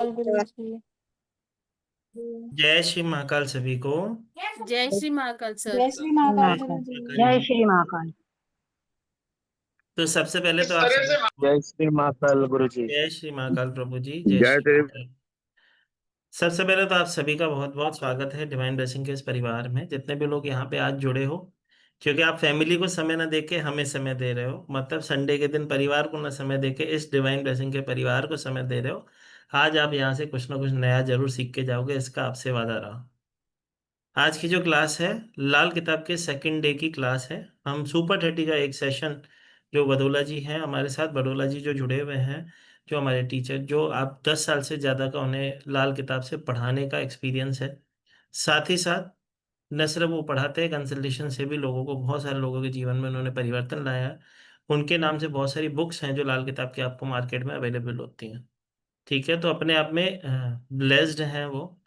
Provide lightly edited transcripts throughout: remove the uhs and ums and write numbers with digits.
गुरु जी। जय श्री महाकाल सभी को। जय श्री महाकाल सर। जय श्री महाकाल गुरु महाकाल। जी। महाकाल जय जी। श्री महाकाल। तो सबसे पहले तो आप सभी जय श्री महाकाल गुरु जी। जय श्री महाकाल प्रभु जी, जय जय श्री श्री। महाकाल। सबसे पहले तो आप सभी का बहुत बहुत स्वागत है डिवाइन ब्लेसिंग के इस परिवार में, जितने भी लोग यहाँ पे आज जुड़े हो। क्योंकि आप फैमिली को समय ना देके हमें समय दे रहे हो, मतलब संडे के दिन परिवार को ना समय देके इस डिवाइन ब्लेसिंग के परिवार को समय दे रहे हो। आज आप यहाँ से कुछ ना कुछ नया जरूर सीख के जाओगे, इसका आपसे वादा रहा। आज की जो क्लास है, लाल किताब के सेकंड डे की क्लास है। हम सुपर 30 का एक सेशन, जो बडोला जी हैं हमारे साथ, बडोला जी जो जुड़े हुए हैं, जो हमारे टीचर, जो आप 10 साल से ज़्यादा का उन्हें लाल किताब से पढ़ाने का एक्सपीरियंस है। साथ ही साथ न सिर्फ वो पढ़ाते हैं, कंसल्टेशन से भी लोगों को, बहुत सारे लोगों के जीवन में उन्होंने परिवर्तन लाया है। उनके नाम से बहुत सारी बुक्स हैं जो लाल किताब की आपको मार्केट में अवेलेबल होती हैं। ठीक है, तो अपने आप में ब्लेस्ड हैं वो।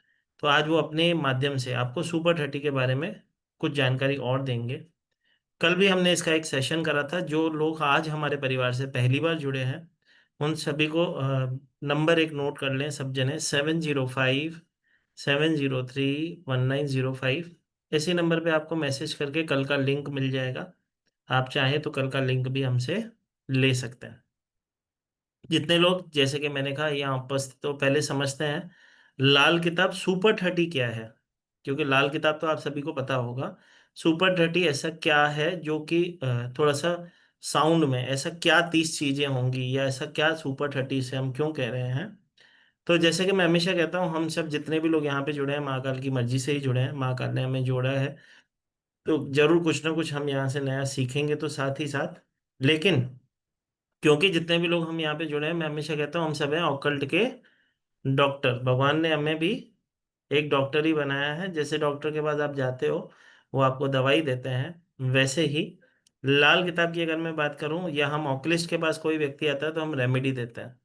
तो आज वो अपने माध्यम से आपको सुपर 30 के बारे में कुछ जानकारी और देंगे। कल भी हमने इसका एक सेशन करा था। जो लोग आज हमारे परिवार से पहली बार जुड़े हैं, उन सभी को नंबर एक नोट कर लें सब जने, 705-703-1905। इसी नंबर पे आपको मैसेज करके कल का लिंक मिल जाएगा। आप चाहें तो कल का लिंक भी हमसे ले सकते हैं। जितने लोग, जैसे कि मैंने कहा, यहाँ उपस्थित, तो पहले समझते हैं लाल किताब सुपर 30 क्या है। क्योंकि लाल किताब तो आप सभी को पता होगा। सुपर 30 ऐसा क्या है जो कि थोड़ा सा साउंड में ऐसा क्या 30 चीजें होंगी, या ऐसा क्या सुपर 30 से हम क्यों कह रहे हैं। तो जैसे कि मैं हमेशा कहता हूँ, हम सब जितने भी लोग यहाँ पे जुड़े हैं, महाकाल की मर्जी से ही जुड़े हैं, महाकाल ने हमें जोड़ा है। तो जरूर कुछ ना कुछ हम यहाँ से नया सीखेंगे, तो साथ ही साथ, लेकिन क्योंकि जितने भी लोग हम यहाँ पे जुड़े हैं, मैं हमेशा कहता हूँ हम सब हैं ऑकल्ट के डॉक्टर। भगवान ने हमें भी एक डॉक्टर ही बनाया है। जैसे डॉक्टर के पास आप जाते हो, वो आपको दवाई देते हैं, वैसे ही लाल किताब की अगर मैं बात करूं, या हम ऑकलिस्ट के पास कोई व्यक्ति आता है तो हम रेमेडी देते हैं।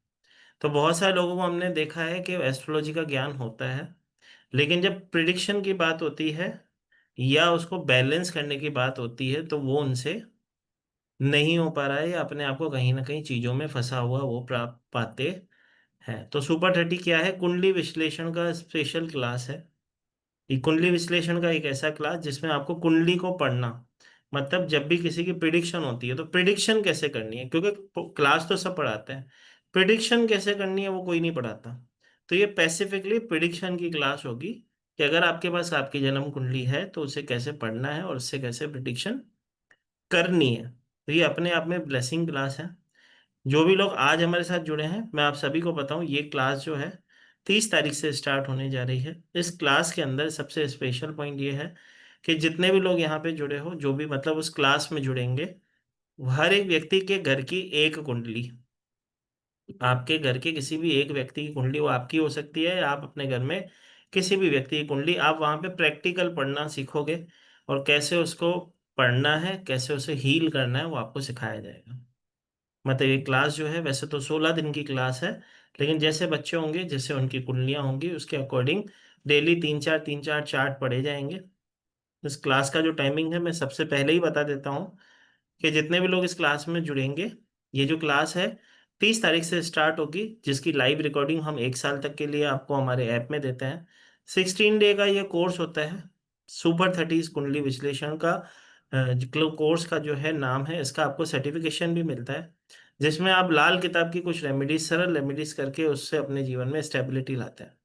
तो बहुत सारे लोगों को हमने देखा है कि एस्ट्रोलॉजी का ज्ञान होता है, लेकिन जब प्रिडिक्शन की बात होती है या उसको बैलेंस करने की बात होती है, तो वो उनसे नहीं हो पा रहा है, या अपने आप को कहीं ना कहीं चीजों में फंसा हुआ वो प्राप्त पाते हैं। तो सुपर 30 क्या है? कुंडली विश्लेषण का स्पेशल क्लास है। ये कुंडली विश्लेषण का एक ऐसा क्लास जिसमें आपको कुंडली को पढ़ना, मतलब जब भी किसी की प्रिडिक्शन होती है तो प्रिडिक्शन कैसे करनी है, क्योंकि क्लास तो सब पढ़ाते हैं, प्रिडिक्शन कैसे करनी है वो कोई नहीं पढ़ाता। तो ये स्पेसिफिकली प्रिडिक्शन की क्लास होगी कि अगर आपके पास आपकी जन्म कुंडली है तो उसे कैसे पढ़ना है और उससे कैसे प्रिडिक्शन करनी है। तो ये अपने आप में ब्लेसिंग क्लास है। जो भी लोग आज हमारे साथ जुड़े हैं, मैं आप सभी को बताऊं, ये क्लास जो है 30 तारीख से स्टार्ट होने जा रही है। इस क्लास के अंदर सबसे स्पेशल पॉइंट ये है कि जितने भी लोग यहाँ पे जुड़े हो, जो भी मतलब उस क्लास में जुड़ेंगे, हर एक व्यक्ति के घर की एक कुंडली, आपके घर के किसी भी एक व्यक्ति की कुंडली, वो आपकी हो सकती है, या आप अपने घर में किसी भी व्यक्ति की कुंडली, आप वहाँ पे प्रैक्टिकल पढ़ना सीखोगे। और कैसे उसको पढ़ना है, कैसे उसे हील करना है, वो आपको सिखाया जाएगा। मतलब ये क्लास जो है, वैसे तो 16 दिन की क्लास है, लेकिन जैसे बच्चे होंगे, जैसे उनकी कुंडलियां होंगी, उसके अकॉर्डिंग डेली तीन चार चार्ट पढ़े जाएंगे। इस क्लास का जो टाइमिंग है, मैं सबसे पहले ही बता देता हूँ कि जितने भी लोग इस क्लास में जुड़ेंगे, ये जो क्लास है 30 तारीख से स्टार्ट होगी, जिसकी लाइव रिकॉर्डिंग हम 1 साल तक के लिए आपको हमारे ऐप में देते हैं। 16 डे का ये कोर्स होता है। सुपर 30 कुंडली विश्लेषण का कोर्स का जो है नाम है, इसका आपको सर्टिफिकेशन भी मिलता है, जिसमें आप लाल किताब की कुछ रेमेडीज, सरल रेमेडीज करके उससे अपने जीवन में स्टेबिलिटी लाते हैं।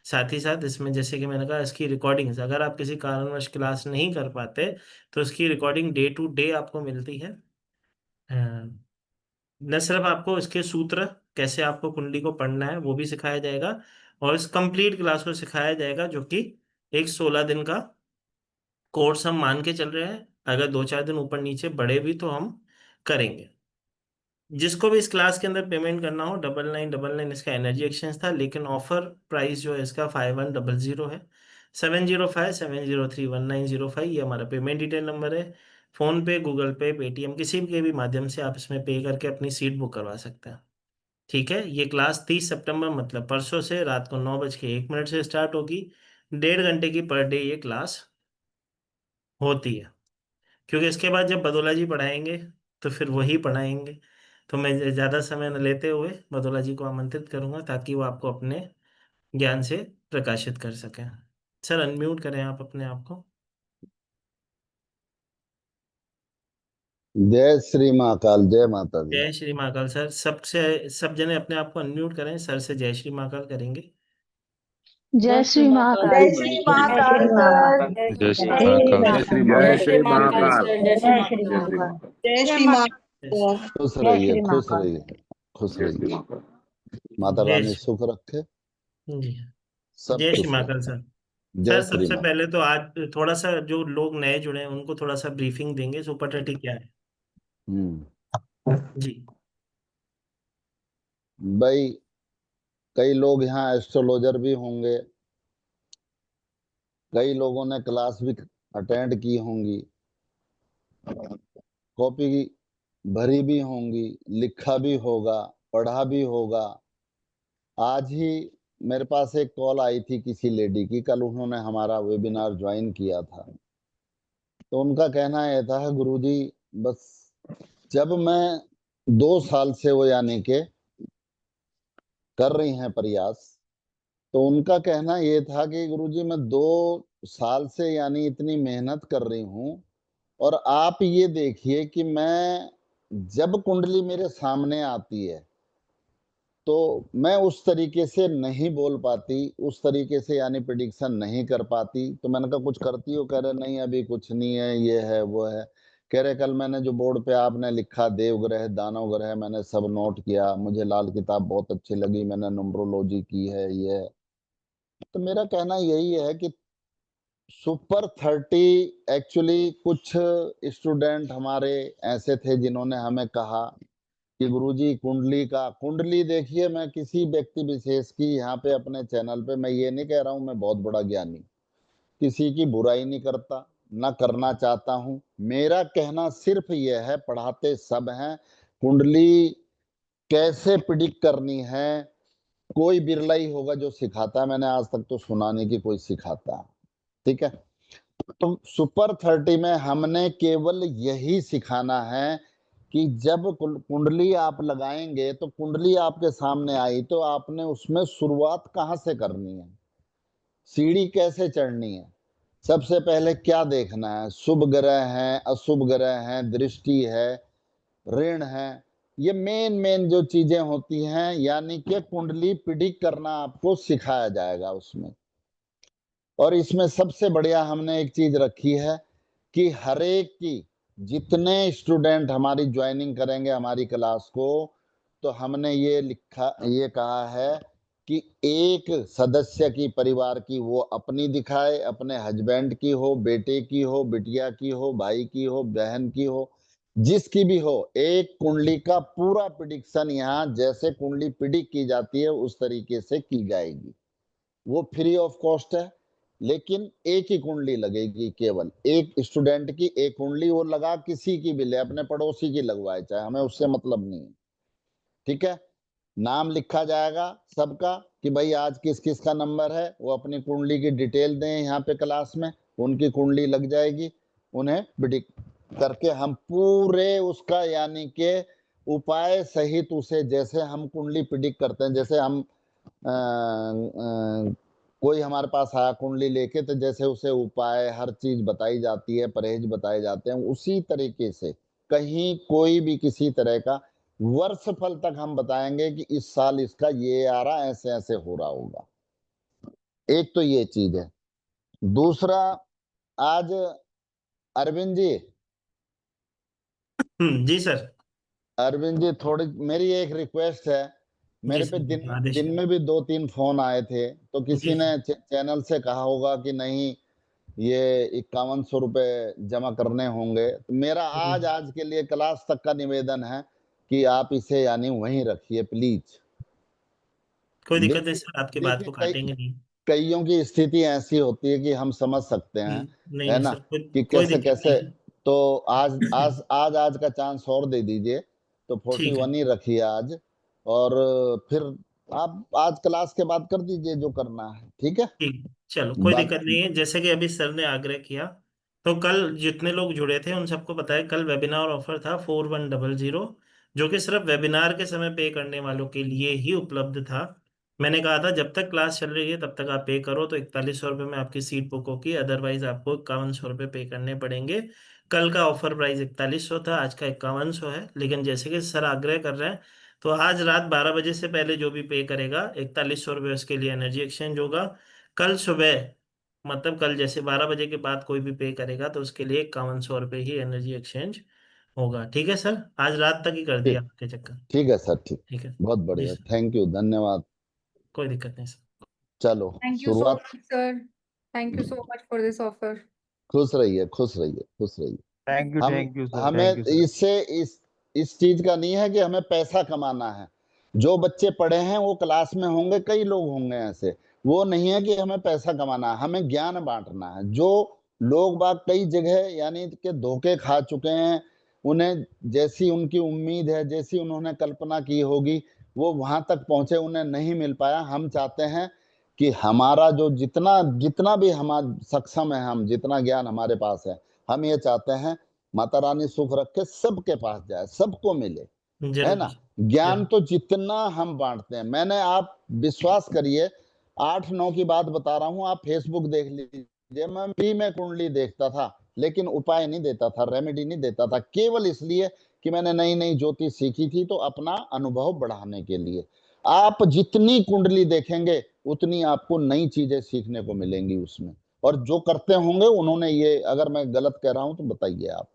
साथ ही साथ इसमें, जैसे कि मैंने कहा, इसकी रिकॉर्डिंग्स, अगर आप किसी कारणवश क्लास नहीं कर पाते तो उसकी रिकॉर्डिंग डे टू डे आपको मिलती है। अ, न सिर्फ आपको इसके सूत्र, कैसे आपको कुंडली को पढ़ना है, वो भी सिखाया जाएगा, और इस कंप्लीट क्लास को सिखाया जाएगा, जो कि एक 16 दिन का कोर्स हम मान के चल रहे हैं। अगर 2-4 दिन ऊपर नीचे बढ़े भी तो हम करेंगे। जिसको भी इस क्लास के अंदर पेमेंट करना हो, 9999 इसका एनर्जी एक्सचेंज था, लेकिन ऑफर प्राइस जो है इसका 5100 है। 7057031905 ये हमारा पेमेंट डिटेल नंबर है। फोन पे, गूगल पे, पेटीएम, किसी के भी माध्यम से आप इसमें पे करके अपनी सीट बुक करवा सकते हैं। ठीक है, ये क्लास 30 सितंबर, मतलब परसों से रात को 9:01 से स्टार्ट होगी। 1.5 घंटे की पर डे ये क्लास होती है। क्योंकि इसके बाद जब बदोला जी पढ़ाएंगे तो फिर वही पढ़ाएंगे। तो मैं ज़्यादा समय न लेते हुए बदोला जी को आमंत्रित करूंगा, ताकि वो आपको अपने ज्ञान से प्रकाशित कर सकें। सर अनम्यूट करें आप अपने आप को। जय श्री महाकाल, जय माता दी। जय श्री महाकाल। सर सबसे सब जने अपने आप को अनम्यूट करें, सर से जय श्री महाकाल करेंगे। जय श्री महाकाल। जय श्री महाकाल सर। जय श्री महाकाल। जय श्री महाकाल सर। जय श्री महाकाल। जय श्री महाकाल। खुश रहिए, खुश रहिए, खुश रहिए। माता जय रानी श्री- सुख रखे, जी सब जय खुश श्री महाकाल रहे। सर। जय सर श्री सबसे माता। पहले तो आज थोड़ा सा जो लोग नए जुड़े हैं उनको थोड़ा सा ब्रीफिंग देंगे सुपर 30 क्या है। जी भाई, कई लोग यहाँ एस्ट्रोलॉजर भी होंगे, कई लोगों ने क्लास भी अटेंड की होंगी, कॉपी भरी भी होंगी, लिखा भी होगा, पढ़ा भी होगा। आज ही मेरे पास एक कॉल आई थी किसी लेडी की, कल उन्होंने हमारा वेबिनार ज्वाइन किया था। तो उनका कहना यह था, गुरुजी बस जब मैं 2 साल से वो यानी के कर रही हैं प्रयास, तो उनका कहना ये था कि गुरुजी मैं 2 साल से यानी इतनी मेहनत कर रही हूँ, और आप ये देखिए कि मैं जब कुंडली मेरे सामने आती है तो मैं उस तरीके से नहीं बोल पाती, उस तरीके से यानी प्रिडिक्शन नहीं कर पाती। तो मैंने कहा कुछ करती हो? कह रहे नहीं अभी कुछ नहीं है, ये है वो है। कह रहे कल मैंने जो बोर्ड पे आपने लिखा देवग्रह दानव ग्रह, मैंने सब नोट किया, मुझे लाल किताब बहुत अच्छी लगी, मैंने न्यूमरोलॉजी की है ये है। तो मेरा कहना यही है कि सुपर 30 एक्चुअली कुछ स्टूडेंट हमारे ऐसे थे जिन्होंने हमें कहा कि गुरुजी कुंडली देखिए, मैं किसी व्यक्ति विशेष की यहाँ पे अपने चैनल पे, मैं ये नहीं कह रहा हूँ मैं बहुत बड़ा ज्ञानी, किसी की बुराई नहीं करता, ना करना चाहता हूँ। मेरा कहना सिर्फ ये है, पढ़ाते सब हैं, कुंडली कैसे प्रिडिक्ट करनी है कोई बिरला ही होगा जो सिखाता है, मैंने आज तक तो सुना नहीं कि कोई सिखाता। ठीक है, तो सुपर 30 में हमने केवल यही सिखाना है कि जब कुंडली आप लगाएंगे तो कुंडली आपके सामने आई तो आपने उसमें शुरुआत कहां से करनी है, सीढ़ी कैसे चढ़नी है। सबसे पहले क्या देखना है, शुभ ग्रह हैं, अशुभ ग्रह हैं, दृष्टि है, ऋण है, ये मेन जो चीजें होती हैं, यानी कि कुंडली प्रिडिक्ट करना आपको सिखाया जाएगा उसमें। और इसमें सबसे बढ़िया हमने एक चीज रखी है कि हर एक की, जितने स्टूडेंट हमारी ज्वाइनिंग करेंगे हमारी क्लास को, तो हमने ये कहा है कि एक सदस्य की परिवार की वो अपनी दिखाए, अपने हस्बैंड की हो, बेटे की हो, बिटिया की हो, भाई की हो, बहन की हो, जिसकी भी हो, एक कुंडली का पूरा प्रिडिक्शन यहाँ जैसे कुंडली प्रिडिक्ट की जाती है उस तरीके से की जाएगी। वो फ्री ऑफ कॉस्ट है, लेकिन एक ही कुंडली लगेगी, केवल एक स्टूडेंट की एक कुंडली, वो लगा किसी की भी ले, अपने पड़ोसी की लगवाए, चाहे हमें उससे मतलब नहीं है। ठीक है, नाम लिखा जाएगा सबका कि भाई आज किस किस का नंबर है, वो अपनी कुंडली की डिटेल दें यहाँ पे क्लास में, उनकी कुंडली लग जाएगी, उन्हें प्रिडिक्ट करके हम पूरे उसका यानी के उपाय सहित उसे, जैसे हम कुंडली प्रिडिक्ट करते हैं, जैसे हम कोई हमारे पास आया कुंडली लेके, तो जैसे उसे उपाय हर चीज बताई जाती है, परहेज बताए जाते हैं, उसी तरीके से कहीं कोई भी किसी तरह का वर्ष फल तक हम बताएंगे कि इस साल इसका ये आ रहा, ऐसे ऐसे हो रहा होगा। एक तो ये चीज है। दूसरा, आज अरविंद जी, जी सर। अरविंद जी थोड़ी मेरी एक रिक्वेस्ट है, मेरे जी पे सर, आदेश दिन है। में भी 2-3 फोन आए थे, तो किसी जी ने चैनल से कहा होगा कि नहीं ये 5100 रुपए जमा करने होंगे, तो मेरा आज के लिए क्लास तक का निवेदन है कि आप इसे यानी वहीं रखिए प्लीज। कोई दिक्कत नहीं देखिए सर, आपकी बात देखिए को काटेंगे नहीं। कईयों की स्थिति ऐसी होती है कि हम समझ सकते हैं, नहीं है नहीं ना, सर, कि कोई कैसे दिक्कत कैसे। नहीं। तो आज का चांस और दे दीजिए, तो ठीक है 41 ही रखिए आज, और फिर आप आज क्लास के बाद कर दीजिए जो करना है। ठीक है, ठीक, चलो कोई दिक्कत बाकी नहीं है। जैसे कि अभी सर ने आग्रह किया, तो कल जितने लोग जुड़े थे उन सबको बताया, कल वेबिनार ऑफर था 4100, जो कि सिर्फ वेबिनार के समय पे करने वालों के लिए ही उपलब्ध था। मैंने कहा था जब तक क्लास चल रही है तब तक आप पे करो, तो 4100 रुपये में आपकी सीट बुक होगी, अदरवाइज आपको 5100 रुपये पे करने पड़ेंगे। कल का ऑफर प्राइस 4100 था, आज का 5100 है। लेकिन जैसे कि सर आग्रह कर रहे हैं, तो आज रात 12 बजे से पहले जो भी पे करेगा 4100 रुपये उसके लिए एनर्जी एक्सचेंज होगा। कल सुबह, मतलब कल जैसे 12 बजे के बाद कोई भी पे करेगा तो उसके लिए 5100 रुपये ही एनर्जी एक्सचेंज होगा। ठीक है सर, आज रात तक ही कर दिया ठीक आपके चक्कर। ठीक है सर, ठीक। ठीक है बहुत जी बढ़िया, सर, थैंक यू, धन्यवाद। कोई दिक्कत नहीं सर। चलो Thank you so शुरुआत। much, sir. Thank you so much for this offer. खुश रहिए, खुश रहिए, खुश रहिए। हम थैंक यू सर, हमें थैंक यू सर। इससे इस चीज का नहीं है कि हमें पैसा कमाना है। जो बच्चे पढ़े हैं वो क्लास में होंगे, कई लोग होंगे ऐसे, वो नहीं है कि हमें पैसा कमाना है, हमें ज्ञान बांटना है। जो लोग बाग कई जगह यानी कि धोखे खा चुके हैं, उन्हें जैसी उनकी उम्मीद है, जैसी उन्होंने कल्पना की होगी, वो वहां तक पहुंचे, उन्हें नहीं मिल पाया। हम चाहते हैं कि हमारा जो जितना जितना भी हमारा सक्षम है, हम जितना ज्ञान हमारे पास है, हम ये चाहते हैं माता रानी सुख रखे, सबके पास जाए, सबको मिले, है जरूर ना। सर, ज्ञान जरूर। तो जितना हम बांटते हैं, मैंने, आप विश्वास करिए, 8-9 की बात बता रहा हूं, आप फेसबुक देख लीजिए, मैं फ्री में कुंडली देखता था, लेकिन उपाय नहीं देता था, रेमेडी नहीं देता था, केवल इसलिए कि मैंने नई नई ज्योतिष सीखी थी, तो अपना अनुभव बढ़ाने के लिए। आप जितनी कुंडली देखेंगे उतनी आपको नई चीजें सीखने को मिलेंगी उसमें। और जो करते होंगे उन्होंने ये, अगर मैं गलत कह रहा हूं तो बताइए आप।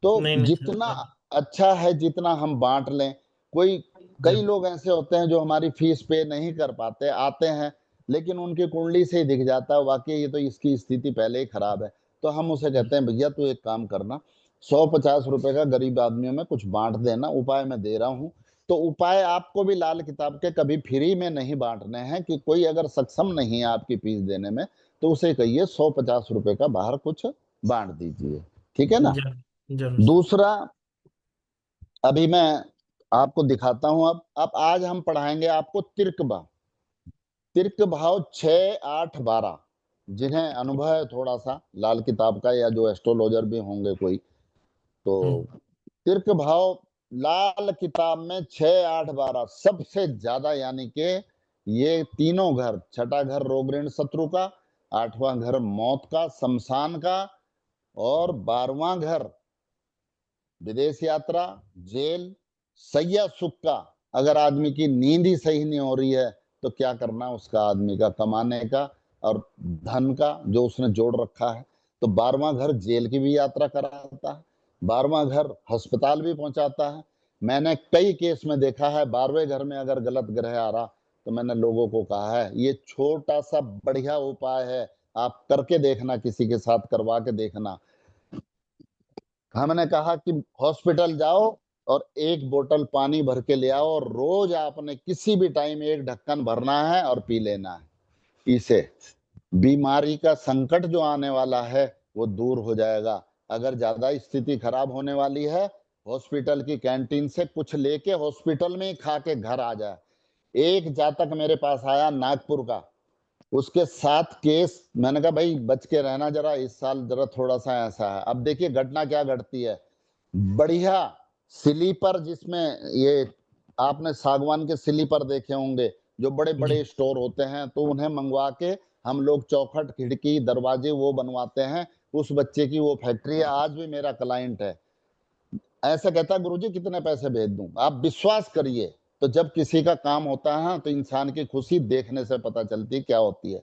तो नहीं नहीं जितना सर, अच्छा है, जितना हम बांट लें। कोई कई जरूर। लोग ऐसे होते हैं जो हमारी फीस पे नहीं कर पाते, आते हैं, लेकिन उनकी कुंडली से ही दिख जाता है वाकई ये तो इसकी स्थिति पहले ही खराब है। तो हम उसे कहते हैं भैया तू एक काम करना, 150 रुपए का गरीब आदमियों में कुछ बांट देना, उपाय मैं दे रहा हूँ। तो उपाय आपको भी लाल किताब के कभी फ्री में नहीं बांटने हैं, कि कोई अगर सक्षम नहीं है आपकी फीस देने में, तो उसे कहिए 150 रुपए का बाहर कुछ बांट दीजिए, ठीक है ना। जरूर जरूर सर। दूसरा, अभी मैं आपको दिखाता हूं। अब आज हम पढ़ाएंगे आपको तिर्क भाव। तिर्क भाव 6, 8, 12, जिन्हें अनुभव है थोड़ा सा लाल किताब का, या जो एस्ट्रोलॉजर भी होंगे कोई, तो तिर्क भाव लाल किताब में 6, 8, 12 सबसे ज्यादा, यानी कि ये तीनों घर, छठा घर रोग ऋण शत्रु का, 8वां घर मौत का, शमशान का, और 12वां घर विदेश यात्रा, जेल, सैया सुख का। अगर आदमी की नींद ही सही नहीं हो रही है तो क्या करना उसका, आदमी का कमाने का और धन का जो उसने जोड़ रखा है। तो 12वां घर जेल की भी यात्रा कराता है, 12वां घर अस्पताल भी पहुंचाता है। मैंने कई केस में देखा है, 12वें घर में अगर गलत ग्रह आ रहा, तो मैंने लोगों को कहा है ये छोटा सा बढ़िया उपाय है, आप करके देखना, किसी के साथ करवा के देखना। हमने कहा कि हॉस्पिटल जाओ और एक बोतल पानी भर के ले आओ, और रोज आपने किसी भी टाइम एक ढक्कन भरना है और पी लेना है। इसे बीमारी का संकट जो आने वाला है वो दूर हो जाएगा। अगर ज्यादा स्थिति खराब होने वाली है, हॉस्पिटल की कैंटीन से कुछ लेके हॉस्पिटल में ही खा के घर आ जाए। एक जातक मेरे पास आया नागपुर का, उसके 7 केस, मैंने कहा भाई बच के रहना जरा, इस साल जरा थोड़ा सा ऐसा है। अब देखिए घटना क्या घटती है। बढ़िया स्लीपर, जिसमें ये आपने सागवान के स्लीपर देखे होंगे, जो बड़े जी बड़े स्टोर होते हैं, तो उन्हें मंगवा के हम लोग चौखट, खिड़की, दरवाजे वो बनवाते हैं। उस बच्चे की वो फैक्ट्री है, आज भी मेरा क्लाइंट है। ऐसा कहता है गुरुजी कितने पैसे भेज दूं। आप विश्वास करिए, तो जब किसी का काम होता है तो इंसान की खुशी देखने से पता चलती है क्या होती है।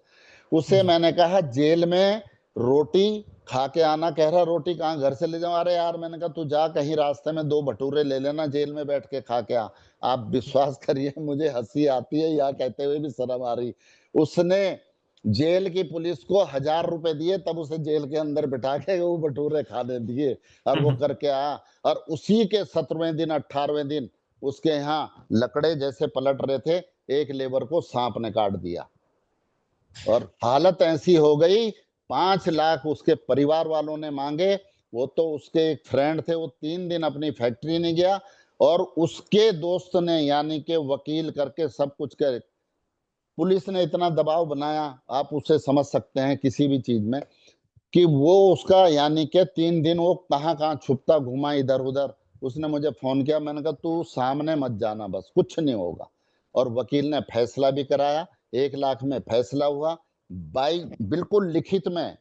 उसे जी मैंने कहा जेल में रोटी खा के आना, कह रहा रोटी कहाँ, घर से ले जाऊं। अरे यार, मैंने कहा तू जा कहीं रास्ते में 2 भटूरे ले लेना, जेल में बैठ के खा के आ। आप विश्वास करिए, मुझे हंसी आती है या कहते हुए भी शर्म आ रही। उसने जेल की पुलिस को 1000 रुपए दिए, तब उसे जेल के अंदर बिठा के वो भटूरे खाने दिए, और वो करके आया। और उसी के 17वें दिन, 18वें दिन उसके यहाँ लकड़े जैसे पलट रहे थे, एक लेबर को सांप ने काट दिया, और हालत ऐसी हो गई, 5 लाख उसके परिवार वालों ने मांगे। वो तो उसके एक फ्रेंड थे, वो 3 दिन अपनी फैक्ट्री नहीं गया, और उसके दोस्त ने यानी कि वकील करके सब कुछ कर, पुलिस ने इतना दबाव बनाया, आप उसे समझ सकते हैं किसी भी चीज में, कि वो उसका यानी कि 3 दिन वो कहाँ कहाँ छुपता घुमा इधर उधर। उसने मुझे फोन किया, मैंने कहा तू सामने मत जाना, बस कुछ नहीं होगा। और वकील ने फैसला भी कराया, 1 लाख में फैसला हुआ, बिल्कुल लिखित में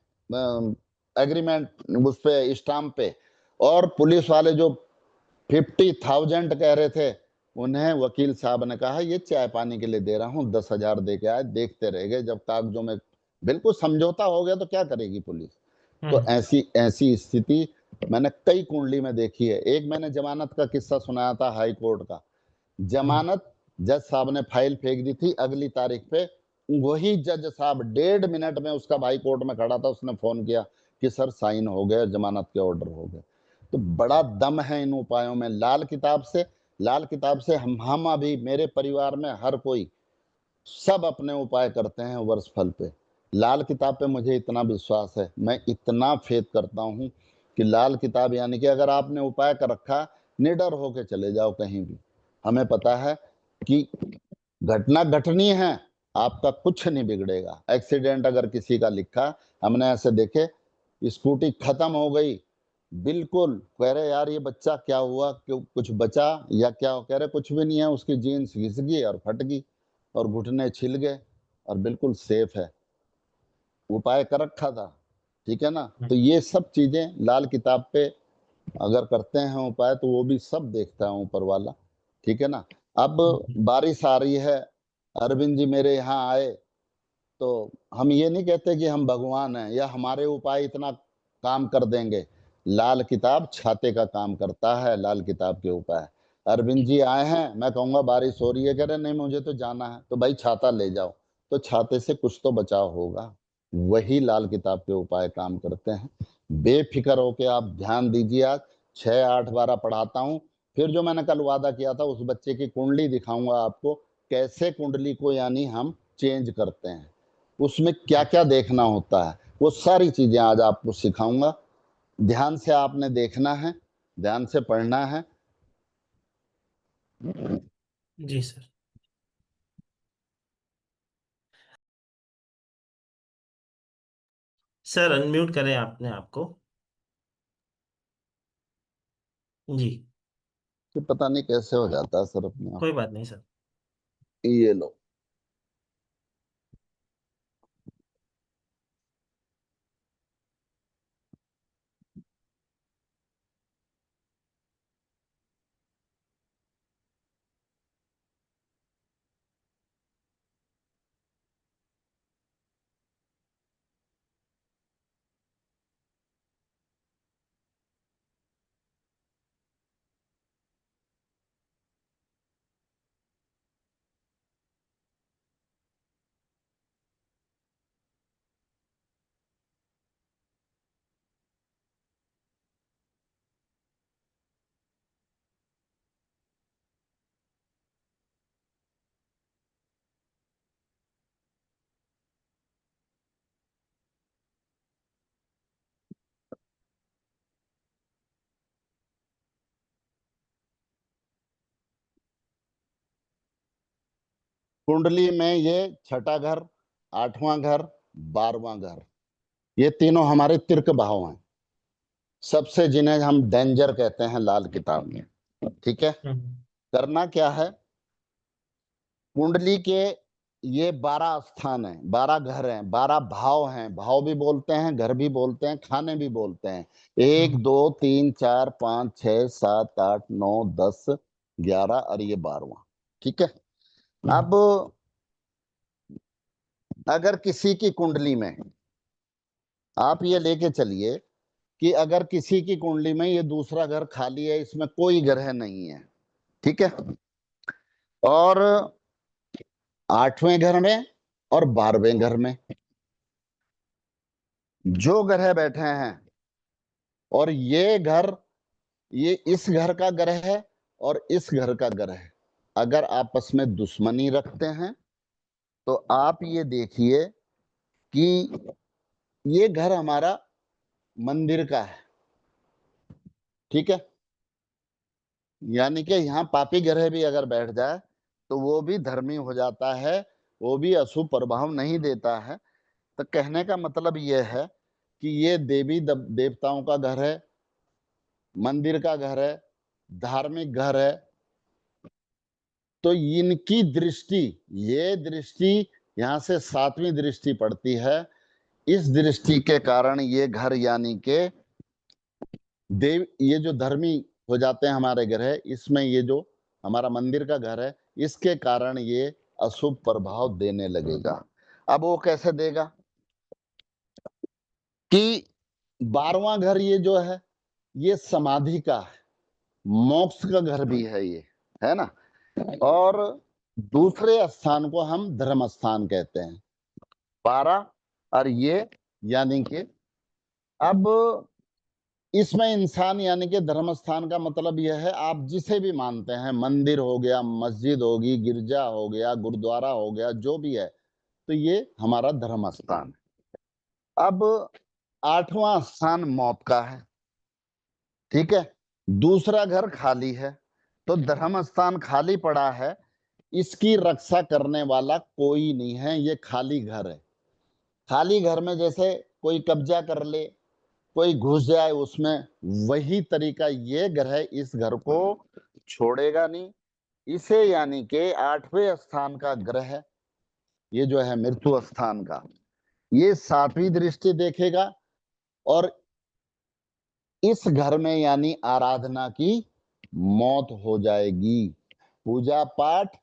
एग्रीमेंट उस पे स्टाम्प पे। और पुलिस वाले जो 50,000 कह रहे थे, उन्हें वकील साहब ने कहा ये चाय पानी के लिए दे रहा हूँ, 10,000 दे के आए, देखते रह गए। जब कागजों में बिल्कुल समझौता हो गया तो क्या करेगी पुलिस। तो ऐसी स्थिति मैंने कई कुंडली में देखी है। एक मैंने जमानत का किस्सा सुनाया था हाई कोर्ट का। जमानत जज साहब ने फाइल फेंक दी थी, अगली तारीख पे वही जज साहब 1.5 मिनट में, उसका भाई कोर्ट में खड़ा था, उसने फोन किया कि सर साइन हो गया, जमानत के ऑर्डर हो गए। तो बड़ा दम है इन उपायों में। लाल किताब से हम अभी मेरे परिवार में हर कोई सब अपने उपाय करते हैं वर्ष फल पे। लाल किताब पे मुझे इतना विश्वास है, मैं इतना फेथ करता हूं कि लाल किताब यानी कि अगर आपने उपाय कर रखा, निडर होके चले जाओ कहीं भी। हमें पता है कि घटना घटनी है, आपका कुछ नहीं बिगड़ेगा। एक्सीडेंट अगर किसी का लिखा, हमने ऐसे देखे, स्कूटी खत्म हो गई, बिल्कुल कह रहे यार ये बच्चा क्या हुआ, क्यों कुछ बचा या क्या, कह रहे कुछ भी नहीं है, उसकी जीन्स घिस गई और फट गई और घुटने छिल गए और बिल्कुल सेफ है, उपाय कर रखा था। ठीक है ना। तो ये सब चीजें लाल किताब पे अगर करते हैं उपाय तो वो भी सब देखता है ऊपर वाला। ठीक है ना। अब बारिश आ रही है, अरविंद जी मेरे यहाँ आए, तो हम ये नहीं कहते कि हम भगवान हैं या हमारे उपाय इतना काम कर देंगे। लाल किताब छाते का काम करता है, लाल किताब के उपाय। अरविंद जी आए हैं, मैं कहूंगा बारिश हो रही है, कह रहे नहीं मुझे तो जाना है, तो भाई छाता ले जाओ, तो छाते से कुछ तो बचाव होगा। वही लाल किताब के उपाय काम करते हैं। बेफिक्र होके आप ध्यान दीजिए। आज 6, 8, 12 पढ़ाता हूँ। फिर जो मैंने कल वादा किया था, उस बच्चे की कुंडली दिखाऊंगा आपको, कैसे कुंडली को यानी हम चेंज करते हैं, उसमें क्या क्या देखना होता है, वो सारी चीजें आज आपको सिखाऊंगा। ध्यान से आपने देखना है, ध्यान से पढ़ना है। जी सर। सर अनम्यूट करें आपने आपको। जी। कि पता नहीं कैसे हो जाता है सर अपने आप। कोई बात नहीं सर। ये लो। कुंडली में ये छठा घर, 8वां घर, 12वां घर, ये तीनों हमारे तिर्क भाव हैं, सबसे जिन्हें हम डेंजर कहते हैं लाल किताब में। ठीक है। करना क्या है, कुंडली के ये 12 स्थान हैं, 12 घर हैं, 12 भाव हैं। भाव भी बोलते हैं, घर भी बोलते हैं, खाने भी बोलते हैं। 1, 2, 3, 4, 5, 6, 7, 8, 9, 10, 11 और ये 12वां। ठीक है। अब अगर किसी की कुंडली में, आप ये लेके चलिए कि अगर किसी की कुंडली में ये दूसरा घर खाली है, इसमें कोई ग्रह नहीं है, ठीक है, और 8वें घर में और 12वें घर में जो ग्रह बैठे हैं, और ये घर, ये इस घर का ग्रह है और इस घर का ग्रह अगर आपस में दुश्मनी रखते हैं, तो आप ये देखिए कि ये घर हमारा मंदिर का है। ठीक है। यानी कि यहाँ पापी ग्रह भी अगर बैठ जाए तो वो भी धर्मी हो जाता है, वो भी अशुभ प्रभाव नहीं देता है। तो कहने का मतलब ये है कि ये देवी देवताओं का घर है, मंदिर का घर है, धार्मिक घर है, तो इनकी दृष्टि, ये दृष्टि यहां से 7वीं दृष्टि पड़ती है। इस दृष्टि के कारण ये घर यानी के देव, ये जो धर्मी हो जाते हैं हमारे ग्रह, इसमें ये जो हमारा मंदिर का घर है, इसके कारण ये अशुभ प्रभाव देने लगेगा। अब वो कैसे देगा कि 12वां घर ये जो है ये समाधि का है, मोक्ष का घर भी है ये, है ना। और दूसरे स्थान को हम धर्म स्थान कहते हैं, 12, और ये यानी कि अब इसमें इंसान यानी कि धर्म स्थान का मतलब यह है आप जिसे भी मानते हैं, मंदिर हो गया, मस्जिद होगी, गिरजा हो गया, गुरुद्वारा हो गया, जो भी है, तो ये हमारा धर्म स्थान है। अब 8वां स्थान मौत का है, ठीक है। दूसरा घर खाली है, तो धर्म स्थान खाली पड़ा है, इसकी रक्षा करने वाला कोई नहीं है, ये खाली घर है। खाली घर में जैसे कोई कब्जा कर ले, कोई घुस जाए उसमें, वही तरीका ये ग्रह इस घर को छोड़ेगा नहीं। इसे यानी के 8वें स्थान का ग्रह, ये जो है मृत्यु स्थान का, ये 7वीं दृष्टि देखेगा और इस घर में यानी आराधना की मौत हो जाएगी। पूजा पाठ,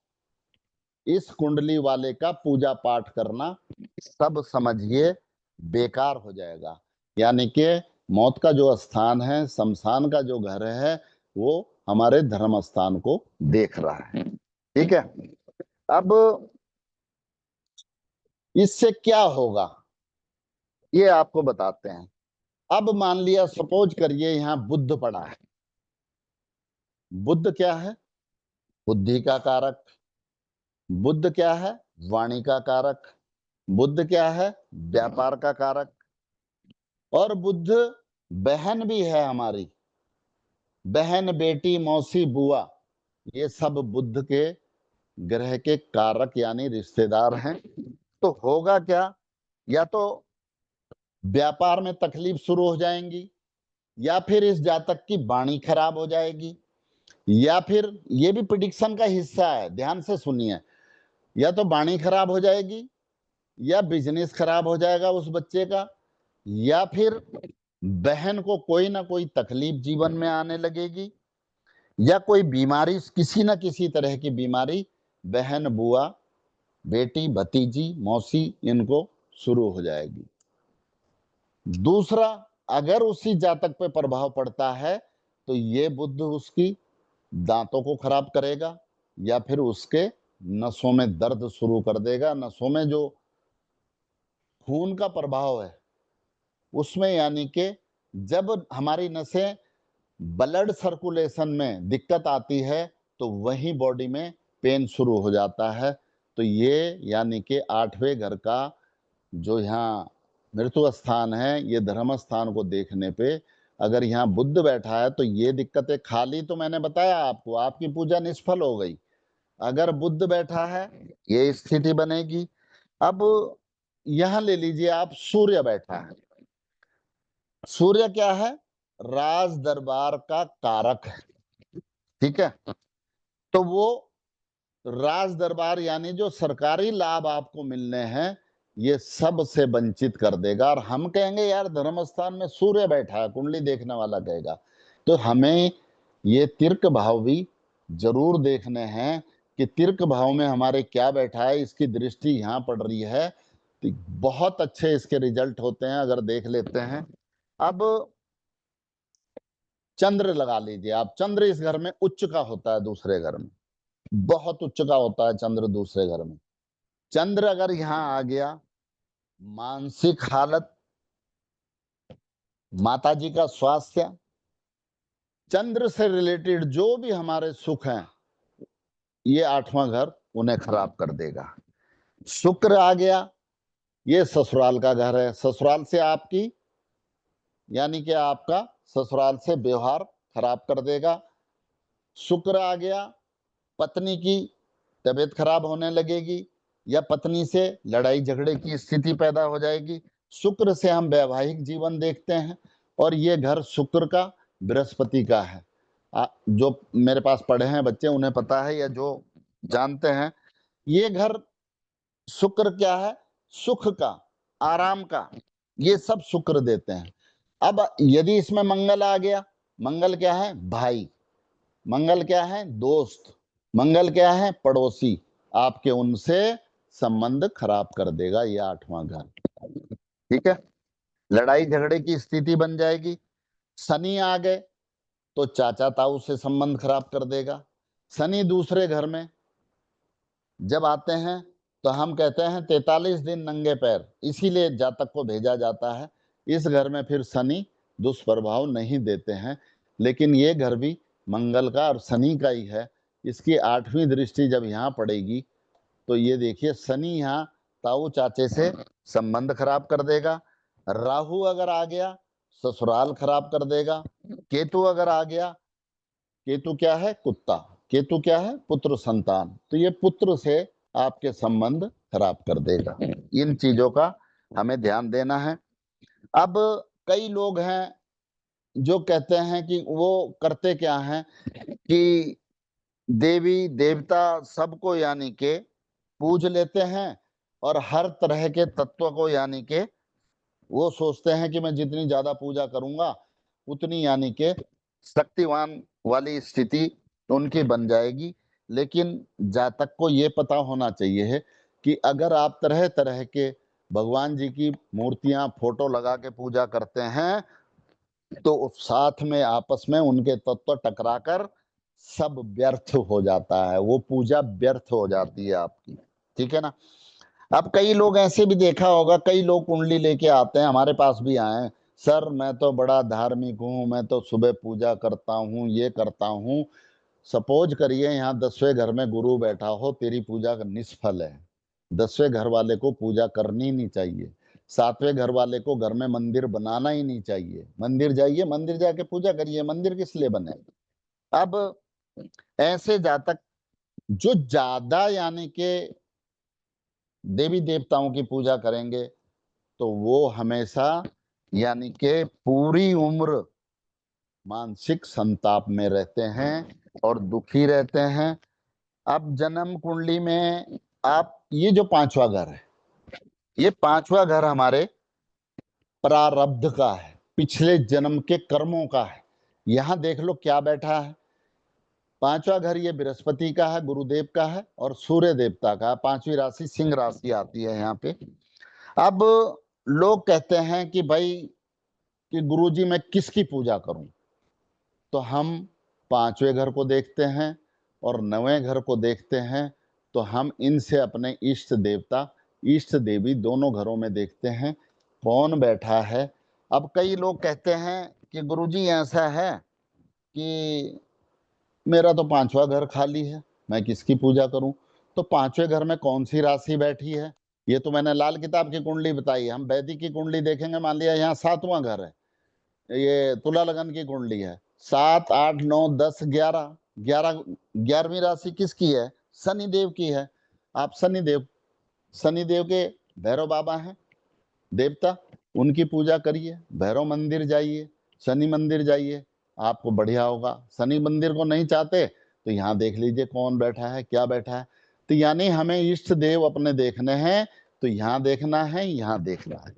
इस कुंडली वाले का पूजा पाठ करना सब समझिए बेकार हो जाएगा। यानी कि मौत का जो स्थान है, शमशान का जो घर है, वो हमारे धर्म स्थान को देख रहा है, ठीक है। अब इससे क्या होगा ये आपको बताते हैं। अब मान लिया, सपोज करिए यहां बुद्ध पड़ा है। बुद्ध क्या है? बुद्धि का कारक। बुद्ध क्या है? वाणी का कारक। बुद्ध क्या है? व्यापार का कारक। और बुद्ध बहन भी है हमारी, बहन, बेटी, मौसी, बुआ, ये सब बुद्ध के ग्रह के कारक यानी रिश्तेदार हैं। तो होगा क्या, या तो व्यापार में तकलीफ शुरू हो जाएंगी, या फिर इस जातक की वाणी खराब हो जाएगी, या फिर ये भी प्रिडिक्शन का हिस्सा है, ध्यान से सुनिए, या तो वाणी खराब हो जाएगी, या बिजनेस खराब हो जाएगा उस बच्चे का, या फिर बहन को कोई ना कोई तकलीफ जीवन में आने लगेगी, या कोई बीमारी, किसी ना किसी तरह की बीमारी बहन, बुआ, बेटी, भतीजी, मौसी, इनको शुरू हो जाएगी। दूसरा, अगर उसी जातक पे प्रभाव पड़ता है तो ये बुद्ध उसकी दांतों को खराब करेगा, या फिर उसके नसों में दर्द शुरू कर देगा। नसों में जो खून का प्रभाव है उसमें, यानी कि जब हमारी नसें ब्लड सर्कुलेशन में दिक्कत आती है तो वहीं बॉडी में पेन शुरू हो जाता है। तो ये यानी कि 8वें घर का जो यहाँ मृत्यु स्थान है, ये धर्म स्थान को देखने पे अगर यहाँ बुद्ध बैठा है तो ये दिक्कतें, खाली तो मैंने बताया आपको, आपकी पूजा निष्फल हो गई। अगर बुद्ध बैठा है ये स्थिति बनेगी। अब यहां ले लीजिए आप, सूर्य बैठा है। सूर्य क्या है? राज दरबार का कारक है, ठीक है। तो वो राज दरबार यानी जो सरकारी लाभ आपको मिलने हैं, ये सब से वंचित कर देगा। और हम कहेंगे यार धर्म स्थान में सूर्य बैठा है, कुंडली देखने वाला कहेगा, तो हमें ये तीर्क भाव भी जरूर देखने हैं कि तीर्क भाव में हमारे क्या बैठा है, इसकी दृष्टि यहाँ पड़ रही है तो बहुत अच्छे इसके रिजल्ट होते हैं अगर देख लेते हैं। अब चंद्र लगा लीजिए आप, चंद्र इस घर में उच्च का होता है, दूसरे घर में बहुत उच्च का होता है चंद्र दूसरे घर में। चंद्र अगर यहां आ गया, मानसिक हालत, माताजी का स्वास्थ्य, चंद्र से रिलेटेड जो भी हमारे सुख हैं, ये 8वां घर उन्हें खराब कर देगा। शुक्र आ गया, ये ससुराल का घर है, ससुराल से आपकी यानी कि आपका ससुराल से व्यवहार खराब कर देगा। शुक्र आ गया, पत्नी की तबीयत खराब होने लगेगी, या पत्नी से लड़ाई झगड़े की स्थिति पैदा हो जाएगी। शुक्र से हम वैवाहिक जीवन देखते हैं, और ये घर शुक्र का, बृहस्पति का है। जो मेरे पास पढ़े हैं बच्चे उन्हें पता है, या जो जानते हैं। ये घर शुक्र क्या है? सुख का, आराम का, ये सब शुक्र देते हैं। अब यदि इसमें मंगल आ गया, मंगल क्या है? भाई। मंगल क्या है? दोस्त। मंगल क्या है? पड़ोसी। आपके उनसे संबंध खराब कर देगा ये 8वां घर। ठीक है, लड़ाई झगड़े की स्थिति बन जाएगी। शनि आ गए तो चाचा ताऊ से संबंध खराब कर देगा। शनि दूसरे घर में जब आते हैं तो हम कहते हैं 43 दिन नंगे पैर, इसीलिए जातक को भेजा जाता है। इस घर में फिर शनि दुष्प्रभाव नहीं देते हैं, लेकिन ये घर भी मंगल का और शनि का ही है। इसकी 8वीं दृष्टि जब यहाँ पड़ेगी तो ये देखिए, शनि यहाँ ताऊ चाचे से संबंध खराब कर देगा। राहु अगर आ गया ससुराल खराब कर देगा। केतु अगर आ गया, केतु क्या है? कुत्ता। केतु क्या है? पुत्र संतान। तो ये पुत्र से आपके संबंध खराब कर देगा। इन चीजों का हमें ध्यान देना है। अब कई लोग हैं जो कहते हैं कि वो करते क्या हैं कि देवी देवता सबको यानी के पूज लेते हैं, और हर तरह के तत्व को यानी के वो सोचते हैं कि मैं जितनी ज्यादा पूजा करूंगा उतनी यानी के शक्तिवान वाली स्थिति उनकी बन जाएगी। लेकिन जातक को ये पता होना चाहिए है कि अगर आप तरह तरह के भगवान जी की मूर्तियां फोटो लगा के पूजा करते हैं तो साथ में आपस में उनके तत्व टकराकर सब व्यर्थ हो जाता है, वो पूजा व्यर्थ हो जाती है आपकी। ठीक है ना। अब कई लोग ऐसे भी देखा होगा, कई लोग कुंडली लेके आते हैं, हमारे पास भी आए, सर मैं तो बड़ा धार्मिक हूँ, मैं तो सुबह पूजा करता हूँ, ये करता हूँ। सपोज करिए यहाँ 10वें घर में गुरु बैठा हो, तेरी पूजा निष्फल है। 10वें घर वाले को पूजा करनी नहीं चाहिए। 7वें घर वाले को घर में मंदिर बनाना ही नहीं चाहिए। मंदिर जाइए, मंदिर जाके पूजा करिए, मंदिर किस लिए बने? अब ऐसे जातक जो ज्यादा यानी के देवी देवताओं की पूजा करेंगे तो वो हमेशा यानी के पूरी उम्र मानसिक संताप में रहते हैं और दुखी रहते हैं। अब जन्म कुंडली में आप ये जो 5वां घर है, ये 5वां घर हमारे प्रारब्ध का है, पिछले जन्म के कर्मों का है। यहां देख लो क्या बैठा है। 5वां घर ये बृहस्पति का है, गुरुदेव का है और सूर्य देवता का है। 5वीं राशि सिंह राशि आती है यहाँ पे। अब लोग कहते हैं कि भाई कि गुरुजी मैं किसकी पूजा करूं, तो हम 5वें घर को देखते हैं और 9वें घर को देखते हैं, तो हम इनसे अपने इष्ट देवता इष्ट देवी दोनों घरों में देखते हैं कौन बैठा है। अब कई लोग कहते हैं कि गुरुजी ऐसा है कि मेरा तो 5वां घर खाली है, मैं किसकी पूजा करूं? तो 5वें घर में कौन सी राशि बैठी है? ये तो मैंने लाल किताब की कुंडली बताई। हम वैदिक की कुंडली देखेंगे, मान लिया यहाँ 7वां घर है, ये तुला लगन की कुंडली है। 7, 8, 9, 10, 11, 11वीं राशि किसकी है? शनिदेव की है। आप शनिदेव के भैरव बाबा हैं देवता, उनकी पूजा करिए, भैरव मंदिर जाइए, शनि मंदिर जाइए, आपको बढ़िया होगा। शनि मंदिर को नहीं चाहते तो यहाँ देख लीजिए कौन बैठा है, क्या बैठा है। तो यानी हमें इष्ट देव अपने देखने हैं तो यहाँ देखना है, यहाँ देखना है।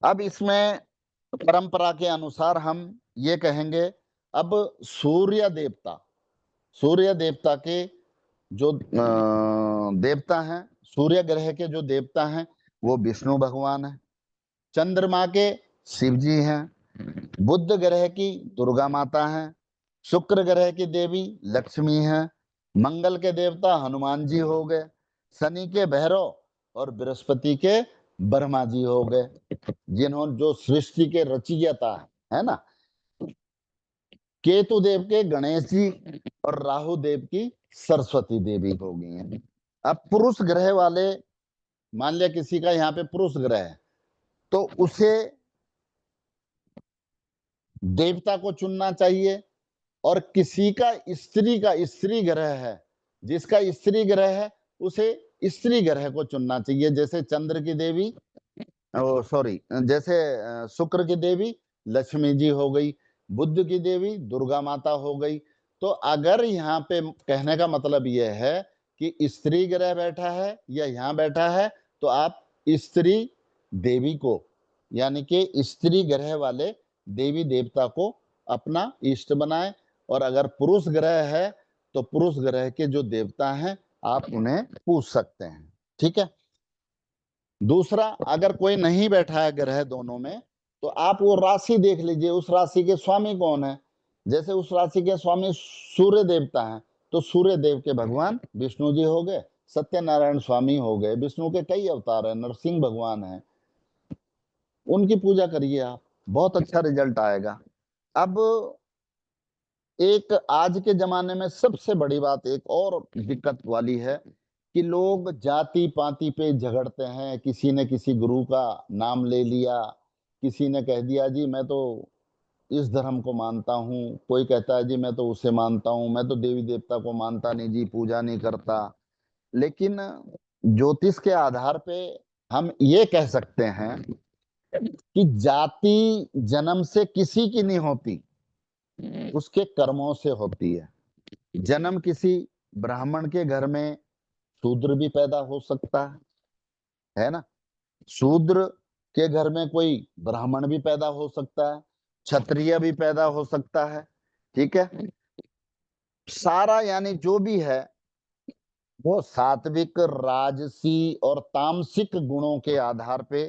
अब इसमें परंपरा के अनुसार हम ये कहेंगे, अब सूर्य देवता के जो देवता हैं, सूर्य ग्रह के जो देवता हैं वो विष्णु भगवान है। चंद्रमा के शिव जी हैं। बुध ग्रह की दुर्गा माता हैं। शुक्र ग्रह की देवी लक्ष्मी हैं। मंगल के देवता हनुमान जी हो गए। शनि के भैरव और बृहस्पति के ब्रह्मा जी हो गए, जिन्होंने जो सृष्टि के रचयिता है ना। केतु देव के गणेश जी और राहु देव की सरस्वती देवी हो गई हैं। अब पुरुष ग्रह वाले, मान लिया किसी का यहाँ पे पुरुष ग्रह है तो उसे देवता को चुनना चाहिए, और किसी का स्त्री ग्रह है, जिसका स्त्री ग्रह है उसे स्त्री ग्रह को चुनना चाहिए। जैसे चंद्र की देवी जैसे शुक्र की देवी लक्ष्मी जी हो गई, बुध की देवी दुर्गा माता हो गई। तो अगर यहाँ पे कहने का मतलब यह है कि स्त्री ग्रह बैठा है या यहाँ बैठा है, तो आप स्त्री देवी को, यानी कि स्त्री ग्रह वाले देवी देवता को अपना इष्ट बनाएं। और अगर पुरुष ग्रह है तो पुरुष ग्रह के जो देवता हैं आप उन्हें पूछ सकते हैं। ठीक है। दूसरा, अगर कोई नहीं बैठा है ग्रह दोनों में, तो आप वो राशि देख लीजिए, उस राशि के स्वामी कौन है। जैसे उस राशि के स्वामी सूर्य देवता हैं, तो सूर्य देव के भगवान विष्णु जी हो गए, सत्यनारायण स्वामी हो गए, विष्णु के कई अवतार हैं, नरसिंह भगवान हैं, उनकी पूजा करिए आप, बहुत अच्छा रिजल्ट आएगा। अब एक आज के जमाने में सबसे बड़ी बात एक और दिक्कत वाली है कि लोग जाति पाति पे झगड़ते हैं। किसी ने किसी गुरु का नाम ले लिया, किसी ने कह दिया जी मैं तो इस धर्म को मानता हूँ, कोई कहता है जी मैं तो उसे मानता हूँ, मैं तो देवी देवता को मानता नहीं जी, पूजा नहीं करता। लेकिन ज्योतिष के आधार पे हम ये कह सकते हैं कि जाति जन्म से किसी की नहीं होती, उसके कर्मों से होती है। जन्म किसी ब्राह्मण के घर में शूद्र भी पैदा हो सकता है ना, शूद्र के घर में कोई ब्राह्मण भी पैदा हो सकता है, क्षत्रिय भी पैदा हो सकता है। ठीक है। सारा यानी जो भी है वो सात्विक, राजसी और तामसिक गुणों के आधार पे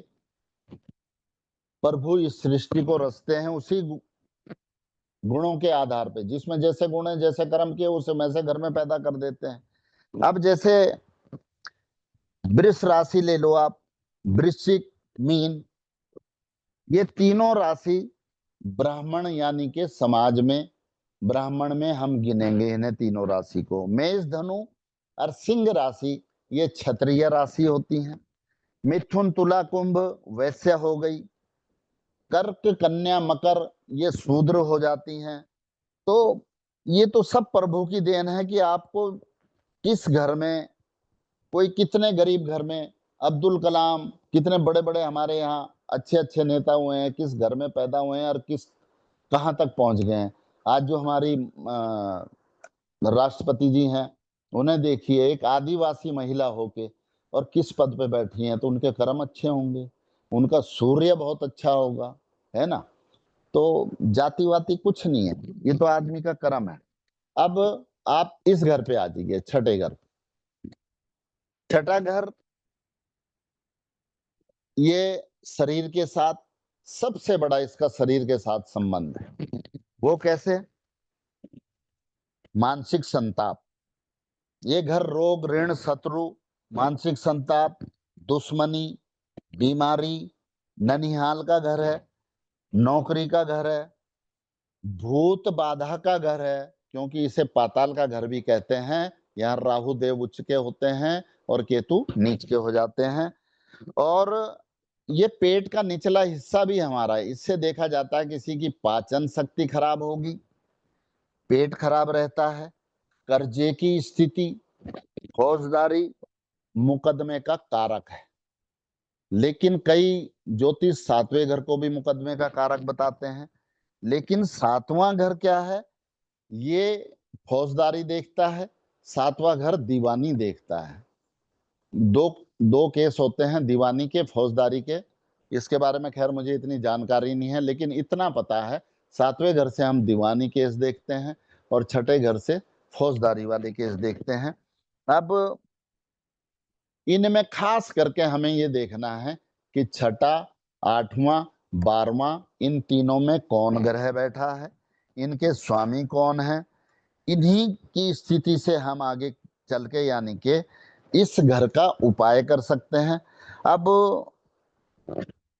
प्रभु इस सृष्टि को रचते हैं। उसी गुणों के आधार पे, जिसमें जैसे गुण है, जैसे कर्म किए, उसे वैसे घर में पैदा कर देते हैं। अब जैसे वृष राशि ले लो आप, वृश्चिक, मीन, ये तीनों राशि ब्राह्मण यानी के समाज में, ब्राह्मण में हम गिनेंगे इन्हें तीनों राशि को। मेष, धनु और सिंह राशि ये क्षत्रिय राशि होती हैं। मिथुन, तुला, कुंभ वैश्य हो गई। कर्क, कन्या, मकर ये शूद्र हो जाती हैं। तो ये तो सब प्रभु की देन है कि आपको किस घर में, कोई कितने गरीब घर में, अब्दुल कलाम कितने बड़े बड़े हमारे यहाँ अच्छे अच्छे नेता हुए हैं, किस घर में पैदा हुए हैं और किस कहाँ तक पहुंच गए हैं। आज जो हमारी राष्ट्रपति जी हैं, उन्हें देखिए, एक आदिवासी महिला होके और किस पद पे बैठी हैं, तो उनके कर्म अच्छे होंगे, उनका सूर्य बहुत अच्छा होगा, है ना। तो जाति वाति कुछ नहीं है, ये तो आदमी का कर्म है। अब आप इस घर पे आ जाइए, छठे घर। छठा घर ये शरीर के साथ, सबसे बड़ा इसका शरीर के साथ संबंध है। वो कैसे? मानसिक संताप। ये घर रोग, ऋण, शत्रु, मानसिक संताप, दुश्मनी, बीमारी, ननिहाल का घर है, नौकरी का घर है, भूत बाधा का घर है, क्योंकि इसे पाताल का घर भी कहते हैं। यहाँ राहु देव उच्च के होते हैं और केतु नीच के हो जाते हैं। और ये पेट का निचला हिस्सा भी हमारा है। इससे देखा जाता है किसी की पाचन शक्ति खराब होगी, पेट खराब रहता है, कर्जे की स्थिति, फौजदारी, मुकदमे का कारक है। लेकिन कई ज्योतिष सातवें घर को भी मुकदमे का कारक बताते हैं। लेकिन सातवां घर क्या है? ये फौजदारी देखता है, सातवां घर दीवानी देखता है। दो केस होते हैं, दीवानी के, फौजदारी के। इसके बारे में खैर मुझे इतनी जानकारी नहीं है, लेकिन इतना पता है सातवें घर से हम दीवानी केस देखते हैं और छठे घर से फौजदारी वाले केस देखते हैं। अब इनमें खास करके हमें ये देखना है कि छठा, आठवां, 12वां, इन तीनों में कौन ग्रह बैठा है, इनके स्वामी कौन है। इन्हीं की स्थिति से हम आगे चल के यानी कि इस घर का उपाय कर सकते हैं। अब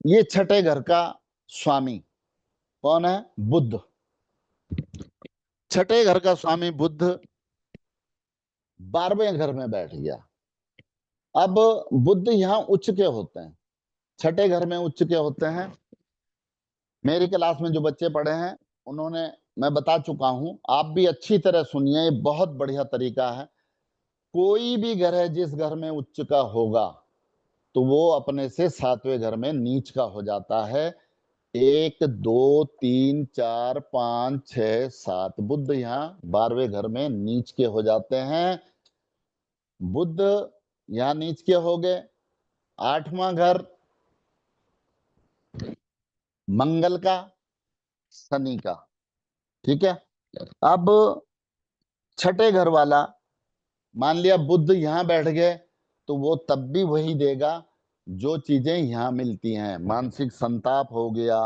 ये छठे घर का स्वामी कौन है? बुध। छठे घर का स्वामी बुध 12वें घर में बैठ गया। अब बुध यहाँ उच्च के होते हैं, छठे घर में उच्च के होते हैं। मेरी क्लास में जो बच्चे पढ़े हैं उन्होंने, मैं बता चुका हूं, आप भी अच्छी तरह सुनिए, ये बहुत बढ़िया तरीका है। कोई भी ग्रह जिस घर में उच्च का होगा तो वो अपने से सातवें घर में नीच का हो जाता है। 1 2 3 4 5 6 7 बुध यहाँ 12वें घर में नीच के हो जाते हैं। बुध यहां नीच के हो गए। 8वां घर मंगल का, शनि का, ठीक है। अब छठे घर वाला, मान लिया बुध यहां बैठ गए तो वो तब भी वही देगा जो चीजें यहां मिलती हैं। मानसिक संताप हो गया,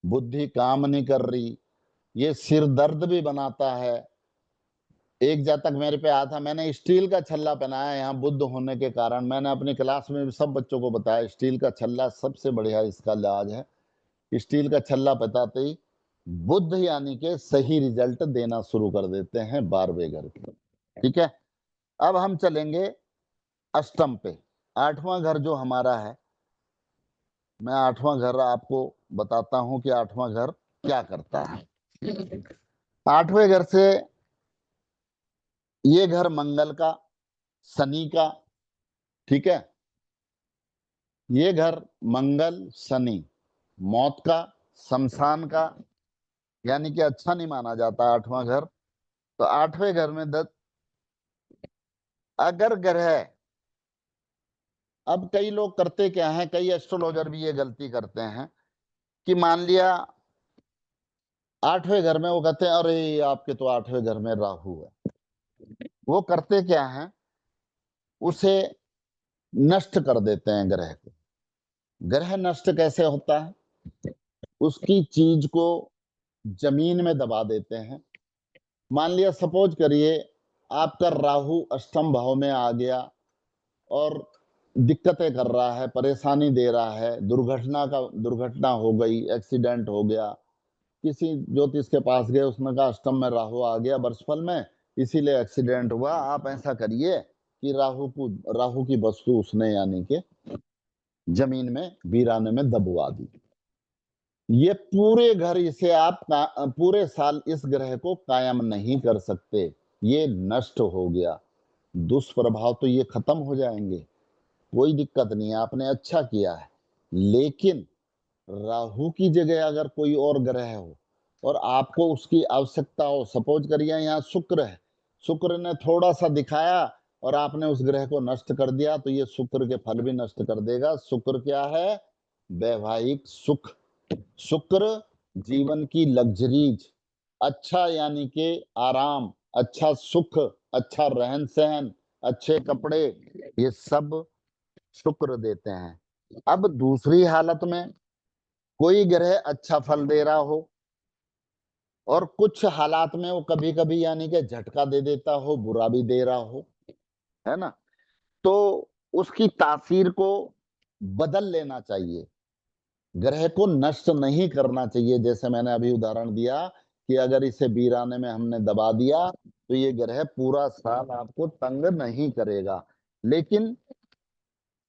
बुद्धि काम नहीं कर रही, ये सिर दर्द भी बनाता है। एक जातक मेरे पे आया था, मैंने स्टील का छल्ला पहनाया यहाँ बुध होने के कारण। मैंने अपनी क्लास में भी सब बच्चों को बताया स्टील का छल्ला सबसे बढ़िया इसका इलाज है। स्टील का छल्ला बताते ही बुध यानी के सही रिजल्ट देना शुरू कर देते हैं 12वें घर के, ठीक है। अब हम चलेंगे अष्टम पे। 8वां घर जो हमारा है, मैं 8वां घर आपको बताता हूं कि 8वां घर क्या करता है। 8वें घर से ये घर मंगल का, शनि का, ठीक है। ये घर मंगल शनि, मौत का, शमशान का, यानी कि अच्छा नहीं माना जाता 8वां घर। तो 8वें घर में अगर ग्रह, अब कई लोग करते क्या हैं, कई एस्ट्रोलॉजर भी ये गलती करते हैं कि मान लिया 8वें घर में, वो कहते हैं अरे आपके तो 8वें घर में राहु है। वो करते क्या हैं, उसे नष्ट कर देते हैं ग्रह को। ग्रह नष्ट कैसे होता है, उसकी चीज को जमीन में दबा देते हैं। मान लिया सपोज करिए आपका राहु अष्टम भाव में आ गया और दिक्कतें कर रहा है, परेशानी दे रहा है, दुर्घटना हो गई, एक्सीडेंट हो गया, किसी ज्योतिष के पास गए, उसने कहा अष्टम में राहु आ गया वर्षफल में, इसीलिए एक्सीडेंट हुआ। आप ऐसा करिए कि राहु की वस्तु उसने यानी कि जमीन में वीराने में दबवा दी। ये पूरे घर इसे आप पूरे साल इस ग्रह को कायम नहीं कर सकते, ये नष्ट हो गया। दुष्प्रभाव तो ये खत्म हो जाएंगे, कोई दिक्कत नहीं है, आपने अच्छा किया है। लेकिन राहु की जगह अगर कोई और ग्रह हो और आपको उसकी आवश्यकता हो, सपोज करिए यहाँ शुक्र है, शुक्र ने थोड़ा सा दिखाया और आपने उस ग्रह को नष्ट कर दिया, तो ये शुक्र के फल भी नष्ट कर देगा। शुक्र क्या है, वैवाहिक सुख। शुक्र जीवन की लग्जरीज, अच्छा यानी कि आराम, अच्छा सुख, अच्छा रहन सहन, अच्छे कपड़े, ये सब शुक्र देते हैं। अब दूसरी हालत में कोई ग्रह अच्छा फल दे रहा हो और कुछ हालात में वो कभी कभी यानी कि झटका दे देता हो, बुरा भी दे रहा हो, है ना, तो उसकी तासीर को बदल लेना चाहिए, ग्रह को नष्ट नहीं करना चाहिए। जैसे मैंने अभी उदाहरण दिया कि अगर इसे वीराने में हमने दबा दिया तो ये ग्रह पूरा साल आपको तंग नहीं करेगा, लेकिन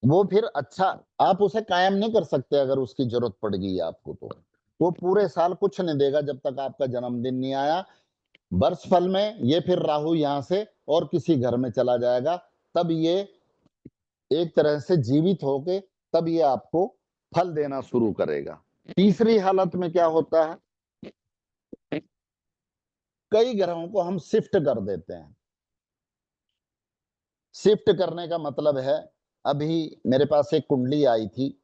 वो फिर अच्छा, आप उसे कायम नहीं कर सकते। अगर उसकी जरूरत पड़ गई आपको तो वो पूरे साल कुछ नहीं देगा जब तक आपका जन्मदिन नहीं आया। वर्ष फल में ये फिर राहु यहां से और किसी घर में चला जाएगा, तब ये एक तरह से जीवित होके तब ये आपको फल देना शुरू करेगा। तीसरी हालत में क्या होता है, कई ग्रहों को हम शिफ्ट कर देते हैं। शिफ्ट करने का मतलब है, अभी मेरे पास एक कुंडली आई थी,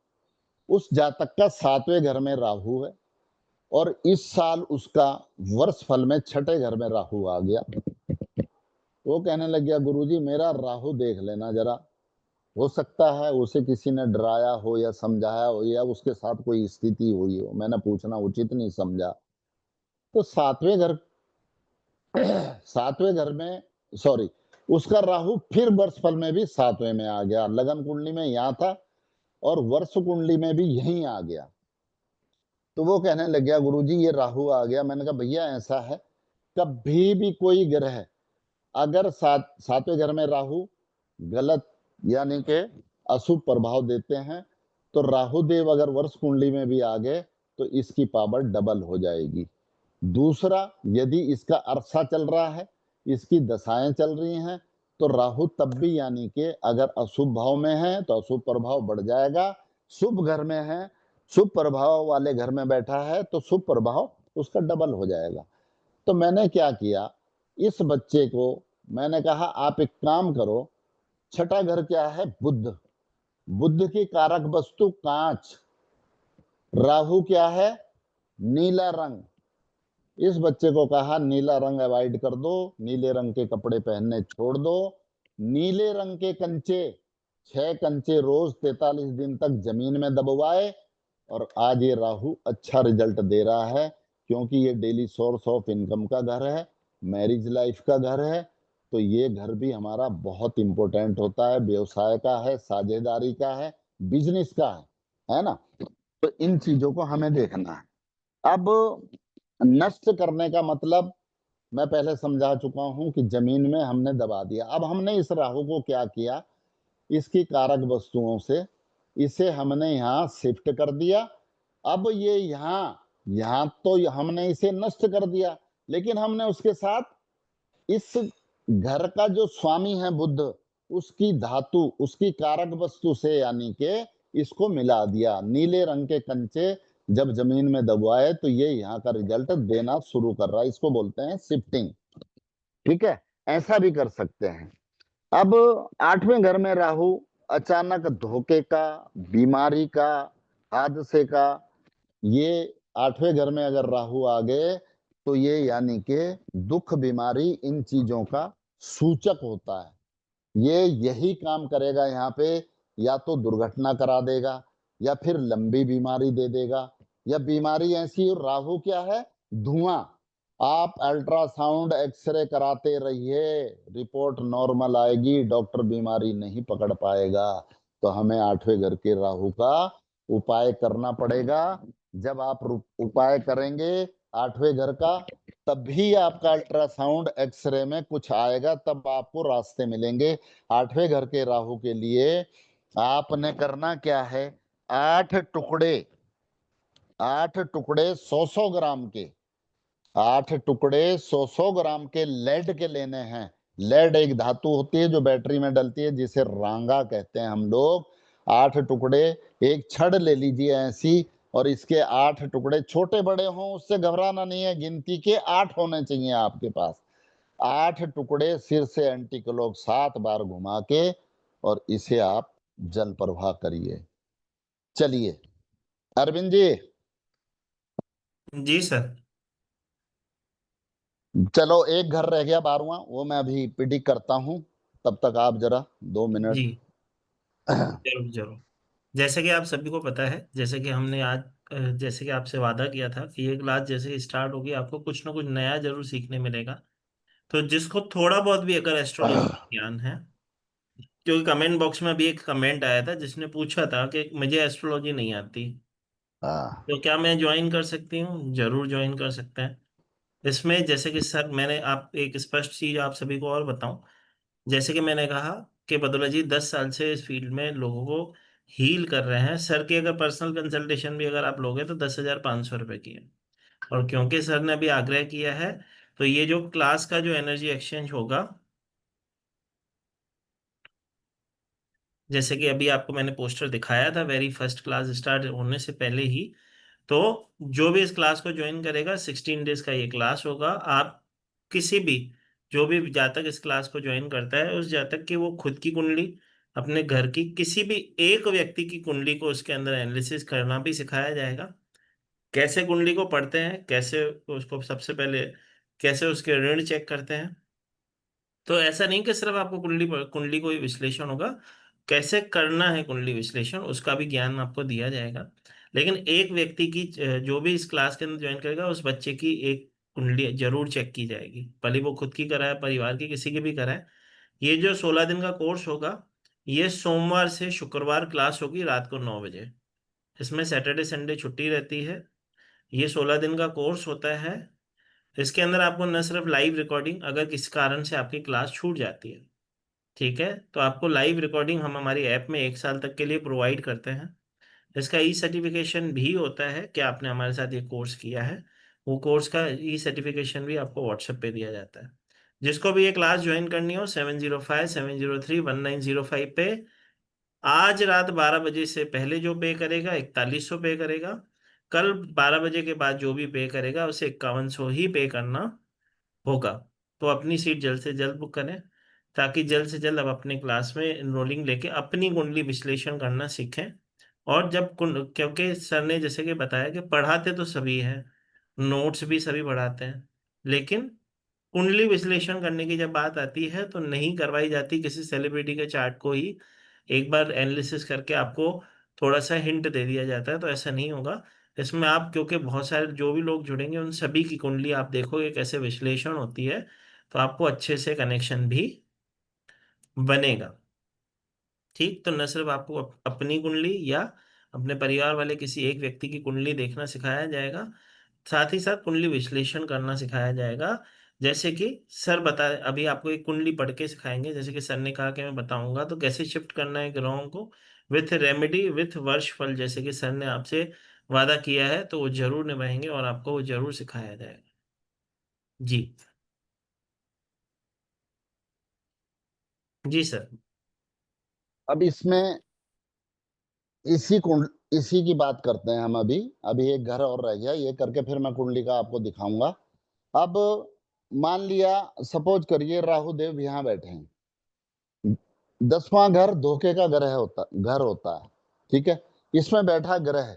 उस जातक का 7वें घर में राहु है और इस साल उसका वर्ष फल में छठे घर में राहु आ गया। वो कहने लग गया गुरुजी मेरा राहु देख लेना जरा, हो सकता है उसे किसी ने डराया हो या समझाया हो या उसके साथ कोई स्थिति हुई हो, मैंने पूछना उचित नहीं समझा। तो 7वें घर में सॉरी, उसका राहु फिर वर्ष फल में भी 7वें में आ गया, लगन कुंडली में यहाँ था और वर्ष कुंडली में भी यहीं आ गया। तो वो कहने लग गया गुरुजी ये राहु आ गया। मैंने कहा भैया ऐसा है, कभी भी कोई ग्रह अगर 7वें घर में राहु गलत यानी के अशुभ प्रभाव देते हैं तो राहु देव अगर वर्ष कुंडली में भी आ गए तो इसकी पावर डबल हो जाएगी। दूसरा, यदि इसका अरसा चल रहा है, इसकी दशाएं चल रही हैं, तो राहु तब भी यानी कि अगर अशुभ भाव में है तो अशुभ प्रभाव बढ़ जाएगा, शुभ घर में है, शुभ प्रभाव वाले घर में बैठा है तो शुभ प्रभाव उसका डबल हो जाएगा। तो मैंने क्या किया, इस बच्चे को मैंने कहा आप एक काम करो, छठा घर क्या है? बुध। बुध की कारक वस्तु कांच। राहु क्या है? नीला रंग। इस बच्चे को कहा नीला रंग अवॉइड कर दो, नीले रंग के कपड़े पहनने छोड़ दो। नीले रंग के कंचे, 6 कंचे रोज 43 दिन तक जमीन में दबवाए। और आज ये राहु अच्छा रिजल्ट दे रहा है, क्योंकि ये डेली सोर्स ऑफ इनकम का घर है, मैरिज लाइफ का घर है। तो ये घर भी हमारा बहुत इंपॉर्टेंट होता है, व्यवसाय का है, साझेदारी का है, बिजनेस का है ना। तो इन चीजों को हमें देखना है। अब नष्ट करने का मतलब मैं पहले समझा चुका हूं कि जमीन में हमने दबा दिया। अब हमने इस राहु को क्या किया, इसकी कारक वस्तुओं से इसे हमने यहाँ शिफ्ट कर दिया। अब ये यहाँ तो हमने इसे नष्ट कर दिया, लेकिन हमने उसके साथ इस घर का जो स्वामी है बुध, उसकी धातु, उसकी कारक वस्तु से यानी के इसको मिला दिया। नीले रंग के कंचे जब जमीन में दबाए तो ये यहाँ का रिजल्ट देना शुरू कर रहा है। इसको बोलते हैं शिफ्टिंग। ठीक है, ऐसा भी कर सकते हैं। अब 8वें घर में राहु अचानक धोखे का, बीमारी का, हादसे का, ये 8वें घर में अगर राहु आ गए तो ये यानी के दुख, बीमारी, इन चीजों का सूचक होता है। ये यही काम करेगा यहाँ पे, या तो दुर्घटना करा देगा या फिर लंबी बीमारी दे देगा, या बीमारी ऐसी। राहु क्या है? धुआं। आप अल्ट्रासाउंड, एक्सरे कराते रहिए, रिपोर्ट नॉर्मल आएगी, डॉक्टर बीमारी नहीं पकड़ पाएगा। तो हमें 8वें घर के राहु का उपाय करना पड़ेगा। जब आप उपाय करेंगे 8वें घर का, तभी आपका अल्ट्रासाउंड, एक्सरे में कुछ आएगा, तब आपको रास्ते मिलेंगे। 8वें घर के राहु के लिए आपने करना क्या है? 8 टुकड़े 100-100 ग्राम के, 8 टुकड़े 100-100 ग्राम के लेड के लेने हैं। लेड एक धातु होती है जो बैटरी में डलती है, जिसे रांगा कहते हैं हम लोग। 8 टुकड़े, एक छड़ ले लीजिए ऐसी, और इसके 8 टुकड़े, छोटे बड़े हों उससे घबराना नहीं है, गिनती के 8 होने चाहिए आपके पास। 8 टुकड़े सिर से एंटी क्लॉक 7 बार घुमा के, और इसे आप जल प्रवाह करिए। चलिए अरविंद जी, जी सर। चलो एक घर रह गया 12वां, वो मैं अभी प्रिडिक्ट करता हूं, तब तक आप जरा 2 मिनट। जी जरूर जरूर। जैसे कि आप सभी को पता है, जैसे कि हमने आज जैसे कि आपसे वादा किया था कि ये क्लास जैसे स्टार्ट होगी आपको कुछ ना कुछ नया जरूर सीखने मिलेगा। तो जिसको थोड़ा बहुत भी अगर एस्ट्रोलॉजी का ज्ञान है, क्योंकि कमेंट बॉक्स में अभी एक कमेंट आया था जिसने पूछा था कि मुझे एस्ट्रोलॉजी नहीं आती, हाँ, तो क्या मैं ज्वाइन कर सकती हूँ? जरूर ज्वाइन कर सकते हैं। इसमें जैसे कि सर, मैंने आप एक स्पष्ट चीज आप सभी को और बताऊं। जैसे कि मैंने कहा कि बदौलत जी 10 साल से इस फील्ड में लोगों को हील कर रहे हैं। सर की अगर पर्सनल कंसल्टेशन भी अगर आप लोगे तो 10,500 रुपये की है। और क्योंकि सर ने अभी आग्रह किया है, तो ये जो क्लास का जो एनर्जी एक्सचेंज होगा, जैसे कि अभी आपको मैंने पोस्टर दिखाया था वेरी फर्स्ट क्लास स्टार्ट होने से पहले ही, तो जो भी इस क्लास को ज्वाइन करेगा 16 डेज का ये क्लास होगा। आप किसी भी, जो भी जातक इस क्लास को ज्वाइन करता है, उस जातक की वो खुद की कुंडली, अपने घर की किसी भी एक व्यक्ति की कुंडली को उसके अंदर एनालिसिस करना भी सिखाया जाएगा। कैसे कुंडली को पढ़ते हैं, कैसे उसको सबसे पहले कैसे उसके ऋण चेक करते हैं। तो ऐसा नहीं कि सिर्फ आपको कुंडली कुंडली को ही विश्लेषण होगा, कैसे करना है कुंडली विश्लेषण उसका भी ज्ञान आपको दिया जाएगा। लेकिन एक व्यक्ति की जो भी इस क्लास के अंदर ज्वाइन करेगा उस बच्चे की एक कुंडली जरूर चेक की जाएगी, भले वो खुद की कराए, परिवार की किसी की भी कराए। ये जो 16 दिन का कोर्स होगा, ये सोमवार से शुक्रवार क्लास होगी रात को 9 बजे। इसमें सैटरडे संडे छुट्टी रहती है। ये 16 दिन का कोर्स होता है। इसके अंदर आपको न सिर्फ लाइव रिकॉर्डिंग, अगर किसी कारण से आपकी क्लास छूट जाती है, ठीक है, तो आपको लाइव रिकॉर्डिंग हम हमारी ऐप में 1 साल तक के लिए प्रोवाइड करते हैं। इसका ई सर्टिफिकेशन भी होता है कि आपने हमारे साथ ये कोर्स किया है। वो कोर्स का ई सर्टिफिकेशन भी आपको व्हाट्सएप पे दिया जाता है। जिसको भी ये क्लास ज्वाइन करनी हो 7057031905 पे, आज रात 12 बजे से पहले जो पे करेगा 4100 पे करेगा। कल 12 बजे के बाद जो भी पे करेगा उसे 5100 ही पे करना होगा। तो अपनी सीट जल्द से जल्द बुक करें, ताकि जल्द से जल्द अब अपने क्लास में एनरोलिंग लेके अपनी कुंडली विश्लेषण करना सीखें। और जब क्योंकि सर ने जैसे कि बताया कि पढ़ाते तो सभी हैं, नोट्स भी सभी पढ़ाते हैं, लेकिन कुंडली विश्लेषण करने की जब बात आती है तो नहीं करवाई जाती किसी सेलिब्रिटी के चार्ट को ही एक बार एनालिसिस करके आपको थोड़ा सा हिंट दे दिया जाता है। तो ऐसा नहीं होगा इसमें। आप क्योंकि बहुत सारे जो भी लोग जुड़ेंगे उन सभी की कुंडली आप देखोगे कैसे विश्लेषण होती है, तो आपको अच्छे से कनेक्शन भी बनेगा। ठीक, तो न सिर्फ आपको अपनी कुंडली या अपने परिवार वाले किसी एक व्यक्ति की कुंडली देखना सिखाया जाएगा, साथ ही साथ कुंडली विश्लेषण करना सिखाया जाएगा। जैसे कि सर बता, अभी आपको एक कुंडली पढ़ के सिखाएंगे, जैसे कि सर ने कहा कि मैं बताऊंगा तो कैसे शिफ्ट करना है ग्रहों को विथ रेमेडी विथ वर्ष फल, जैसे कि सर ने आपसे वादा किया है तो वो जरूर निभाएंगे और आपको वो जरूर सिखाया जाएगा। जी जी सर। अब इसमें इसी की बात करते हैं हम। अभी अभी एक घर और रह गया, ये करके फिर मैं कुंडली का आपको दिखाऊंगा। अब मान लिया, सपोज करिए राहु देव यहाँ बैठे हैं। 10वां घर धोखे का घर होता है, ठीक है। इसमें बैठा ग्रह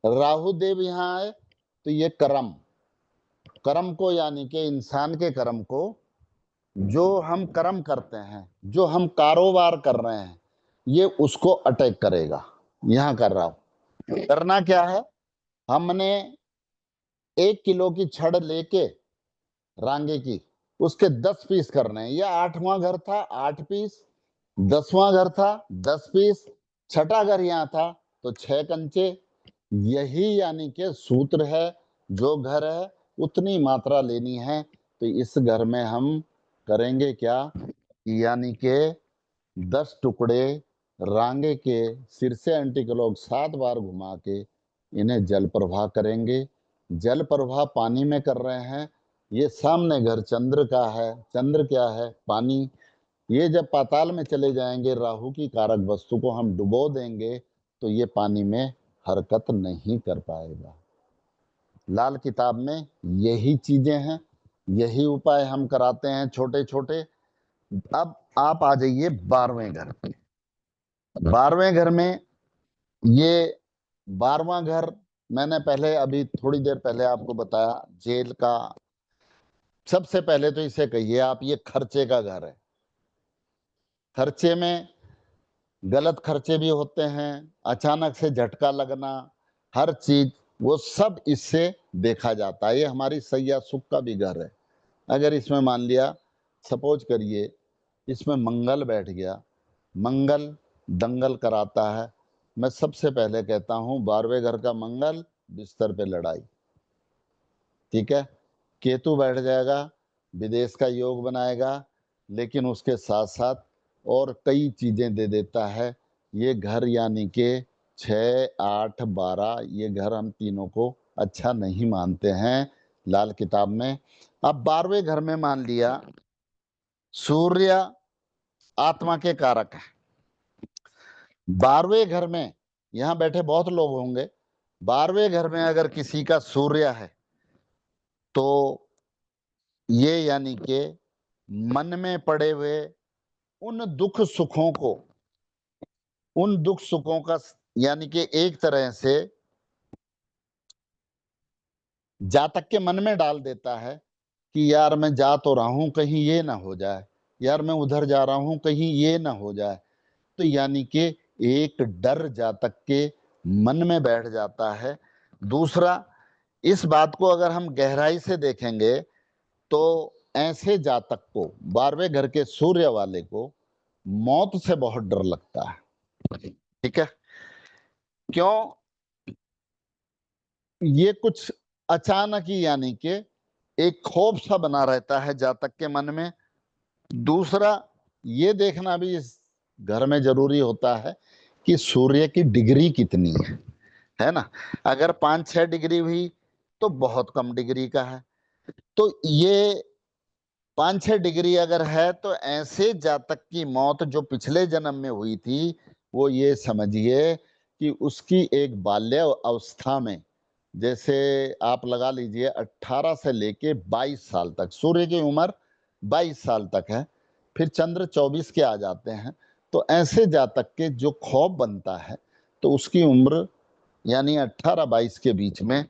राहु देव यहाँ आए तो ये कर्म को, यानी कि इंसान के कर्म को, जो हम कर्म करते हैं, जो हम कारोबार कर रहे हैं, ये उसको अटैक करेगा। यहां कर रहा हूं, करना क्या है, हमने 1 किलो की छड़ लेके रांगे की, उसके 10 पीस करने हैं। यह 8वां घर था 8 पीस, 10वां घर था 10 पीस, छठा घर यहाँ था तो 6 कंचे। यही यानी के सूत्र है। जो घर है उतनी मात्रा लेनी है। तो इस घर में हम करेंगे क्या, यानी के 10 टुकड़े रांगे के सिर से एंटीक्लॉक 7 बार घुमा के इन्हें जल प्रवाह करेंगे। जल प्रवाह पानी में कर रहे हैं। ये सामने घर चंद्र का है। चंद्र क्या है, पानी। ये जब पाताल में चले जाएंगे, राहु की कारक वस्तु को हम डुबो देंगे तो ये पानी में हरकत नहीं कर पाएगा। लाल किताब में यही चीजें हैं, यही उपाय हम कराते हैं छोटे छोटे। अब आप आ जाइए 12वें घर पे। 12वें घर में ये 12वां घर मैंने पहले अभी थोड़ी देर पहले आपको बताया, जेल का। सबसे पहले तो इसे कहिए आप, ये खर्चे का घर है। खर्चे में गलत खर्चे भी होते हैं, अचानक से झटका लगना, हर चीज वो सब इससे देखा जाता है। ये हमारी सैया सुख का भी घर है। अगर इसमें मान लिया, सपोज करिए इसमें मंगल बैठ गया, मंगल दंगल कराता है। मैं सबसे पहले कहता हूं 12वें घर का मंगल बिस्तर पे लड़ाई, ठीक है। केतु बैठ जाएगा, विदेश का योग बनाएगा, लेकिन उसके साथ साथ और कई चीजें दे देता है ये घर। यानी के 6, 8, 12 ये घर हम तीनों को अच्छा नहीं मानते हैं लाल किताब में। अब 12वें घर में मान लिया सूर्य आत्मा के कारक है। 12वें घर में, यहां बैठे बहुत लोग होंगे, 12वें घर में अगर किसी का सूर्य है तो ये यानी के मन में पड़े हुए उन दुख सुखों का यानी कि एक तरह से जातक के मन में डाल देता है कि यार मैं जा तो रहा हूं कहीं ये ना हो जाए, यार मैं उधर जा रहा हूं कहीं ये ना हो जाए। तो यानी कि एक डर जातक के मन में बैठ जाता है। दूसरा, इस बात को अगर हम गहराई से देखेंगे तो ऐसे जातक को, 12वें घर के सूर्य वाले को मौत से बहुत डर लगता है, ठीक है। क्यों, ये कुछ अचानक ही यानी कि एक खौफ सा बना रहता है जातक के मन में। दूसरा, ये देखना भी इस घर में जरूरी होता है कि सूर्य की डिग्री कितनी है ना। अगर 5-6 डिग्री हुई तो बहुत कम डिग्री का है। तो ये 5-6 डिग्री अगर है तो ऐसे जातक की मौत जो पिछले जन्म में हुई थी, वो ये समझिए कि उसकी एक बाल्य अवस्था में, जैसे आप लगा लीजिए 18 से लेके 22 साल तक, सूर्य की उम्र 22 साल तक है, फिर चंद्र 24 के आ जाते हैं। तो ऐसे जातक के जो खौफ बनता है तो उसकी उम्र यानी 18-22 के बीच में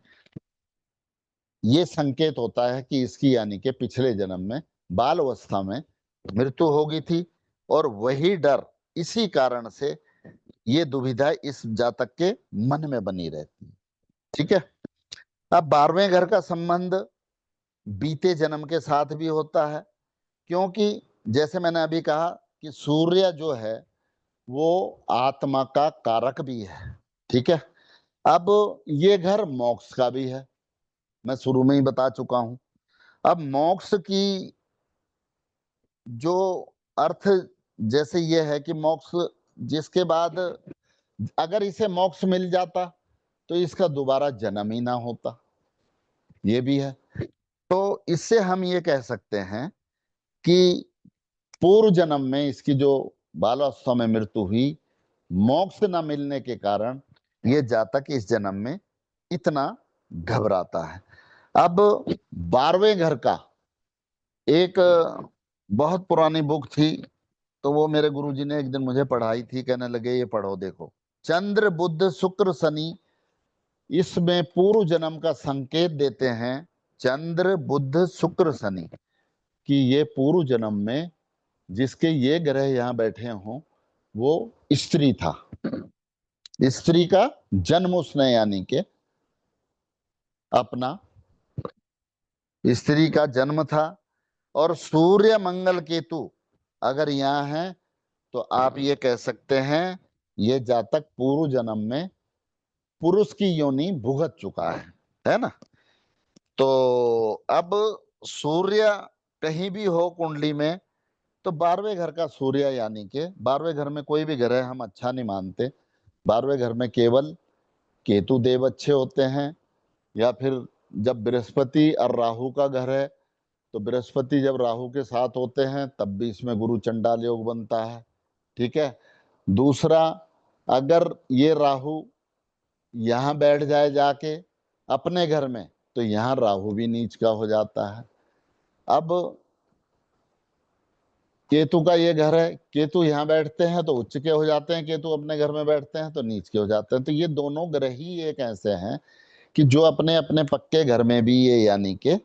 ये संकेत होता है कि इसकी यानी कि पिछले जन्म में बाल अवस्था में मृत्यु हो गई थी, और वही डर, इसी कारण से ये दुविधा इस जातक के मन में बनी रहती है। ठीक है। अब 12वें घर का संबंध बीते जन्म के साथ भी होता है, क्योंकि जैसे मैंने अभी कहा कि सूर्य जो है वो आत्मा का कारक भी है। ठीक है। अब ये घर मोक्ष का भी है, मैं शुरू में ही बता चुका हूं। अब मोक्ष की जो अर्थ जैसे ये है कि मोक्ष जिसके बाद अगर इसे मोक्ष मिल जाता तो इसका दोबारा जन्म ही ना होता, ये भी है। तो इससे हम ये कह सकते हैं कि पूर्व जन्म में इसकी जो बालावस्था में मृत्यु हुई, मोक्ष न मिलने के कारण ये जातक इस जन्म में इतना घबराता है। अब 12वें घर का एक बहुत पुरानी बुक थी, तो वो मेरे गुरुजी ने एक दिन मुझे पढ़ाई थी, कहने लगे ये पढ़ो, देखो चंद्र बुध शुक्र शनि इसमें पूर्व जन्म का संकेत देते हैं। चंद्र बुध शुक्र शनि कि ये पूर्व जन्म में जिसके ये ग्रह यहाँ बैठे हों वो स्त्री था, स्त्री का जन्म उसने यानी के अपना स्त्री का जन्म था। और सूर्य मंगल केतु अगर यहाँ है तो आप ये कह सकते हैं ये जातक पूर्व जन्म में पुरुष की योनि भुगत चुका है ना। तो अब सूर्य कहीं भी हो कुंडली में तो 12वें घर का सूर्य यानी के 12वें घर में कोई भी ग्रह हम अच्छा नहीं मानते। 12वें घर में केवल केतु देव अच्छे होते हैं, या फिर जब बृहस्पति और राहु का घर है तो बृहस्पति जब राहु के साथ होते हैं तब भी इसमें गुरु चंडाल योग बनता है। ठीक है। दूसरा, अगर ये राहु यहाँ बैठ जाए जाके अपने घर में तो यहाँ राहु भी नीच का हो जाता है। अब केतु का ये घर है, केतु यहाँ बैठते हैं तो उच्च के हो जाते हैं, केतु अपने घर में बैठते हैं तो नीच के हो जाते हैं। तो ये दोनों ग्रह ही एक ऐसे हैं कि जो अपने अपने पक्के घर में भी ये यानी के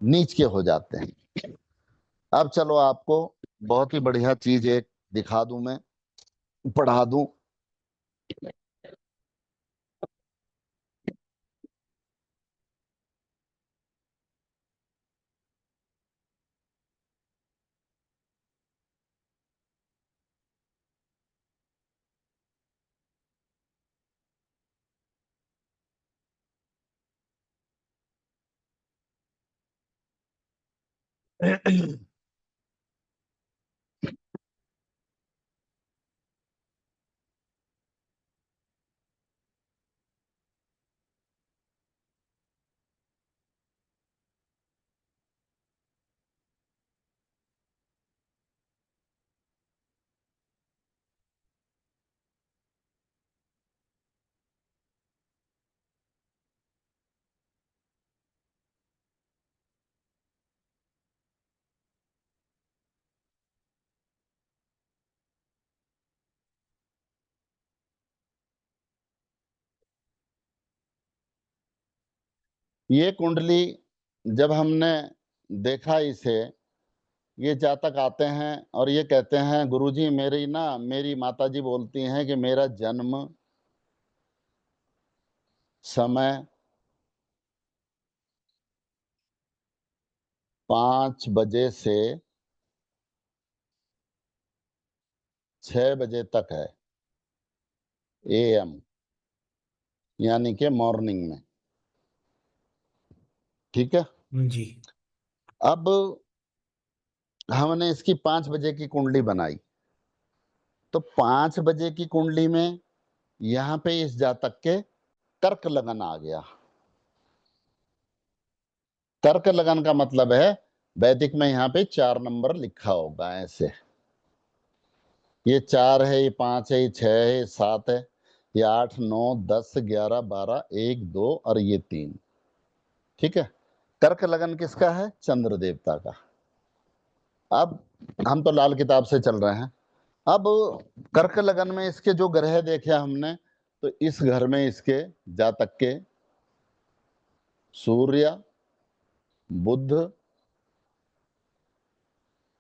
नीच के हो जाते हैं। अब चलो आपको बहुत ही बढ़िया चीज एक दिखा दूं, मैं पढ़ा दूं। ये कुंडली जब हमने देखा इसे, ये जातक आते हैं और ये कहते हैं गुरुजी मेरी माताजी बोलती हैं कि मेरा जन्म समय 5 बजे से 6 बजे तक है, AM यानी के मॉर्निंग में। ठीक है जी। अब हमने इसकी 5 बजे की कुंडली बनाई तो 5 बजे की कुंडली में यहाँ पे इस जातक के कर्क लगन आ गया। कर्क लगन का मतलब है वैदिक में यहाँ पे 4 नंबर लिखा होगा ऐसे, ये 4 है, ये 5 है, ये 6 है, ये 7 है, ये 8 9 10 11 12 1 2 और ये 3। ठीक है। कर्क लगन किसका है? चंद्र देवता का। अब हम तो लाल किताब से चल रहे हैं। अब कर्क लगन में इसके जो ग्रह देखे हमने, तो इस घर में इसके जातक के सूर्य, बुध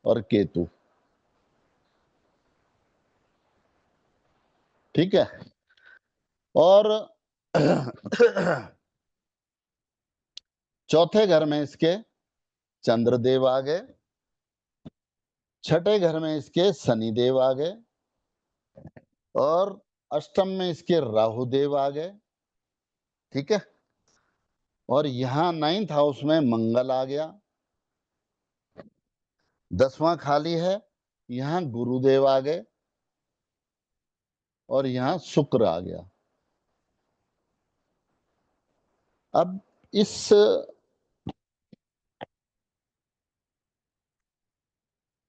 और केतु, ठीक है। और चौथे घर में इसके चंद्रदेव आ गए, छठे घर में इसके शनिदेव आ गए, और अष्टम में इसके राहु देव आ गए, ठीक है। और यहां 9th हाउस में मंगल आ गया, 10वां खाली है, यहां गुरुदेव आ गए, और यहां शुक्र आ गया। अब इस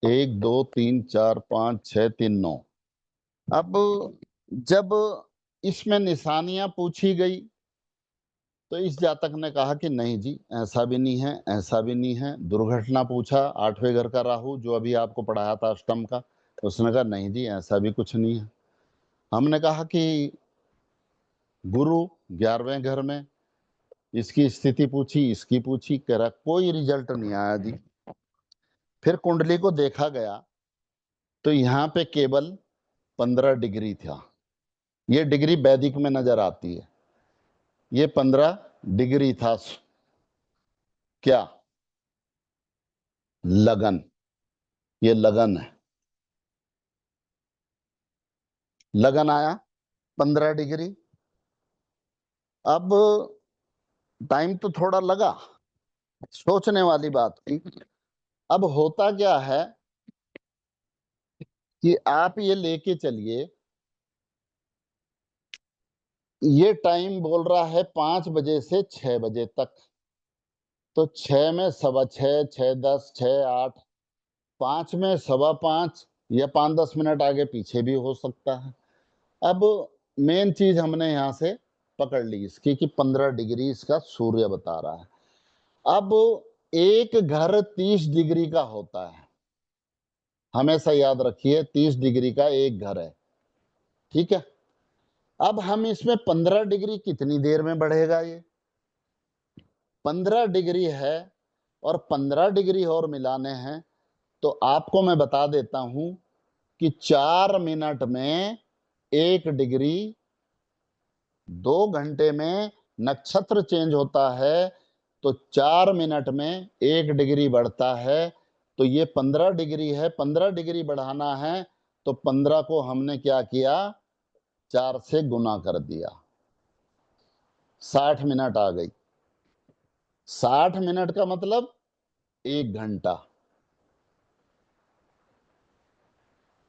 1 2 3 4 5 6 3 9, अब जब इसमें निशानियां पूछी गई तो इस जातक ने कहा कि नहीं जी, ऐसा भी नहीं है, ऐसा भी नहीं है। दुर्घटना पूछा, 8वें घर का राहु जो अभी आपको पढ़ाया था अष्टम का, उसने कहा नहीं जी, ऐसा भी कुछ नहीं है। हमने कहा कि गुरु 11वें घर में, इसकी स्थिति पूछी, इसकी पूछी, कह रहा कोई रिजल्ट नहीं आया जी। फिर कुंडली को देखा गया तो यहाँ पे केवल 15 डिग्री था। ये डिग्री वैदिक में नजर आती है, ये 15 डिग्री था। क्या? लगन, ये लगन है, लगन आया 15 डिग्री। अब टाइम तो थोड़ा लगा, सोचने वाली बात थी। अब होता क्या है कि आप ये लेके चलिए, ये टाइम बोल रहा है 5 बजे से 6 बजे तक, तो 6 में 6:15, 6:10, 6:08, 5 में 5:15 या 5-10 मिनट आगे पीछे भी हो सकता है। अब मेन चीज हमने यहां से पकड़ ली इसकी कि 15 डिग्री इसका सूर्य बता रहा है। अब एक घर 30 डिग्री का होता है, हमेशा याद रखिए, 30 डिग्री का एक घर है, ठीक है। अब हम इसमें 15 डिग्री कितनी देर में बढ़ेगा? ये 15 डिग्री है और 15 डिग्री और मिलाने हैं, तो आपको मैं बता देता हूं कि 4 मिनट में 1 डिग्री, 2 घंटे में नक्षत्र चेंज होता है, तो 4 मिनट में 1 डिग्री बढ़ता है। तो ये 15 डिग्री है, 15 डिग्री बढ़ाना है तो 15 को हमने क्या किया, 4 से गुना कर दिया, 60 मिनट आ गई। 60 मिनट का मतलब 1 घंटा,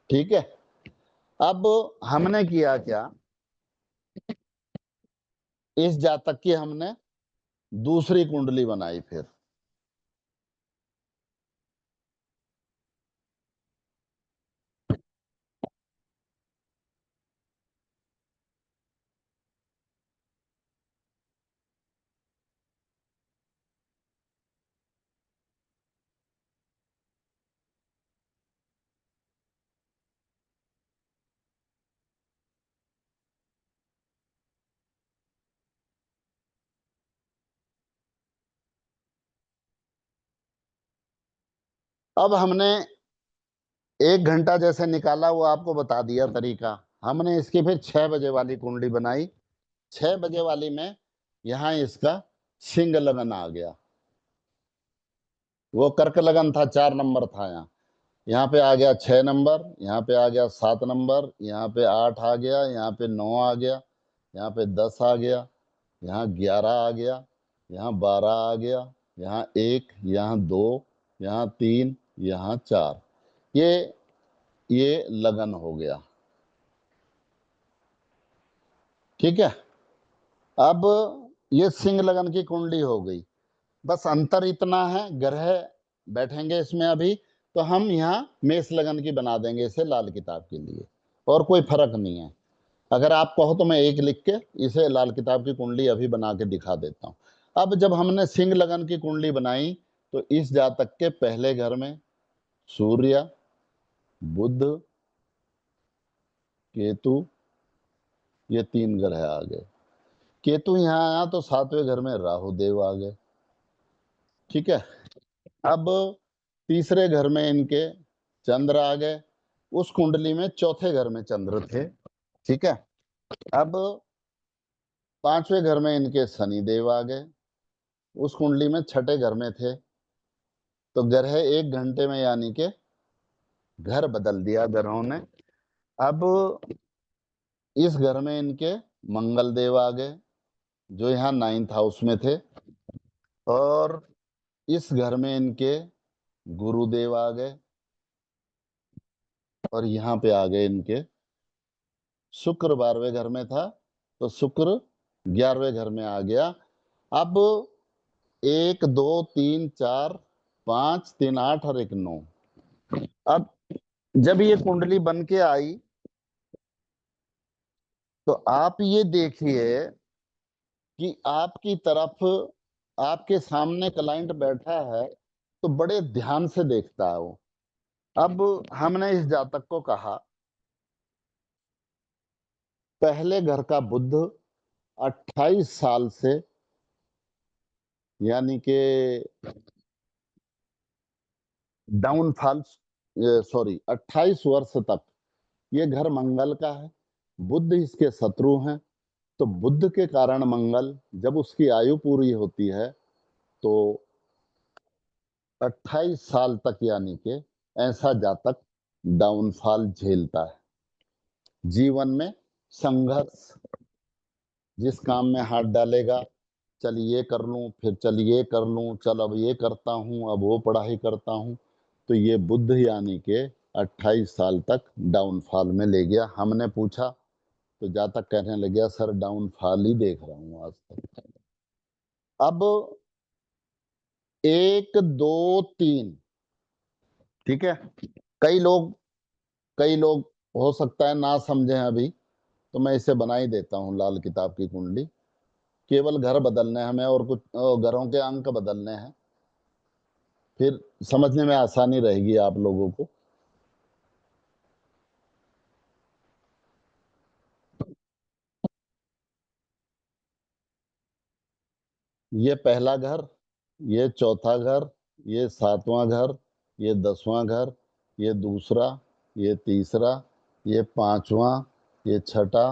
ठीक है। अब हमने किया क्या, इस जातक की हमने दूसरी कुंडली बनाई। फिर अब हमने 1 घंटा जैसे निकाला, वो आपको बता दिया तरीका। हमने इसकी फिर 6 बजे वाली कुंडली बनाई। 6 बजे वाली में यहां इसका सिंह लगन आ गया, वो कर्क लगन था, 4 नंबर था। यहाँ पे आ गया 6 नंबर, यहाँ पे आ गया 7 नंबर, यहाँ पे 8 आ गया, यहाँ पे 9 आ गया, यहाँ पे 10 आ गया, यहाँ 11 आ गया, यहाँ 12 आ गया, यहाँ 1, यहाँ 2, यहाँ 3, यहाँ 4। ये लगन हो गया, ठीक है। अब ये सिंह लगन की कुंडली हो गई। बस अंतर इतना है, ग्रह बैठेंगे इसमें अभी, तो हम यहाँ मेष लगन की बना देंगे इसे लाल किताब के लिए, और कोई फर्क नहीं है। अगर आप कहो तो मैं एक लिख के इसे लाल किताब की कुंडली अभी बना के दिखा देता हूँ। अब जब हमने सिंह लगन की कुंडली बनाई तो इस जातक के पहले घर में सूर्य, बुध, केतु, ये 3 ग्रह आ गए। केतु यहां आया तो 7वें घर में राहु देव आ गए। ठीक है। अब तीसरे घर में इनके चंद्र आ गए। उस कुंडली में चौथे घर में चंद्र थे। ठीक है। अब 5वें घर में इनके शनि देव आ गए। उस कुंडली में छठे घर में थे। तो ग्रह 1 घंटे में यानी के घर बदल दिया ग्रहों ने। अब इस घर में इनके मंगल देव आ गए, जो यहाँ 9th हाउस में थे। और इस घर में इनके गुरुदेव आ गए, और यहाँ पे आ गए इनके शुक्र 12वें घर में था, तो शुक्र 11वें घर में आ गया। अब 1 2 3 4 5 3 8 और 1 9। अब जब ये कुंडली बन के आई तो आप ये देखिए कि आपकी तरफ आपके सामने क्लाइंट बैठा है तो बड़े ध्यान से देखता है वो। अब हमने इस जातक को कहा, पहले घर का बुध 28 साल से यानी कि डाउनफॉल, सॉरी 28 वर्ष तक ये घर मंगल का है। बुध इसके शत्रु हैं। तो बुध के कारण मंगल, जब उसकी आयु पूरी होती है तो 28 साल तक यानी कि ऐसा जातक डाउनफॉल झेलता है। जीवन में संघर्ष, जिस काम में हाथ डालेगा, चल ये कर लूं, फिर चल ये कर लूं, चल अब ये करता हूं, अब वो पढ़ाई करता हूं। तो ये बुध यानी के 28 साल तक डाउनफॉल में ले गया। हमने पूछा तो जातक कहने लग गया, सर डाउनफॉल ही देख रहा हूं आज तक। अब 1 2 3, ठीक है। कई लोग हो सकता है ना समझें अभी, तो मैं इसे बना ही देता हूं लाल किताब की कुंडली। केवल घर बदलने हैं हमें, और कुछ घरों के अंक बदलने हैं, फिर समझने में आसानी रहेगी आप लोगों को। ये पहला घर, ये चौथा घर, ये 7वां घर, ये 10वां घर, ये दूसरा, ये तीसरा, ये 5वां, ये छठा,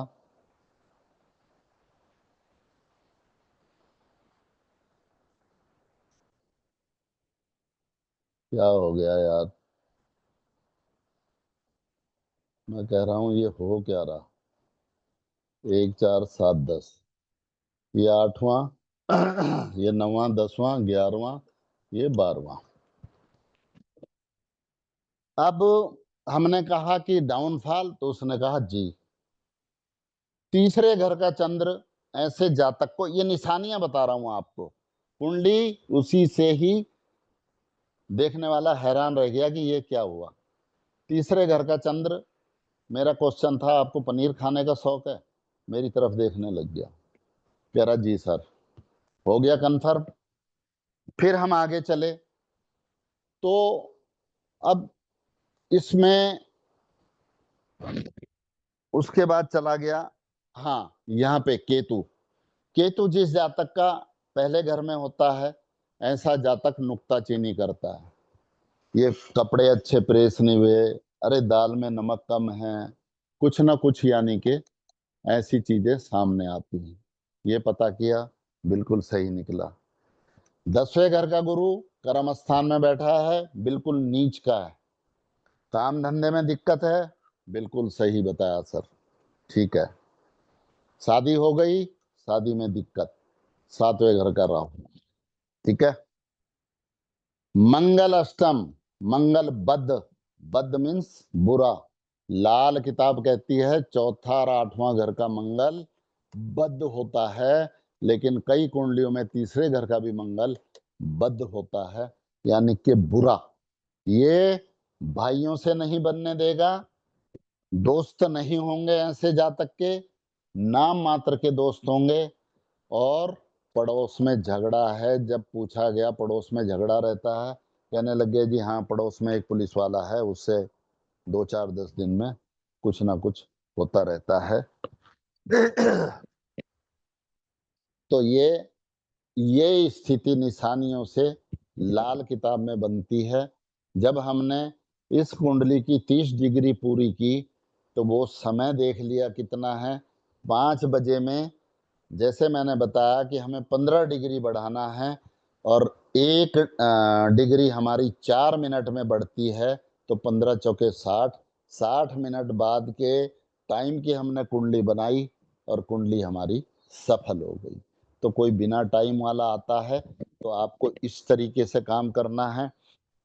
क्या हो गया यार, मैं कह रहा हूं ये हो क्या रहा। 1 4 7 10, ये 8वां, ये 9वां, 10वां, 11वां, ये 12वां। अब हमने कहा कि डाउनफॉल, तो उसने कहा जी। तीसरे घर का चंद्र ऐसे जातक को, ये निशानियां बता रहा हूं आपको, कुंडली उसी से ही देखने वाला हैरान रह गया कि ये क्या हुआ। तीसरे घर का चंद्र, मेरा क्वेश्चन था आपको पनीर खाने का शौक है, मेरी तरफ देखने लग गया, कह रहा जी सर, हो गया कंफर्म। फिर हम आगे चले तो अब इसमें उसके बाद चला गया, हाँ यहाँ पे केतु। केतु जिस जातक का पहले घर में होता है, ऐसा जातक नुक्ताचीनी करता है। ये कपड़े अच्छे प्रेस नहीं हुए, अरे दाल में नमक कम है, कुछ ना कुछ यानी कि ऐसी चीजें सामने आती हैं। ये पता किया, बिल्कुल सही निकला। 10वें घर का गुरु कर्म स्थान में बैठा है, बिल्कुल नीच का है। काम धंधे में दिक्कत है, बिल्कुल सही बताया सर, ठीक है। शादी हो गई, शादी में दिक्कत, 7वें घर का राहु, ठीक है। मंगल अष्टम, मंगल बद्ध, बद्ध मीन्स बुरा। लाल किताब कहती है चौथा और 8वां घर का मंगल बद्ध होता है, लेकिन कई कुंडलियों में तीसरे घर का भी मंगल बद्ध होता है, यानी कि बुरा। ये भाइयों से नहीं बनने देगा, दोस्त नहीं होंगे ऐसे जातक के, नाम मात्र के दोस्त होंगे। और पड़ोस में झगड़ा है, जब पूछा गया पड़ोस में झगड़ा रहता है कहने लगे जी हाँ पड़ोस में एक पुलिस वाला है, उससे 2-4-10 दिन में कुछ ना कुछ होता रहता है। तो ये स्थिति निशानियों से लाल किताब में बनती है। जब हमने इस कुंडली की 30 डिग्री पूरी की तो वो समय देख लिया कितना है, 5 बजे में, जैसे मैंने बताया कि हमें 15 डिग्री बढ़ाना है और 1 डिग्री हमारी 4 मिनट में बढ़ती है, तो 15 चौके 60 मिनट बाद के टाइम की हमने कुंडली बनाई और कुंडली हमारी सफल हो गई। तो कोई बिना टाइम वाला आता है तो आपको इस तरीके से काम करना है।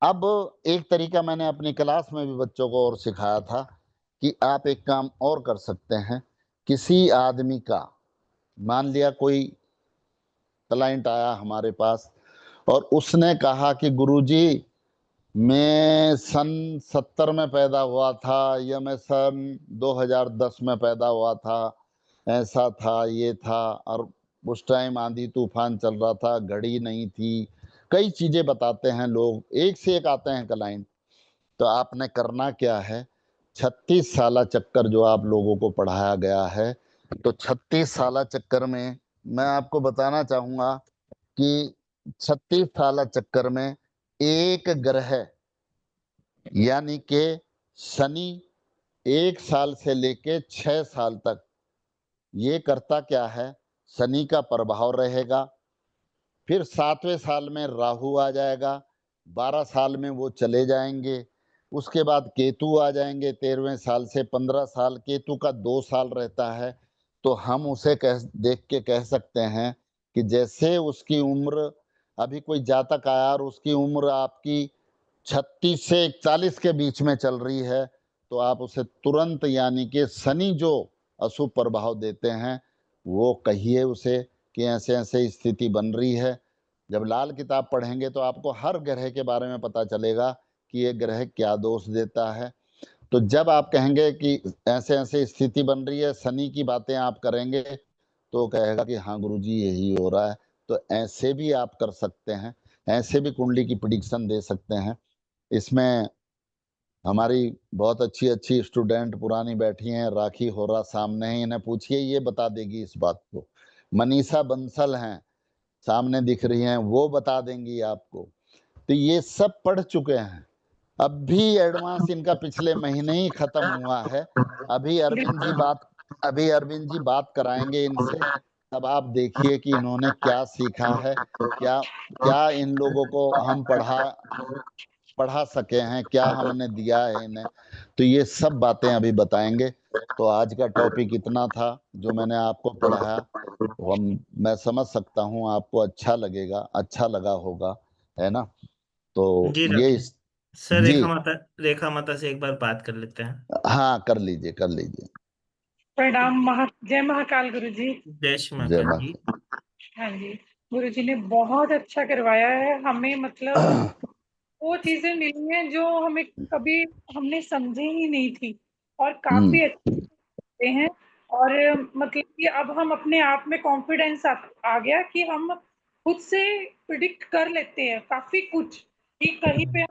अब एक तरीका मैंने अपनी क्लास में भी बच्चों को और सिखाया था कि आप एक काम और कर सकते हैं। किसी आदमी का, मान लिया कोई क्लाइंट आया हमारे पास और उसने कहा कि गुरुजी मैं सन 70 में पैदा हुआ था या मैं सन 2010 में पैदा हुआ था, ऐसा था, ये था, और उस टाइम आंधी तूफान चल रहा था, घड़ी नहीं थी, कई चीजें बताते हैं लोग, एक से एक आते हैं क्लाइंट। तो आपने करना क्या है, 36 साला चक्कर जो आप लोगों को पढ़ाया गया है, तो 36 साला चक्कर में मैं आपको बताना चाहूंगा कि 36 साला चक्कर में एक ग्रह यानी कि शनि 1 साल से लेके 6 साल तक ये करता क्या है, शनि का प्रभाव रहेगा। फिर 7वें साल में राहु आ जाएगा, 12 साल में वो चले जाएंगे। उसके बाद केतु आ जाएंगे 13वें साल से 15 साल, केतु का 2 साल रहता है। तो हम उसे देख के कह सकते हैं कि जैसे उसकी उम्र, अभी कोई जातक आया और उसकी उम्र आपकी 36 से 41 के बीच में चल रही है, तो आप उसे तुरंत, यानी कि शनि जो अशुभ प्रभाव देते हैं, वो कहिए उसे कि ऐसे ऐसे स्थिति बन रही है। जब लाल किताब पढ़ेंगे तो आपको हर ग्रह के बारे में पता चलेगा कि ये ग्रह क्या दोष देता है। तो जब आप कहेंगे कि ऐसे ऐसे स्थिति बन रही है, शनि की बातें आप करेंगे, तो कहेगा कि हाँ गुरुजी यही हो रहा है। तो ऐसे भी आप कर सकते हैं, ऐसे भी कुंडली की प्रिडिक्शन दे सकते हैं। इसमें हमारी बहुत अच्छी अच्छी स्टूडेंट पुरानी बैठी हैं, राखी होरा सामने है, इन्हें पूछिए ये बता देगी इस बात को। मनीषा बंसल हैं सामने दिख रही हैं, वो बता देंगी आपको। तो ये सब पढ़ चुके हैं। अब भी एडवांस इनका पिछले महीने ही खत्म हुआ है। अभी अरविंद जी बात कराएंगे इनसे। तब आप देखिए कि इन्होंने क्या सीखा है, क्या क्या इन लोगों को हम पढ़ा सके हैं, क्या हमने दिया है इन्हें। तो ये सब बातें अभी बताएंगे। तो आज का टॉपिक इतना था जो मैंने आपको पढ़ाया, वो मैं समझ सकता हूँ आपको अच्छा लगेगा, अच्छा लगा होगा, है ना। तो जी ये डॉक्टर सर, जी रेखा माता से एक बार बात कर लेते हैं। हाँ, कर लीजिए कर लीजिए। प्रणाम जय महाकाल गुरुजी। जय श्री जय महाकाल माँ। जी। हाँ जी, गुरुजी ने बहुत अच्छा करवाया है हमें, मतलब वो चीजें मिली हैं जो हमें कभी हमने समझी ही नहीं थी और काफी अच्छे हैं। और मतलब कि अब हम अपने आप में कॉन्फिडेंस आ गया कि हम खुद से प्रिडिक्ट कर लेते हैं काफी कुछ, कि कहीं पे हम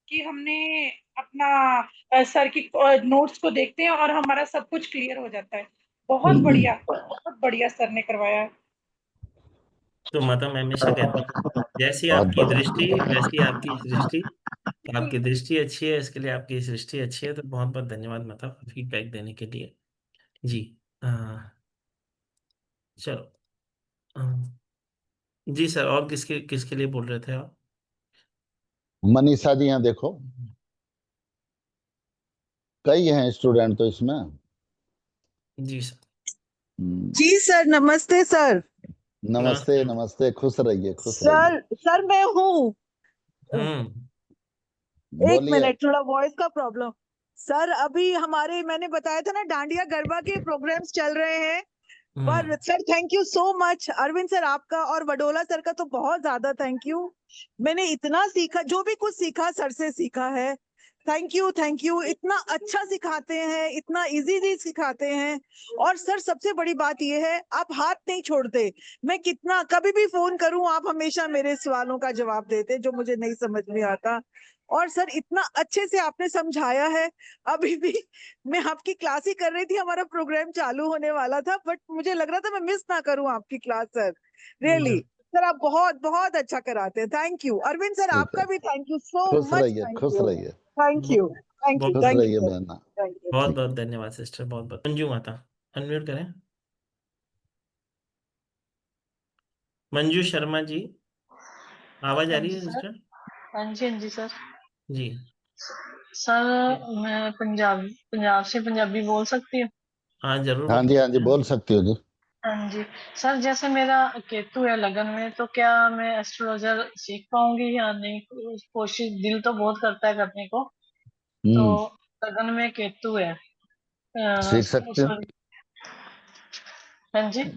कि हमने अपना सर की नोट्स को देखते हैं और हमारा सब कुछ क्लियर हो जाता है। बहुत बढ़िया सर ने करवाया है। तो माता, मैं हमेशा कहता हूँ, जैसी बहुत आपकी दृष्टि वैसी आपकी सृष्टि। तो आपकी दृष्टि अच्छी है, इसके लिए आपकी सृष्टि अच्छी है। तो बहुत बहुत धन्यवाद माता फीडबैक देने के लिए। जी। अ, चलो। अ, जी सर, और किसके किसके लिए बोल रहे थे आप? मनीषा जी यहाँ देखो, कई हैं स्टूडेंट तो इसमें। जी सर। जी सर, नमस्ते सर। नमस्ते नमस्ते, खुश रहिए खुश रहिए। सर मैं हूँ। हम्म। एक बोलिए। मिनट, थोड़ा वॉइस का प्रॉब्लम। सर अभी हमारे, मैंने बताया था ना, डांडिया गरबा के प्रोग्राम्स चल रहे हैं। पर sir thank you so much, Arvind sir आपका और वडोला सर का तो बहुत ज्यादा थैंक यू। मैंने इतना सीखा, जो भी कुछ सीखा सर से सीखा है। थैंक यू, इतना अच्छा सिखाते हैं, इतना इजीली सिखाते हैं। और सर सबसे बड़ी बात ये है, आप हाथ नहीं छोड़ते। मैं कितना कभी भी फोन करूं, आप हमेशा मेरे सवालों का जवाब देते जो मुझे नहीं समझ में आता। और सर इतना अच्छे से आपने समझाया है। अभी भी मैं आपकी क्लास ही कर रही थी, हमारा प्रोग्राम चालू होने वाला था, बट मुझे लग रहा था मैं मिस ना करूं आपकी क्लास सर। रियली सर आप बहुत बहुत अच्छा कराते हैं। थैंक यू अरविंद सर, ठीक है, आपका भी थैंक यू सो खुश मच। रहिए, थैंक खुश यू, रहिए, थैंक यू, थैंक यू, बहुत खुश थैंक रहिए यू, बहना। Thank you. बहुत ठीक बहुत है। धन्यवाद सिस्टर, बहुत बहुत। मंजू माता अनम्यूट करें। मंजू शर्मा जी, आवाज आ हाँ रही जी है सर। सिस्टर? हाँ जी सर। जी सर मैं पंजाब से पंजाबी बोल सकती हूँ? हाँ जरूर हाँ बोल जी, हाँ सकते जी, हैं। बोल सकते हो जी। हाँ जी सर, जैसे मेरा केतु है लगन में, तो क्या मैं एस्ट्रोलॉजर सीख पाऊंगी या नहीं? कोशिश दिल तो बहुत करता है करने को। तो हम्म, लगन में केतु है। सीख सकते हो, सॉरी। हाँ जी।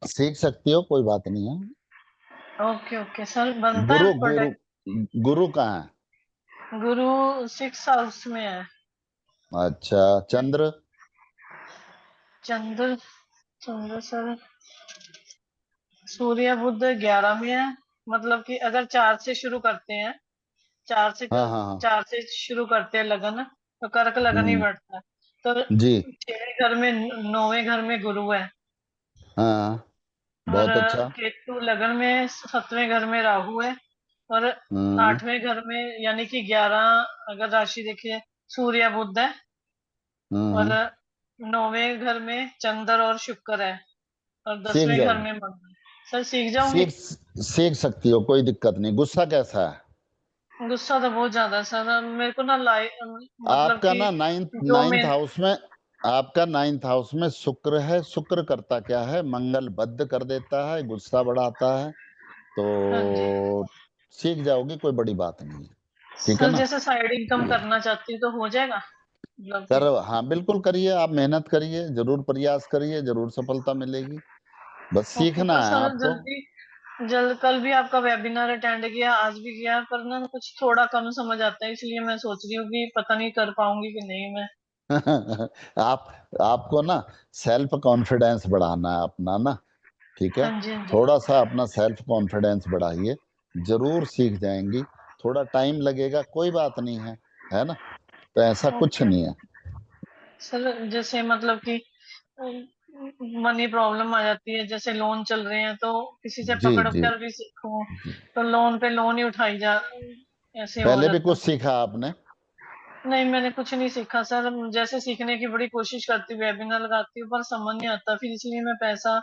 सीख सकती हो, कोई बात नहीं है। ओके ओके सर, बनता है गुरु गुरु प्रोटेक्ट? गुरु कहाँ है? गुरु 6 हाउस में है। अच्छा, चंद्र? चंद्र चंद्र सर, सूर्य बुध 11 में है। मतलब कि अगर 4 से शुरू करते हैं, चार से हाँ हाँ हाँ। 4 से शुरू करते हैं लगन, तो कर्क लगन ही हम्म, बढ़ता है। तो जी, 6वें घर में, 9वें घर में गुरु है। हाँ, और बहुत अच्छा। केतु लगन में 7वें घर में राहु है। और हम्म, 8वें घर में यानी कि 11, अगर राशि देखिए, सूर्य बुध है। और हम्म, 9वें घर में चंद्र और शुक्र है। और सीख 10वें घर जाओगे, में मंगल। सर सीख जाऊंगी? सीख सीख सकती हो, कोई दिक्कत नहीं। गुस्सा कैसा है? गुस्सा तो बहुत ज्यादा है सर, मेरे को ना मतलब आपका कि ना नाइन्थ जो नाइन्थ मैं। हाउस में, आपका नाइन्थ हाउस में शुक्र है। शुक्र करता क्या है? मंगल बद्ध कर देता है, गुस्सा बढ़ाता है। हाँ जी तो सीख जाओगे, कोई बड़ी बात नहीं है। ठीक है सर, ना? जैसे साइड इनकम करना चाहती हूँ तो हो जाएगा मतलब कि? करो, हाँ बिल्कुल करिए, आप मेहनत करिए, जरूर प्रयास करिए, जरूर सफलता मिलेगी। बस ओके, सीखना पर है सर आपको। जल्दी कल भी आपका वेबिनार अटेंड किया, आज भी किया, पर ना कुछ थोड़ा कम समझ आता है, इसलिए मैं सोच रही हूँ कि पता नहीं कर पाऊंगी कि नहीं मैं। आपको ना सेल्फ कॉन्फिडेंस बढ़ाना है अपना ना। ठीक है, हाँ जी हाँ जी। थोड़ा सा अपना सेल्फ कॉन्फिडेंस बढ़ाइए, जरूर सीख जाएंगी। थोड़ा टाइम लगेगा, कोई बात नहीं है ना? तो ऐसा कुछ ओके नहीं है। सर, जैसे मतलब कि मनी प्रॉब्लम आ जाती है, जैसे लोन चल रहे हैं, तो किसी से जी पकड़ जी कर भी सीखूं, जी। तो लोन पे लोन ही उठाई जा, ऐसे हो पहले भी जाता कुछ है। सीखा आपने? नहीं, मैंने कुछ नहीं सीखा सर। जैसे सीखने की बड़ी कोशिश करती हूँ, वेबिनार लगाती हूँ, पर समझ नहीं आता, फिर इसलिए मैं पैसा,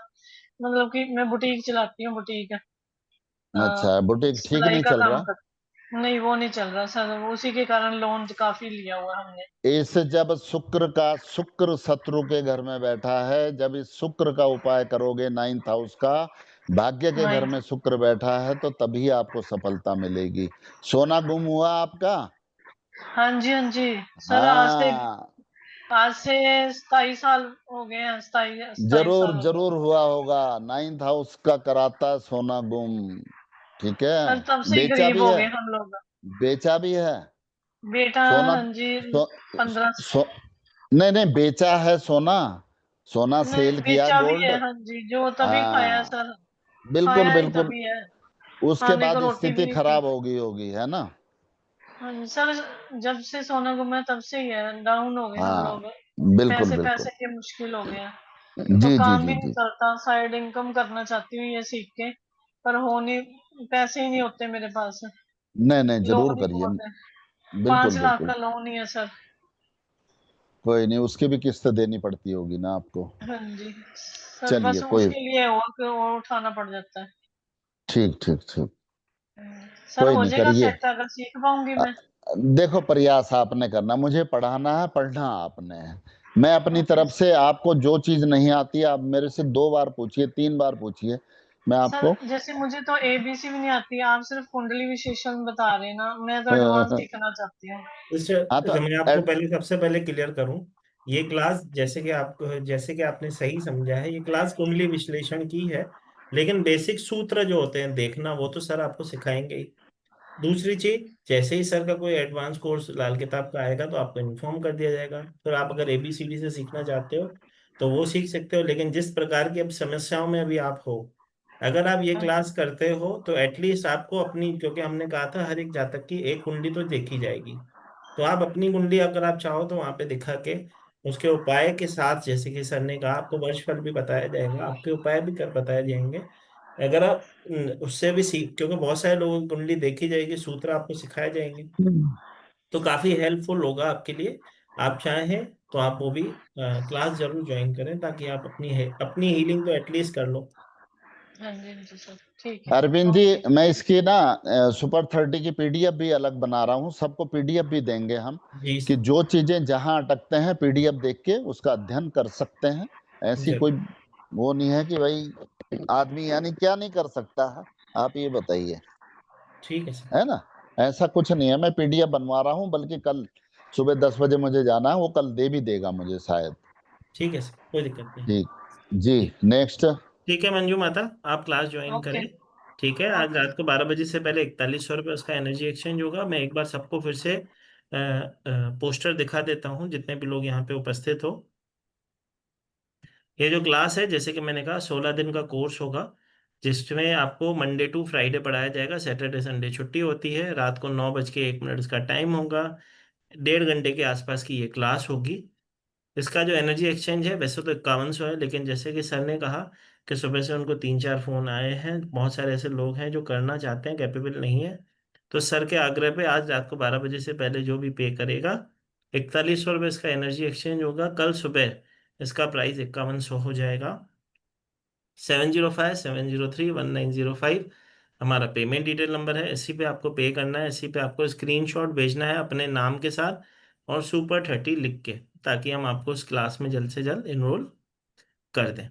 मतलब कि मैं बुटीक चलाती हूँ, बुटीक अच्छा, बुटीक ठीक सिलाई नहीं का चल काम रहा? कर। नहीं, वो नहीं चल रहा सर, उसी के कारण लोन काफी लिया हुआ है हमने। इस जब शुक्र शत्रु के घर में बैठा है, जब इस शुक्र का उपाय करोगे, नाइन्थ हाउस का, भाग्य के घर नहीं। में शुक्र बैठा है, तो तभी आपको सफलता मिलेगी। सोना गुम हुआ आपका? हाँ जी हाँ जी सर, हाँ, आज से 27 साल हो गए हैं, 27 जरूर साल हो गए। जरूर हुआ होगा। नाइन्थ हाउस का कराता है सोना गुम। ठीक है, सर तब से ही बेचा गरीब भी हो है, गए हम लोग। बेचा भी है बेटा, सोना। हाँ जी। सो, 15। सो, नहीं नहीं, बेचा है सोना, सोना नहीं, सेल किया, बेचा भी गोल्ड। है हाँ जी, जो तभी खाया है हाँ, सर। बिल्कुल खाया ही बिल्कुल। तभी है, उसके खाने को बाद रोटी भी स्थिति नहीं थी। खराब होगी है ना? हाँ जी सर, जब से सोना गुमा है तब से ही है, डाउन हो गए हम हाँ, लोग। बिल्कुल पैसे बिल्कुल। पैसे के मुश्किल हो गए हैं। तो जी जी काम भी जी नहीं जी। करता, साइड इनकम करना चाहती हूँ ये सीख के, पर हो नहीं, पैसे ही नहीं होते मेरे पास। नहीं नहीं, जरूर लोन ही करिए। बहुत है। बिल्कुल 5 लाख बिल्कुल। का लोन ही है सर। कोई नहीं, उसकी भी किस्त देनी पड़ती होगी ना आपको। हाँ जी सर, चलिए, बस कोई, उसके लिए और उठाना पड़ जाता है। ठीक ठीक ठीक। सर कोई हो नहीं, जाएगा करिए। सेट अगर सीख पाऊंगी अ, मैं? देखो, प्रयास आपने करना, मुझे पढ़ाना है, पढ़ना आपने है। मैं अपनी ओके तरफ से आपको जो चीज नहीं आती, आप मेरे से 2 बार पूछिए, 3 बार पूछिए, मैं सर, आपको जैसे मुझे तो एबीसी भी नहीं आती, आप सिर्फ कुंडली विशेषण बता रहे हैं ना, मैं तो एडवांस सीखना चाहती हूँ। हाँ तो तो मैं आपको पहले सबसे पहले क्लियर करूं, ये क्लास जैसे कि आपने सही समझा है, ये क्लास कुंडली विश्लेषण की है, लेकिन बेसिक सूत्र जो होते हैं देखना, वो तो सर आपको सिखाएंगे ही। दूसरी चीज, जैसे ही सर का कोई एडवांस कोर्स लाल किताब का आएगा तो आपको इन्फॉर्म कर दिया जाएगा। फिर आप अगर ABCD से सीखना चाहते हो तो वो सीख सकते हो। लेकिन जिस प्रकार की अब समस्याओं में अभी आप हो, अगर आप ये हाँ क्लास करते हो तो एटलीस्ट आपको अपनी, क्योंकि हमने कहा था हर एक जातक की एक कुंडली तो देखी जाएगी, तो आप अपनी कुंडली अगर आप चाहो तो वहां पे दिखा के उसके उपाय के साथ, जैसे कि सर ने कहा, आपको वर्षफल भी बताया जाएगा, आपके उपाय भी कर बताए जाएंगे। अगर आप उससे भी सीख, क्योंकि बहुत सारे लोगों की कुंडली देखी जाएगी, सूत्र आपको सिखाए जाएंगे, तो काफी हेल्पफुल होगा आपके लिए। आप चाहें तो आप वो भी क्लास जरूर ज्वाइन करें, ताकि आप अपनी हीलिंग तो एटलीस्ट कर लो। हाँ जी सर, ठीक है। अरविंद ओके। जी, मैं इसकी ना सुपर 30 की PDF भी अलग बना रहा हूँ, सबको PDF भी देंगे हम, जी कि सर। जो चीजें जहां अटकते हैं PDF देख के उसका अध्ययन कर सकते हैं। ऐसी जरूर। कोई वो नहीं है कि भाई आदमी यानी क्या नहीं कर सकता है, आप ये बताइए, ठीक है सर। है ना। ऐसा कुछ नहीं है, मैं PDF बनवा रहा हूँ, बल्कि कल सुबह 10 बजे मुझे जाना है, वो कल दे भी देगा मुझे शायद। ठीक है सर, कोई दिक्कत नहीं। ठीक जी। ठीक। नेक्स्ट। ठीक है मंजू माता, आप क्लास ज्वाइन ओके। करें। ठीक है, आज ओके। रात को 12 बजे से पहले 4100 रुपये उसका एनर्जी एक्सचेंज होगा। मैं एक बार सबको फिर से पोस्टर दिखा देता हूँ, जितने भी लोग यहाँ पे उपस्थित हो। ये जो क्लास है, जैसे कि मैंने कहा, 16 दिन का कोर्स होगा, जिसमें आपको मंडे टू फ्राइडे पढ़ाया जाएगा। सैटरडे संडे छुट्टी होती है। रात को 9:01 इसका टाइम होगा। 1.5 घंटे के आसपास की ये क्लास होगी। इसका जो एनर्जी एक्सचेंज है, वैसे तो 5100 है, लेकिन जैसे कि सर ने कहा कि सुबह से उनको 3-4 फोन आए हैं, बहुत सारे ऐसे लोग हैं जो करना चाहते हैं, कैपेबल नहीं है, तो सर के आग्रह पे आज रात को 12 बजे से पहले जो भी पे करेगा, 4100 रुपये इसका एनर्जी एक्सचेंज होगा। कल सुबह इसका प्राइस 5100 हो जाएगा। 7057031905 हमारा पेमेंट डिटेल नंबर है। इसी पे आपको पे करना है, इसी पे आपको स्क्रीनशॉट भेजना है अपने नाम के साथ और सुपर 30 लिख के, ताकि हम आपको उस क्लास में जल्द से जल्द इनरोल कर दें।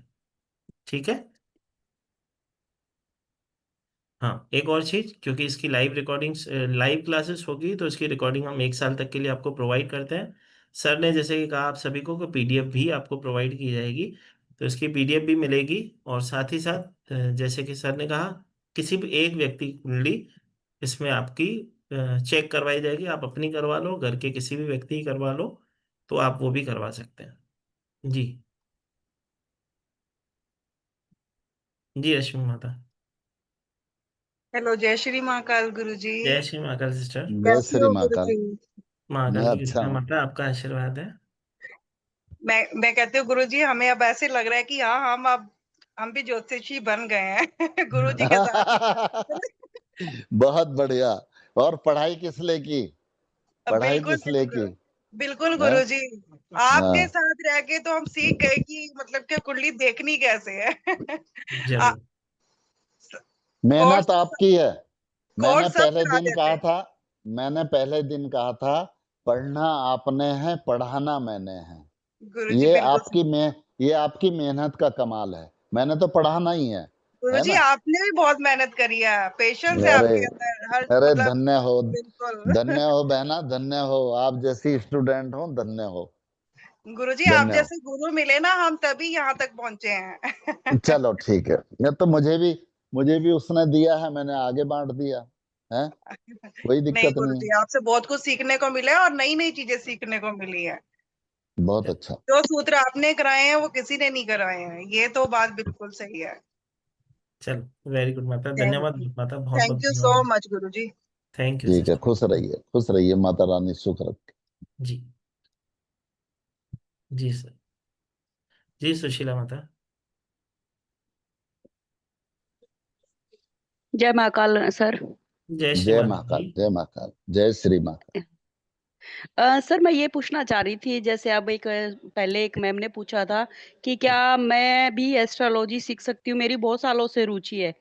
ठीक है। हाँ, एक और चीज, क्योंकि इसकी लाइव रिकॉर्डिंग्स, लाइव क्लासेस होगी, तो इसकी रिकॉर्डिंग हम 1 साल तक के लिए आपको प्रोवाइड करते हैं। सर ने जैसे कि कहा आप सभी को कि PDF भी आपको प्रोवाइड की जाएगी, तो इसकी PDF भी मिलेगी। और साथ ही साथ जैसे कि सर ने कहा, किसी भी एक व्यक्ति की कुंडली इसमें आपकी चेक करवाई जाएगी। आप अपनी करवा लो, घर के किसी भी व्यक्ति की करवा लो, तो आप वो भी करवा सकते हैं। जी। जी रश्मि माता। हेलो, जय श्री महाकाल गुरुजी। जय श्री महाकाल सिस्टर। जय कैसे श्री हो महाकाल। गुरुजी? मैं महाकाल की अच्छा कृपा हूँ। माता, आपका आशीर्वाद है। मैं कहती हूँ गुरुजी, हमें अब ऐसे लग रहा है कि हाँ, हम भी ज्योतिषी बन गए हैं गुरुजी के साथ। बहुत बढ़िया। और पढ़ाई किस लिए की? पढ़ाई बिल्कुल किस लिए की? बिल्कुल हाँ गुरुजी, आपके हाँ। साथ रह के तो हम सीख गए कि मतलब कि कुंडली देखनी कैसे है। आ, जरूर। कोर्स मेहनत आपकी है। मैंने कोर्स सब पहले करा दिन देते कहा हैं था, मैंने पहले दिन कहा था, पढ़ना आपने है, पढ़ाना मैंने है। गुरुजी। ये बिल्कुल आपकी में ये आपकी मेहनत का कमाल है। मैंने तो पढ़ाना ही है गुरुजी, ना। आपने भी बहुत मेहनत करी है, पेशेंस है अरे, आपके अंदर हर अरे मतलब। धन्य हो, बिल्कुल धन्य हो बहना, धन्य हो। आप जैसी स्टूडेंट हो, धन्य हो। गुरुजी, आप धन्य हो। जैसे गुरु मिले ना, हम तभी यहाँ तक पहुंचे हैं। चलो ठीक है। ये तो मुझे भी उसने दिया है, मैंने आगे बांट दिया है। कोई नहीं दिक्कत नहीं है। गुरुजी, आपसे बहुत कुछ सीखने को मिला है और नई नई चीजें सीखने को मिली है। बहुत अच्छा। जो सूत्र आपने कराए हैं वो किसी ने नहीं कराए हैं, ये तो बात बिल्कुल सही है। चलो, वेरी गुड माता, थैंक धन्यवाद माता, बहुत बहुत थैंक यू सो धन्यवाद। Much Guruji. थैंक यू ठीक है, सिस्टर। खुश रहिए, माता रानी सुख रखे। जी। जी सर। जी सुशीला माता। जय महाकाल सर। जय श्री जय माता महाकाल, जी। जय महाकाल, जय श्री महाकाल। सर मैं ये पूछना चाह रही थी, जैसे अब पहले एक मैम ने पूछा था कि क्या मैं भी एस्ट्रोलॉजी सीख सकती हूँ, मेरी बहुत सालों से रुचि है,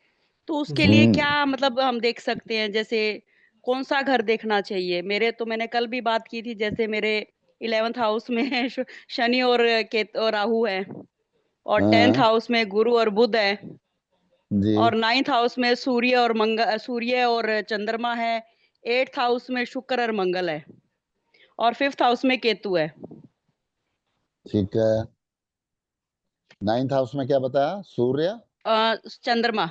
तो उसके जी। लिए क्या मतलब हम देख सकते हैं, जैसे कौन सा घर देखना चाहिए मेरे, तो मैंने कल भी बात की थी, जैसे मेरे 11th हाउस में शनि और केत और राहु है, और 10th हाँ हाउस में गुरु और बुध है, जी। और 9th हाउस में सूर्य और चंद्रमा है, 8th हाउस में शुक्र और मंगल है, और 5th हाउस में केतु है। ठीक है। 9th हाउस में क्या बताया? सूर्य। चंद्रमा।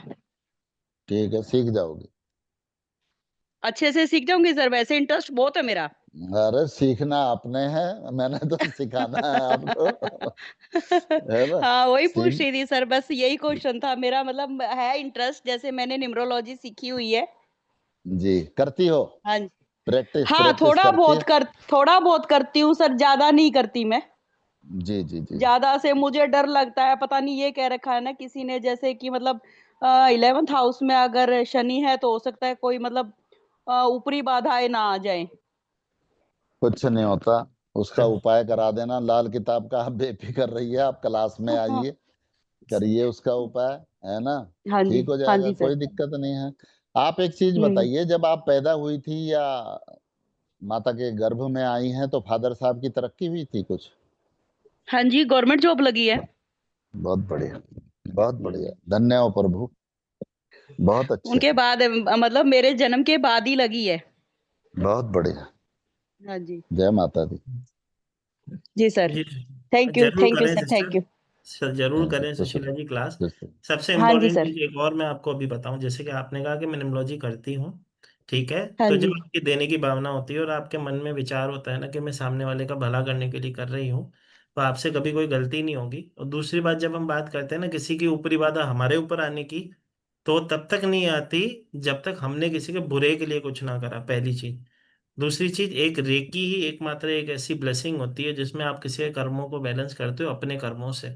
ठीक है, सीख जाओगे। अच्छे से सीख जाऊंगी सर, वैसे इंटरेस्ट बहुत है मेरा। अरे सीखना अपने है, मैंने तो सिखाना है आपको। है ना? हाँ, वही पूछ सीख रही थी सर, बस यही क्वेश्चन था मेरा, मतलब है इंटरेस्ट, जैसे मैंने न्यूमरोलॉजी सीखी हुई है। जी, करती हो हाँ जी। प्रैक्टिस? हाँ, प्रैक्टिस करती है? थोड़ा बहुत करती हूँ सर, ज्यादा नहीं करती मैं। जी जी जी। ज्यादा से मुझे डर लगता है, पता नहीं, ये कह रखा है ना किसी ने, जैसे कि मतलब 11th हाउस में अगर शनि है तो हो सकता है कोई मतलब ऊपरी बाधाएं ना आ जाए। कुछ नहीं होता, उसका उपाय करा देना। लाल किताब का आप बेफिक्र रहिए, आप क्लास में आइए, करिए उसका उपाय, है ना? हाँ जी, ठीक हो हाँ जाएगा, जी कोई सर। दिक्कत नहीं है। आप एक चीज हम्म। बताइए, जब आप पैदा हुई थी या माता के गर्भ में आई हैं, तो फादर साहब की तरक्की हुई थी कुछ? हाँ जी, गवर्नमेंट जॉब लगी है। बहुत बढ़िया, बहुत बढ़िया, धन्य हो प्रभु, बहुत अच्छे, उनके बाद मतलब मेरे जन्म के बाद ही लगी है। बहुत बढ़िया। हाँ जी। जय माता दी। जी सर। जी जरूर थैंक यू करें sir, thank sister, you. Sir जरूर थैंक यू, करें खुश सुशीला रहो, जी क्लास। खुश रहो। सबसे हाँ जी इम्पोर्टेंट सर। चीज एक और मैं आपको अभी बताऊं, जैसे कि आपने कहा कि मैं निम्नोलॉजी करती हूँ, ठीक है, हाँ तो जब जी। आपकी देने की भावना होती है और आपके मन में विचार होता है ना कि मैं सामने वाले का भला करने के लिए कर रही हूँ, तो आपसे कभी कोई गलती नहीं होगी। और दूसरी बात, जब हम बात करते हैं ना किसी की ऊपरी बाधा हमारे ऊपर आने की, तो तब तक नहीं आती जब तक हमने किसी के बुरे के लिए कुछ ना करा, पहली चीज। दूसरी चीज, एक रेकी ही एकमात्र एक ऐसी ब्लेसिंग होती है जिसमें आप किसी के कर्मों को बैलेंस करते हो अपने कर्मों से।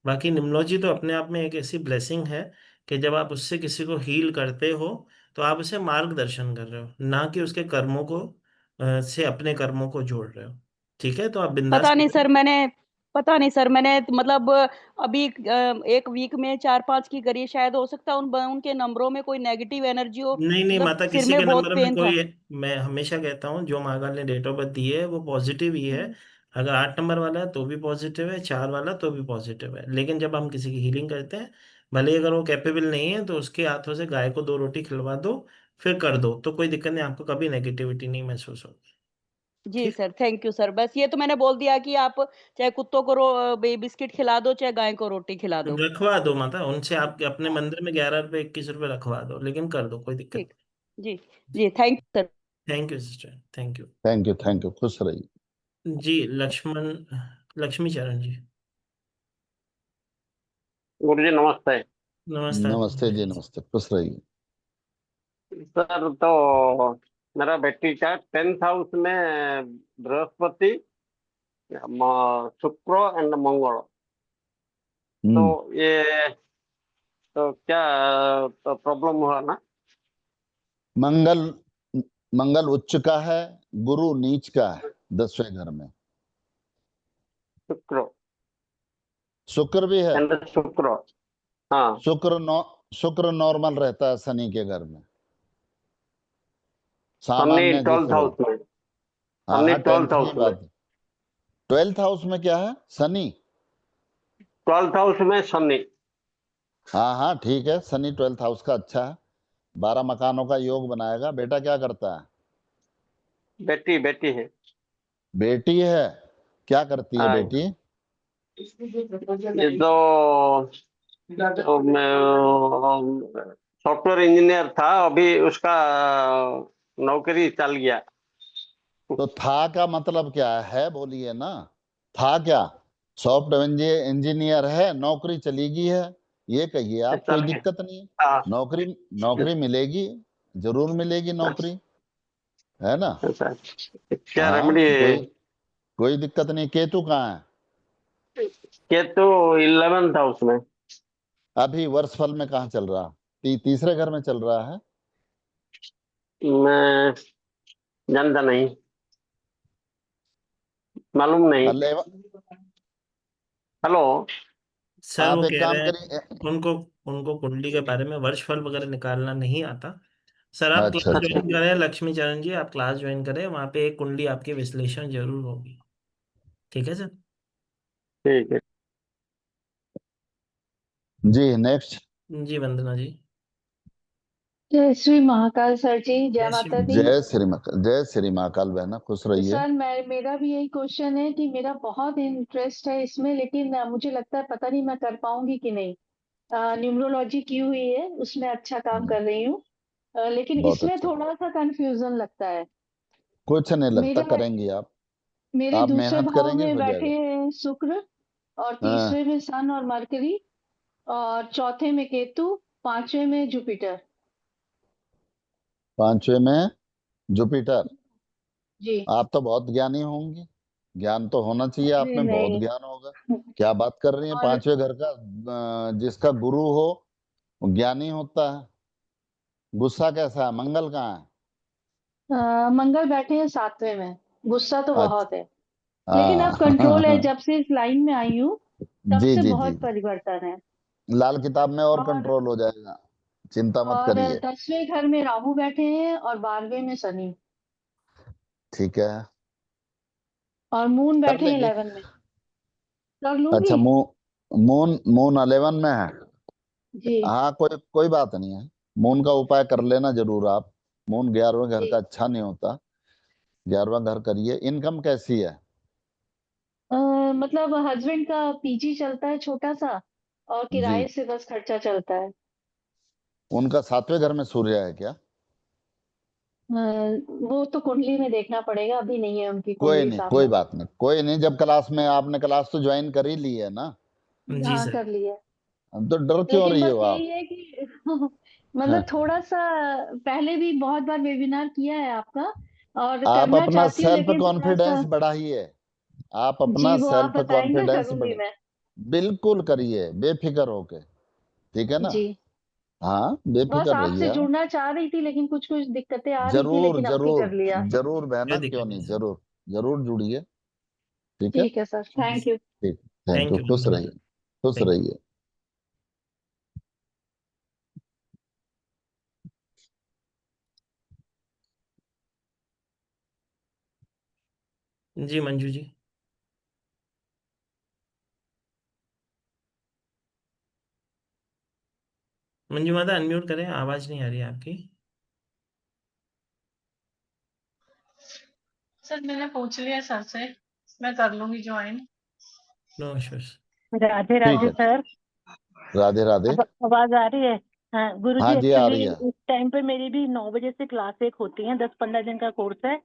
बाकी निम्नोलॉजी तो अपने आप में एक ऐसी ब्लेसिंग है कि जब आप उससे किसी को हील करते हो, तो आप उसे मार्गदर्शन कर रहे हो, ना कि उसके कर्मों को से अपने कर्मों को जोड़ रहे हो। ठीक है, तो आप बिंदास पता नहीं करें। सर मैंने पता नहीं सर, मैंने मतलब अभी एक वीक में 4-5 की करी, शायद हो सकता है उनके नंबरों में कोई नेगेटिव एनर्जी हो, नहीं नहीं मतलब माता, सिर किसी में के बहुत नंबर में पेन था। कोई, मैं हमेशा कहता हूँ जो महाकाल ने डेट ऑफ बर्थ दी है वो पॉजिटिव ही है। अगर 8 नंबर वाला है तो भी पॉजिटिव है, 4 वाला तो भी पॉजिटिव है। लेकिन जब हम किसी की हीलिंग करते हैं, भले ही अगर वो कैपेबल नहीं है, तो उसके हाथों से गाय को 2 रोटी खिलवा दो, फिर कर दो, तो कोई दिक्कत नहीं, आपको कभी नेगेटिविटी नहीं महसूस होगी। जी ठीक। सर, थैंक यू सर, बस ये तो मैंने बोल दिया कि आप चाहे कुत्तों को बिस्किट खिला दो, चाहे गाय को रोटी खिला दो। रखवा दो माता उनसे, आप अपने मंदिर में 11 रुपए 21 रुपए रखवा दो, लेकिन कर दो, कोई दिक्कत ठीक। जी। जी, थैंक यू सर। नहीं। Thank you sister, thank you. Thank you, खुश रहिए। जी लक्ष्मण, लक्ष्मी चरण जी। गुरु जी नमस्ते। नमस्कार नमस्ते जी, जी। नमस्ते, खुश रहिए। सर तो मेरा बेटी का 10th हाउस में बृहस्पति, शुक्र एंड मंगल, तो हम्म ये तो क्या तो प्रॉब्लम हुआ ना? मंगल, मंगल उच्च का है, गुरु नीच का है 10वें घर में। शुक्र शुक्र भी है। एंड शुक्र, हाँ। शुक्र नॉर्मल रहता है शनि के घर में, सन्नी सामान्य जिसे 12th हाउस बोलते। में, हाँ सन्नी हाँ, 12th 10th की हाउस में, बात है। 12th हाउस में क्या है? शनि। 12th हाउस में सन्नी। हाँ हाँ ठीक है, शनि 12th हाउस का अच्छा है, 12 मकानों का योग बनाएगा। बेटा क्या करता है? बेटी बेटी है। बेटी है, क्या करती है हाँ, बेटी? ये तो सॉफ्टवेयर इंजीनियर था, अभी उसका नौकरी चल गया। तो था का मतलब क्या है, बोलिए ना। था क्या? सॉफ्टवेयर इंजीनियर है, नौकरी चली गई है, ये कहिए आप, कोई चल गया। दिक्कत नहीं है। हाँ, नौकरी, नौकरी मिलेगी, जरूर मिलेगी नौकरी, है ना? अच्छा, क्या हाँ, रेमेडी? कोई दिक्कत नहीं। केतु कहाँ है? केतु 11th हाउस में। अभी वर्षफल में कहाँ चल रहा? तीसरे घर में चल रहा है। मैं जानता नहीं, मालूम नहीं। 11। हेलो। सर वो आप एक कह काम रहे करिए। हैं उनको उनको कुंडली के बारे में वर्षफल वगैरह निकालना नहीं आता। सर आप अच्छा क्लास अच्छा, अच्छा, ज्वाइन करें, लक्ष्मी चरण जी आप क्लास ज्वाइन करें, वहाँ पे एक कुंडली आपकी विश्लेषण जरूर होगी। ठीक है सर। ठीक है। जी नेक्स्ट। जी वंदना जी। जय श्री महाकाल सर जी, जय जय श्री माता दी। जय श्री महाकाल बहना, खुश रहिए। सर मेरा भी यही क्वेश्चन है कि मेरा बहुत इंटरेस्ट है इसमें, लेकिन मुझे लगता है पता नहीं मैं कर पाऊंगी कि नहीं। न्यूमरोलॉजी की हुई है, उसमें अच्छा काम हम्म, कर रही हूँ। लेकिन बहुत इसमें अच्छा, थोड़ा सा कंफ्यूजन लगता है। कुछ नहीं लगता, मेरे करेंगी आप मेरे दूसरे मेहनत भाव करेंगे में हो बैठे जाएगा। हैं शुक्र, और हाँ, तीसरे में सन और मरकरी, और चौथे में केतु, पांचवे में जुपिटर। पांचवे में जुपिटर। जी। आप तो बहुत ज्ञानी होंगी, ज्ञान तो होना चाहिए आप अरे में, बहुत नहीं। ज्ञान होगा। क्या बात कर रही हैं, और पांचवे घर का जिसका गुरु हो वो ज्ञानी होता है। गुस्सा कैसा है, मंगल कहाँ है? मंगल बैठे हैं सातवें में। गुस्सा तो अच्छा। बहुत है, लेकिन अब कंट्रोल है। हाँ। जब से इस लाइन में आई हूँ तब जी से जी जी बहुत जी। परिवर्तन है। लाल किताब में और और कंट्रोल हो जाएगा, चिंता मत और करिए। 10वें घर में राहु बैठे हैं और 12वें में शनि, ठीक है, और मून कर बैठे हैं लेंगे। 11 में। कर लूंगी। अच्छा, मून मून 11 में है। जी। हाँ, कोई कोई बात नहीं है। मून का उपाय कर लेना जरूर आप। मून 11वें घर का जी। अच्छा नहीं होता, 11वां घर करिए। इनकम कैसी है? मतलब हस्बैंड का पीजी चलता है छोटा सा, और जी। किराए से बस खर्चा चलता है। उनका 7वें घर में सूर्य है क्या? वो तो कुंडली में देखना पड़ेगा, अभी नहीं है उनकी कोई कुंडली नहीं, कोई सामने। बात नहीं, कोई नहीं। जब क्लास में आपने क्लास तो ज्वाइन कर ही ली है ना, जी हाँ, सर। कर लिया। तो डर क्यों लेकिन रही बस हो आप? यही है कि मतलब हाँ, थोड़ा सा, पहले भी बहुत बार वेबिनार किया है आपका, और आप करना अपना चाहती हूँ, सेल्फ लेकिन थोड़ा सा। कॉन्फिडेंस बढ़ाइए। आप जी, अपना वो आप सेल्फ बताएंगे, कॉन्फिडेंस करूंगी बढ़ाइए। मैं। बिल्कुल करिए, बेफिक्र होके। ठीक है ना? जी। हाँ, बस बेफिक्र रहिए आपसे आप। जुड़ना चाह रही थी, लेकिन कुछ कुछ दिक्कतें आ रही थी, जरूर लेकिन अब भी जरूर, कर लिया। जरूर कोई बहना, क्यों दिक्कत नहीं नहीं, सर। जरूर जरूर जुड़िए। ठीक है। ठीक है सर, थैंक यू। ठीक। थैंक थैंक यू, यू खुश मंजू जी। रहिए, खुश थैंक रहिए। यू जी मंजू जी। मंजू माता अनम्यूट करें, आवाज नहीं आ रही है आपकी। सर मैंने पूछ लिया सर से, मैं कर लूंगी ज्वाइन। No issues. राधे ठीक राधे है, सर। राधे राधे। अब आवाज आ रही है? हाँ गुरुजी, हाँ जी, आ एक्चुअली रही है। इस टाइम पे मेरी भी 9 बजे से क्लास एक होती है, 10-15 दिन का कोर्स है,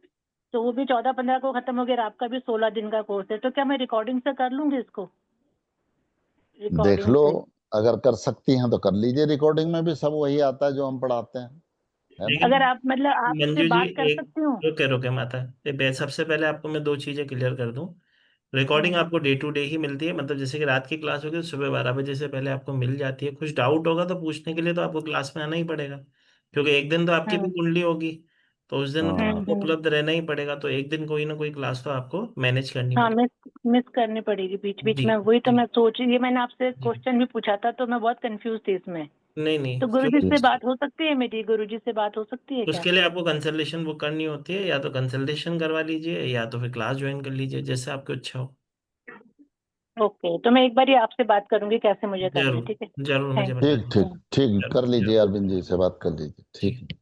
तो वो भी 14-15 को खत्म हो गया, और आपका भी 16 दिन का कोर्स है, तो क्या मैं रिकॉर्डिंग से कर लूंगी इसको? देख रिकॉर्डिंग लो, से। अगर कर सकती हैं तो कर लीजिए। रिकॉर्डिंग में भी सब वही आता है जो हम पढ़ाते हैं, है ना? लेकिन अगर आप मतलब आपसे मंजू जी, बात कर एक सकती हूँ? रुके रुके माता, सबसे पहले आपको मैं दो चीजें क्लियर कर दूं। रिकॉर्डिंग हम्म। आपको डे टू डे ही मिलती है, मतलब जैसे कि रात की क्लास होगी तो सुबह 12 बजे से पहले आपको मिल जाती है। कुछ डाउट होगा तो पूछने के लिए तो आपको क्लास में आना ही पड़ेगा, क्योंकि एक दिन तो आपकी भी हम्म। कुंडली होगी, तो उस दिन तो हाँ, आपको उपलब्ध रहना ही पड़ेगा। तो एक दिन कोई ना कोई क्लास तो आपको मैनेज करनी हाँ, पड़ेगी। मिस करनी पड़ेगी बीच बीच जी में, वही तो जी मैं सोच रही, ये मैंने आपसे जी। क्वेश्चन भी पूछा था, तो मैं बहुत कंफ्यूज थी इसमें। नहीं नहीं, तो गुरुजी क्योंकि से बात हो सकती है मेरी? गुरुजी से बात हो सकती है क्या? उसके लिए आपको कंसल्टेशन बुक करनी होती है, या तो कंसल्टेशन करवा लीजिए या तो फिर क्लास ज्वाइन कर लीजिए, जैसे आपको अच्छा हो। ओके, तो मैं एक बार ही आपसे बात करूंगी कैसे मुझे करनी है, ठीक है? जरूर जरूर, मुझे थैंक बता ठीक ठीक दीजिए। ठीक, कर जरूर लीजिए, जरूर। अरविंद जी से बात कर लीजिए। जी ठीक है।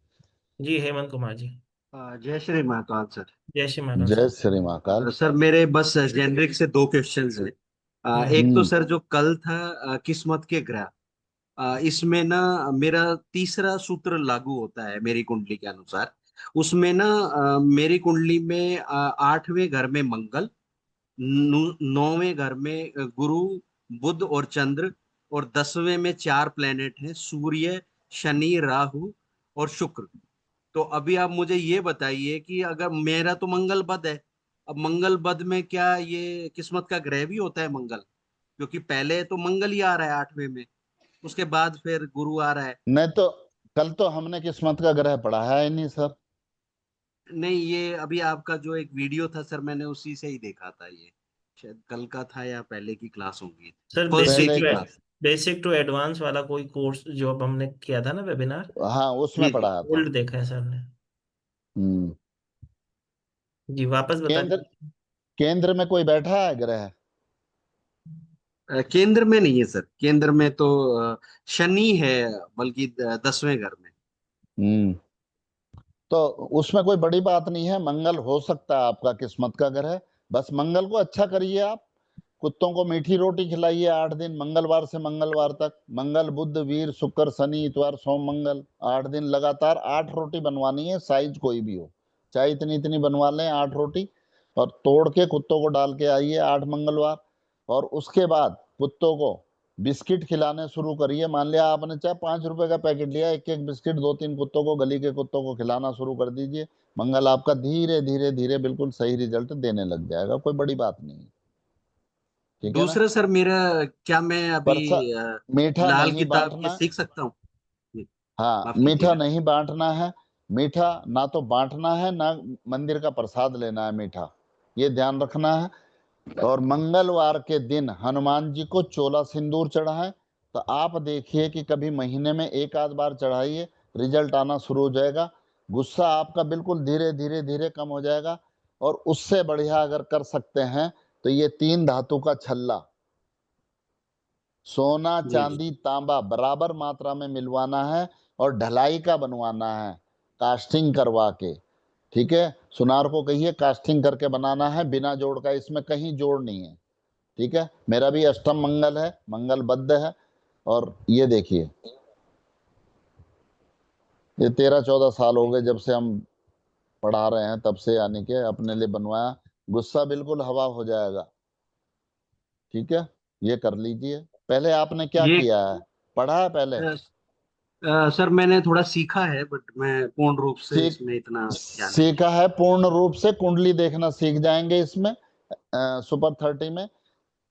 जी, हेमंत कुमार जी। जय श्री महाकाल सर। जय श्री महाकाल जय सर। श्री महाकाल। सर मेरे बस जेनरिक से दो क्वेश्चंस हैं। एक तो हम्म। सर जो कल था किस्मत के ग्रह, इसमें ना मेरा तीसरा सूत्र लागू होता है मेरी कुंडली के अनुसार। उसमें ना मेरी कुंडली में 8वें घर में मंगल, 9वें घर में गुरु, बुध और चंद्र, और 10वें में चार प्लेनेट हैं, सूर्य, शनि, राहु और शुक्र। तो अभी आप मुझे ये बताइए कि अगर मेरा तो मंगल बद है, अब मंगल बद में क्या ये किस्मत का ग्रह भी होता है मंगल? क्योंकि पहले तो मंगल ही आ रहा है 8वें में, उसके बाद फिर गुरु आ रहा है। नहीं तो कल तो हमने किस्मत का ग्रह पढ़ाया ही नहीं सर। नहीं, ये अभी आपका जो एक वीडियो था सर, मैंने उसी से ही देखा था। ये शायद कल का था या पहले की क्लास होगी, सर फर्स्ट डे पहले की की। क्लास। बेसिक टू एडवांस वाला कोई कोर्स जो अब हमने किया था ना वेबिनार, हाँ, उसमें जी जी। पढ़ाया था। ओल्ड देखा है सर ने। हम्म। जी वापस बता केंद्र, दीजिए। केंद्र में कोई बैठा है ग्रह? केंद्र में नहीं है सर, केंद्र में तो शनि है, बल्कि 10वें घर में। हम्म। तो उसमें कोई बड़ी बात नहीं है, मंगल हो सकता है आपका किस्मत का ग्रह। बस मंगल को अच्छा करिए आप। कुत्तों को मीठी रोटी खिलाइए 8 दिन, मंगलवार से मंगलवार तक, मंगल बुध वीर शुक्र शनि इतवार सोम मंगल, 8 दिन लगातार 8 रोटी बनवानी है, साइज कोई भी हो, चाहे इतनी इतनी बनवा लें 8 रोटी, और तोड़ के कुत्तों को डाल के आइए 8 मंगलवार। और उसके बाद कुत्तों को बिस्किट खिलाने शुरू करिए। मान लिया आपने चाहे 5 रुपए का पैकेट लिया, एक एक बिस्किट 2-3 कुत्तों को, गली के कुत्तों को खिलाना शुरू कर दीजिए। मंगल आपका धीरे धीरे धीरे बिल्कुल सही रिजल्ट देने लग जाएगा, कोई बड़ी बात नहीं। ठीक है ना? दूसरा सर मेरा, क्या मैं अभी मीठा लाल नहीं किताब के बांटना। सीख सकता हूँ? हाँ, माफ मीठा कीजिएगा। नहीं बांटना है। मीठा ना तो बांटना है ना मंदिर का प्रसाद लेना है मीठा, ये ध्यान रखना है। और मंगलवार के दिन हनुमान जी को चोला सिंदूर चढ़ाएं। तो आप देखिए कि कभी महीने में एक आध बार चढ़ाइए, रिजल्ट आना शुरू हो जाएगा। गुस्सा आपका बिल्कुल धीरे धीरे धीरे कम हो जाएगा। और उससे बढ़िया अगर कर सकते हैं तो ये 3 धातु का छल्ला, सोना जी चांदी तांबा बराबर मात्रा में मिलवाना है और ढलाई का बनवाना है, कास्टिंग करवा के। ठीक है, सुनार को कहिए कास्टिंग करके बनाना है, बिना जोड़ का, इसमें कहीं जोड़ नहीं है। ठीक है, मेरा भी अष्टम मंगल है, मंगल बद्ध है। और ये देखिए, ये 13-14 साल हो गए जब से हम पढ़ा रहे हैं, तब से यानी कि अपने लिए बनवाया। गुस्सा बिल्कुल हवा हो जाएगा। ठीक है, ये कर लीजिए। पहले आपने क्या ये किया है, पढ़ा है पहले? सर मैंने थोड़ा सीखा है, बट मैं पूर्ण रूप से सीख इसमें इतना ज्ञान नहीं। सीखा है पूर्ण रूप से, कुंडली देखना सीख जाएंगे इसमें, सुपर 30 में।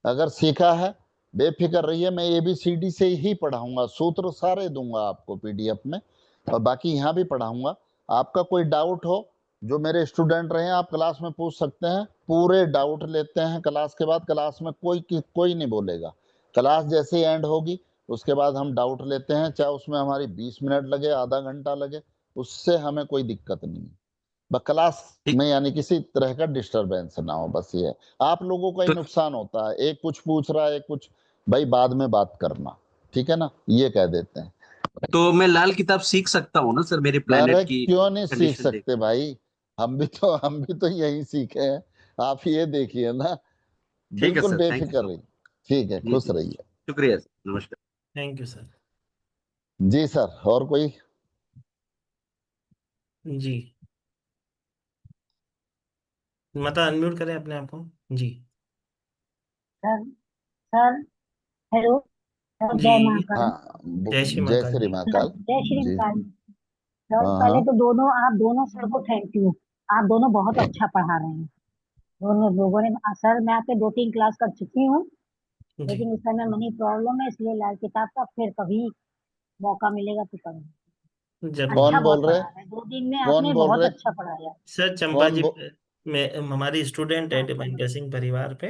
अगर सीखा है, बेफिक्र रहिए, मैं ABCD से ही पढ़ाऊंगा, सूत्र सारे दूंगा आपको PDF में, और बाकी यहाँ भी पढ़ाऊंगा। आपका कोई डाउट हो, जो मेरे स्टूडेंट रहे हैं, आप क्लास में पूछ सकते हैं, पूरे डाउट लेते हैं क्लास के बाद। क्लास में कोई नहीं बोलेगा। क्लास जैसे ही एंड होगी उसके बाद हम डाउट लेते हैं, चाहे उसमें हमारी 20 मिनट लगे, आधा घंटा लगे, उससे हमें कोई दिक्कत नहीं है। बस क्लास ठीक। में यानी किसी तरह का डिस्टरबेंस ना हो, बस ये है। आप लोगों का ही तो नुकसान होता है, एक कुछ पूछ रहा है, एक कुछ, भाई बाद में बात करना, ठीक है ना, ये कह देते हैं। तो मैं लाल किताब सीख सकता हूँ ना सर, मेरे प्लेनेट अरे की क्यों नहीं सीख कंडीशन देख? सकते भाई, हम भी तो यही सीखे हैं। आप ये देखिए ना, ठीक है बिल्कुल सर, थैंक यू बेफिक्र सो रहिए। मच। ठीक है, जी खुश जी, रहिए। शुक्रिया सर, नमस्कार। Thank you sir. जी सर, और कोई? जी, माता अनम्यूट करें अपने आप को। जी सर सर हेलो सर, जी। जय महाकाल। हाँ, जय श्री जय महाकाल श्री जी। महाकाल। जय श्री जी, महाकाल। सर हाँ पहले हाँ। तो आप दोनों सर को थैंक यू। आप दोनों बहुत अच्छा पढ़ा रहे हैं। दोनों लोगों ने सर, मैं आपके 2-3 क्लास कर चुकी हूँ, जी लेकिन इस समय मनी प्रॉब्लम है, इसलिए लाल किताब का फिर कभी मौका मिलेगा तो करूँगी। जरूर अच्छा कौन जरूर। बहुत बोल रहे? पढ़ा है, 2 दिन में कौन आपने बोल बहुत रहे? अच्छा पढ़ाया। सर चंपा कौन जी, बो मैं हमारी स्टूडेंट है हाँ डिवाइन ब्लेसिंग परिवार पे।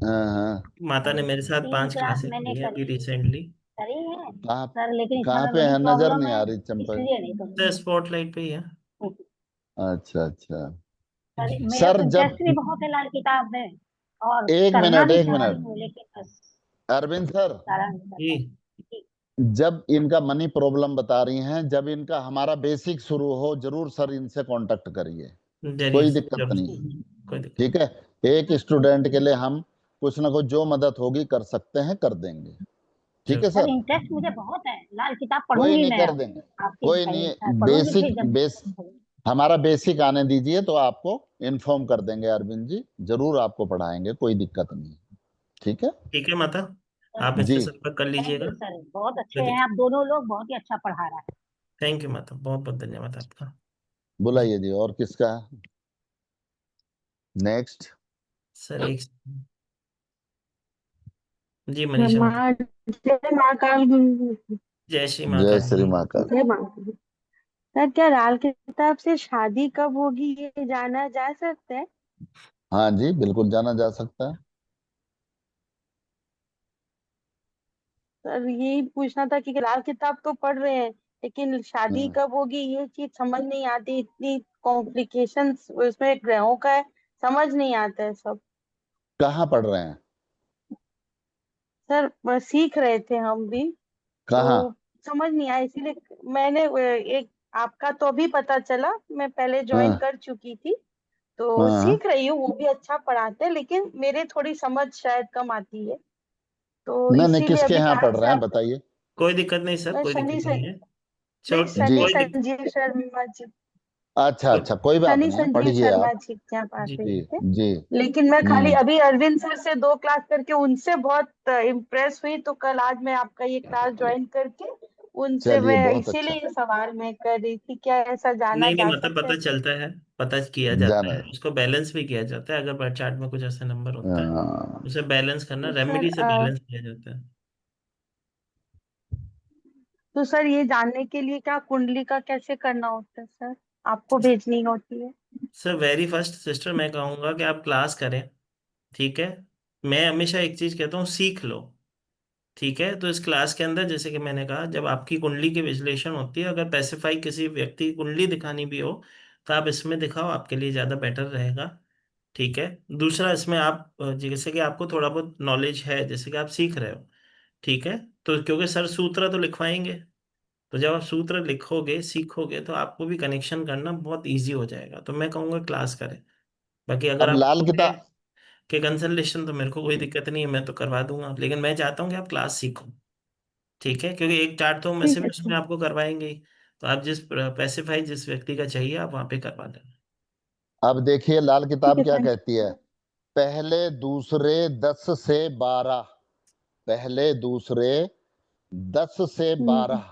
हाँ हाँ। माता ने सर मेरे साथ 3 5 क्लास क्लासेस मैंने ली है अभी करी रिसेंटली। करी है कहाँ सर, लेकिन इस कहाँ समय पे मनी है, नजर प्रॉब्लम नहीं आ है, रही चंपा? इसलिए नहीं सर करूँगी। स्पॉटलाइट पे ही है। अच्छा अच्छा। सर जी मेरा सर तो जब, इंटरेस्ट भी बहुत है लाल किताब में, और एक करना मिनट भी एक चाह रही मिनट, हूँ, लेकिन बस अरविंद सर, सारा नहीं कर जी। पाती। ठीक। जब इनका मनी प्रॉब्लम बता रही हैं, जब इनका हमारा बेसिक शुरू हो, जरूर सर इनसे कांटेक्ट करिए, जरूर कोई दिक्कत जरूर, नहीं। कोई दिक्कत। ठीक है, एक स्टूडेंट के लिए हम कुछ ना कुछ जो मदद होगी कर सकते हैं, कर देंगे। ठीक है जरूर सर सर, इंटरेस्ट मुझे बहुत है, लाल किताब कोई पढ़ूंगी नहीं, मैं कर अब। देंगे। आपकी कोई नहीं, पढ़ूंगी फिर बेसिक जब हमारा बेसिक आने दीजिए तो आपको इन्फॉर्म कर देंगे अरविंद जी, जरूर आपको पढ़ाएंगे, कोई दिक्कत नहीं। ठीक है ठीक है माता, आप जी। इससे संपर्क कर थैंक लीजिएगा। यू सर, बहुत अच्छे कोई हैं दिक्कत। आप दोनों लोग, बहुत ही अच्छा पढ़ा रहा है। थैंक यू माता, बहुत बहुत धन्यवाद आपका। जी बुलाइए जी, और किसका? नेक्स्ट। सर एक, जी मनीषा माता। जय महाकाल गुरु। जय श्री जय महाकाल श्री जी। महाकाल। जय महाकाल। सर क्या लाल किताब से शादी कब होगी ये जाना जा सकता है? हाँ जी, बिल्कुल जाना जा सकता है। सर यही पूछना था कि लाल किताब तो पढ़ रहे हैं, लेकिन शादी हाँ। कब होगी ये चीज समझ नहीं आती, इतनी कॉम्प्लिकेशंस उसमें ग्रहों का है, समझ नहीं आता है सब। कहाँ पढ़ रहे हैं? सर सीख रहे थे हम भी, कहाँ? तो समझ नहीं आया, इसीलिए मैंने एक आपका तो अभी पता चला, मैं पहले ज्वाइन हाँ कर चुकी थी, तो हाँ, सीख रही हूँ, वो भी अच्छा पढ़ाते हैं, लेकिन मेरे थोड़ी समझ शायद कम आती है, तो नहीं नहीं, इसीलिए किसके अभी यहाँ पढ़ क्लास रहे से हैं आपसे बताइए। कोई दिक्कत नहीं सर, मैं कोई शनि दिक्कत से नहीं है। मैं जी, शनि कोई दिक्कत। संजीव शर्मा जी अच्छा अच्छा, कोई बात शनि नहीं, संजीव पढ़िए शर्मा आप। जी के यहाँ पढ़ जी रही जी थी। जी। लेकिन मैं खाली हम्म। अभी अरविंद सर से 2 क्लास करके उनसे बहुत इम्प्रेस हुई, तो कल आज मैं आपका ये क्लास ज्वाइन करके उनसे चलिए, मैं बहुत इसीलिए अच्छा। ये सवाल मैं कर रही थी, क्या ऐसा जाना नहीं नहीं, जा मतलब सकता है पता क्या? चलता है, पता किया जाता जाना। है, उसको बैलेंस भी किया जाता है। अगर बर्थ चार्ट में कुछ ऐसा नंबर होता है, हाँ, उसे बैलेंस करना, तो सर रेमेडी से बैलेंस किया जाता है। ये जानने के लिए क्या कुंडली का कैसे करना होता है सर? आपको भेजनी होती है? सर वेरी फर्स्ट सिस्टर, मैं कहूँगा कि आप क्लास करें, ठीक है। मैं हमेशा एक चीज कहता हूँ, सीख लो, ठीक है। तो इस क्लास के अंदर जैसे कि मैंने कहा, जब आपकी कुंडली की विश्लेषण होती है, अगर स्पेसिफाई किसी व्यक्ति की कुंडली दिखानी भी हो, तो आप इसमें दिखाओ, आपके लिए ज़्यादा बेटर रहेगा, ठीक है। दूसरा, इसमें आप जैसे कि आपको थोड़ा बहुत नॉलेज है, जैसे कि आप सीख रहे हो, ठीक है। तो क्योंकि सर सूत्र तो लिखवाएंगे, तो जब आप सूत्र लिखोगे, सीखोगे, तो आपको भी कनेक्शन करना बहुत ईजी हो जाएगा। तो मैं कहूँगा क्लास करें। बाकी अगर अब आप लाल कहोगे किताब। कि कंसल्टेशन, तो मेरे को कोई दिक्कत नहीं है, मैं तो करवा दूंगा, लेकिन मैं चाहता हूँ कि आप क्लास सीखो, ठीक है। क्योंकि एक चार्ट तो वैसे ठीक भी है उसमें सर। आपको करवाएंगे ही, तो आप जिस स्पेसिफाई जिस व्यक्ति का चाहिए, आप वहाँ पे करवा लेना। अब देखिए लाल ठीक किताब है, क्या थैंक कहती है। पहले दूसरे 10 से 12, पहले दूसरे 10 से यू। 12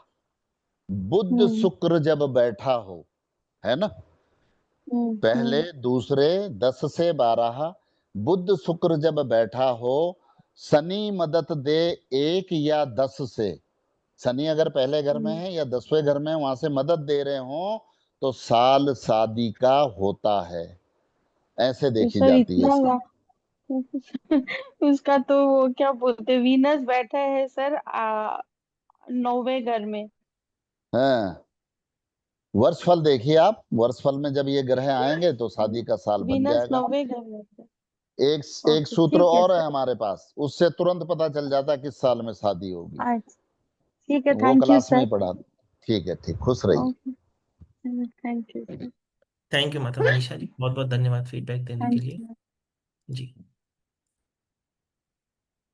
बुध हम्म शुक्र जब बैठा हो, है ना। पहले हम्म दूसरे 10 से 12 बुध शुक्र जब बैठा हो, शनि मदद दे 1 या 10 से। शनि अगर पहले घर में है या 10वें घर में, वहां से मदद दे रहे हो, तो साल शादी का होता है, ऐसे तो देखी सर जाती है इतना इसकी। उसका तो वो क्या बोलते, वीनस बैठा है सर 9वें घर में। हाँ, वर्षफल देखिए आप, वर्षफल में जब ये ग्रह आएंगे तो शादी का साल बन वीनस जाएगा। 9वें घर में है। एक एक ओके, सूत्र ठीक है और है सर। हमारे पास, उससे तुरंत पता चल जाता है किस साल में शादी होगी। अच्छा, ठीक है, वो थैंक यू क्लास में ही सर। पढ़ा। ठीक है, ठीक, खुश रहिए। Okay, thank you sir. Thank you माता मनीषा जी, बहुत बहुत धन्यवाद फीडबैक देने के थैंक लिए। यू। जी।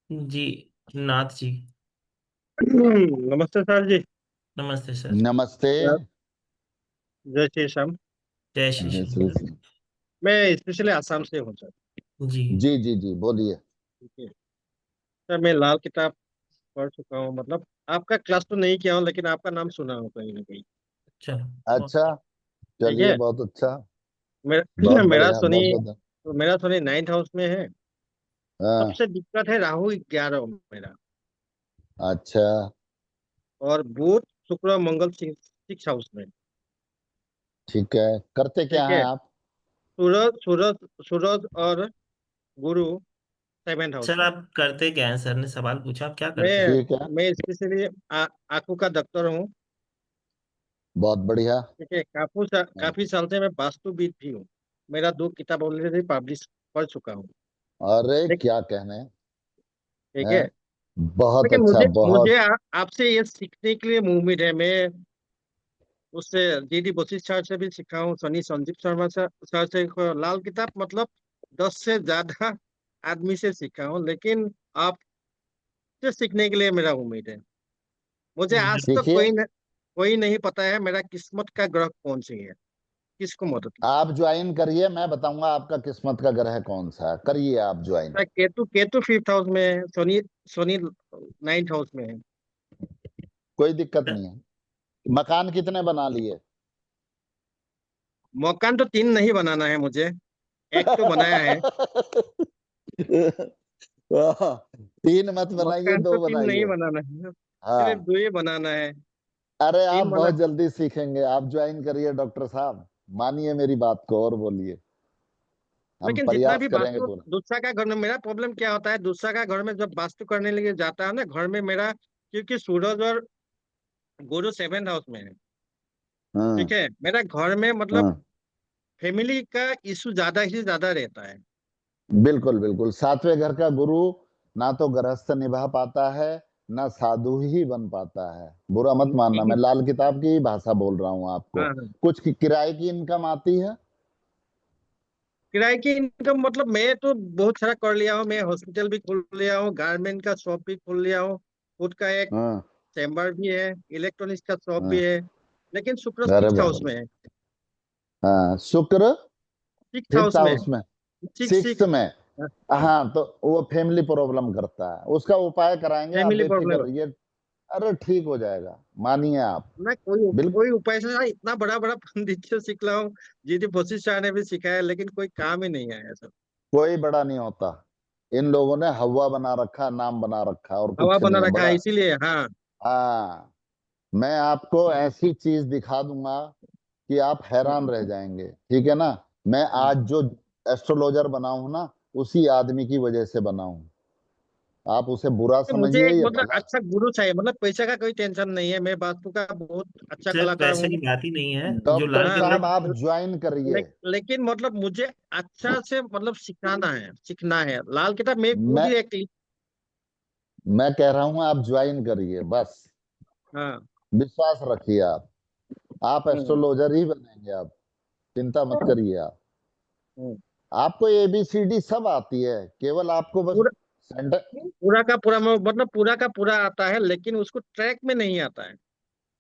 जी, नाथ जी। नमस्ते सर जी। नमस्ते सर। नमस्ते। जय श्री श्याम। जय श्री जय श्याम श्री सर। श्री। मैं स्पेशली आसाम से हूँ सर। जी। जी जी जी, बोलिए। ठीक है सर, मैं लाल किताब पढ़ चुका हूँ, मतलब आपका क्लास तो नहीं किया हूँ, लेकिन आपका नाम सुना हूँ कहीं ना कहीं। चलो, अच्छा, ठीक चलिए, है। बहुत अच्छा। मेरा बहुत मेरा बढ़िया, शनि, बहुत बढ़िया। तो मेरा शनि 9th हाउस में है। हाँ, सबसे दिक्कत है राहु 11 मेरा, अच्छा, और बुध शुक्र मंगल 6 हाउस में। ठीक है। करते क्या ठीक हैं है। आप। सूरज सूरज सूरज और गुरु 7th हाउस सर में। आप करते क्या हैं? सर ने सवाल पूछा, आप क्या करते हैं? ठीक है, मैं स्पेशली आंखों का डॉक्टर हूँ। बहुत बढ़िया। ठीक है। काफी साल से मैं वास्तुविद भी हूँ। मेरा 2 किताब ऑलरेडी पब्लिश पढ़ चुका हूँ। अरे ठीक क्या कहने ठीक है। हैं। बहुत लेकिन अच्छा, मुझे बहुत। आपसे ये सीखने के लिए उम्मीद है। मैं उससे डीडी वशिष्ठ सर से भी सीखा हूँ, सनी संजीव शर्मा सर से लाल किताब, मतलब 10 से ज्यादा आदमी से सीखा हूँ, लेकिन आपसे सीखने के लिए मेरा उम्मीद है। मुझे आज तक देखिए, कोई नहीं पता है मेरा किस्मत का ग्रह कौन सी है, किसको मदद करूं। आप ज्वाइन करिए, मैं बताऊंगा आपका किस्मत का ग्रह कौन सा है। करिए आप join. Ketu Ketu 5th house में है, सोनी सोनी 9th हाउस में है। कोई दिक्कत नहीं है। मकान कितने बना लिए। मकान तो 3 नहीं बनाना है मुझे, एक तो बनाया है। तीन मत बनाइए, मकान तो 2 3 नहीं बनाइए। बनाना है, सिर्फ हाँ, 2 ही बनाना है। अरे आप 3 बना। बहुत जल्दी सीखेंगे। आप ज्वाइन करिए डॉक्टर साहब, मानिए मेरी बात को और बोलिए। हम लेकिन जितना प्रयास भी करेंगे वास्तु पूरा। दूसरा का घर में, मेरा प्रॉब्लम क्या होता है, दूसरा का घर में जब वास्तु करने लिए जाता है ना, घर में मेरा, क्योंकि सूरज और गुरु 7th हाउस में है। ठीक हाँ है। मेरा घर में मतलब हाँ, फैमिली का इशू ज्यादा ही ज्यादा रहता है। बिल्कुल बिल्कुल। 7वें घर का गुरु ना तो गृहस्थ निभा पाता है, ना साधु ही बन पाता है। बुरा मत मानना, मैं यही। लाल किताब की ही भाषा बोल रहा हूँ आपको। हाँ हाँ। कुछ किराए की इनकम आती है। किराए की इनकम मतलब मैं तो बहुत सारा कर लिया हूँ। मैं हॉस्पिटल भी खोल लिया हूँ, गारमेंट का शॉप भी खोल लिया हूँ, खुद का एक हाँ चैम्बर भी है, इलेक्ट्रॉनिक्स का शॉप भी हाँ। है। लेकिन शुक्र अरे 6 हाउस बाबा। में है, हाँ, शुक्र 6 फिफ्थ हाउस में है, हाउस में, 6th 6 में। हाँ, तो वो फैमिली प्रॉब्लम करता है, उसका उपाय कराएंगे, आप फैमिली बेफिक्र प्रॉब्लम। रहिए। अरे ठीक हो जाएगा, मानिए आप। मैं कोई बिल्कुल। कोई उपाय से इतना बड़ा बड़ा पंडित सीख रहा हूँ, जीडी वशिष्ठ शाह ने भी सिखाया, लेकिन कोई काम ही नहीं आया सर। कोई बड़ा नहीं होता, इन लोगों ने हवा बना रखा, नाम बना रखा, और हवा कुछ बना नहीं है रखा बड़ा। है इसीलिए। हाँ, हाँ, मैं आपको ऐसी चीज दिखा दूंगा कि आप हैरान रह जाएंगे, ठीक है ना। मैं आज जो एस्ट्रोलॉजर बना हूं ना, उसी आदमी की वजह से बना हूं। आप उसे बुरा तो मुझे समझिए एक या मतलब भला। अच्छा गुरु चाहिए, मतलब पैसे का कोई टेंशन नहीं है, मैं वास्तु का बहुत अच्छा सर कलाकार पैसे हूँ। की बात ही नहीं है, जो डॉक्टर लाल हाँ, कलर। साहब, आप ज्वाइन करिए। लेकिन मतलब मुझे अच्छा से मतलब सिखाना है, सीखना है। लाल किताब मैं खुद मैं ही एक। मैं कह रहा हूं आप ज्वाइन करिए बस। हाँ। विश्वास रखिए आप हम्म, एस्ट्रोलॉजर ही बनेंगे आप। चिंता मत करिए आप। हम्म। आपको ABCD सब आती है, केवल आपको बस पूरा सेंटर। पूरा का पूरा मतलब पूरा का पूरा आता है, लेकिन उसको ट्रैक में नहीं आता है।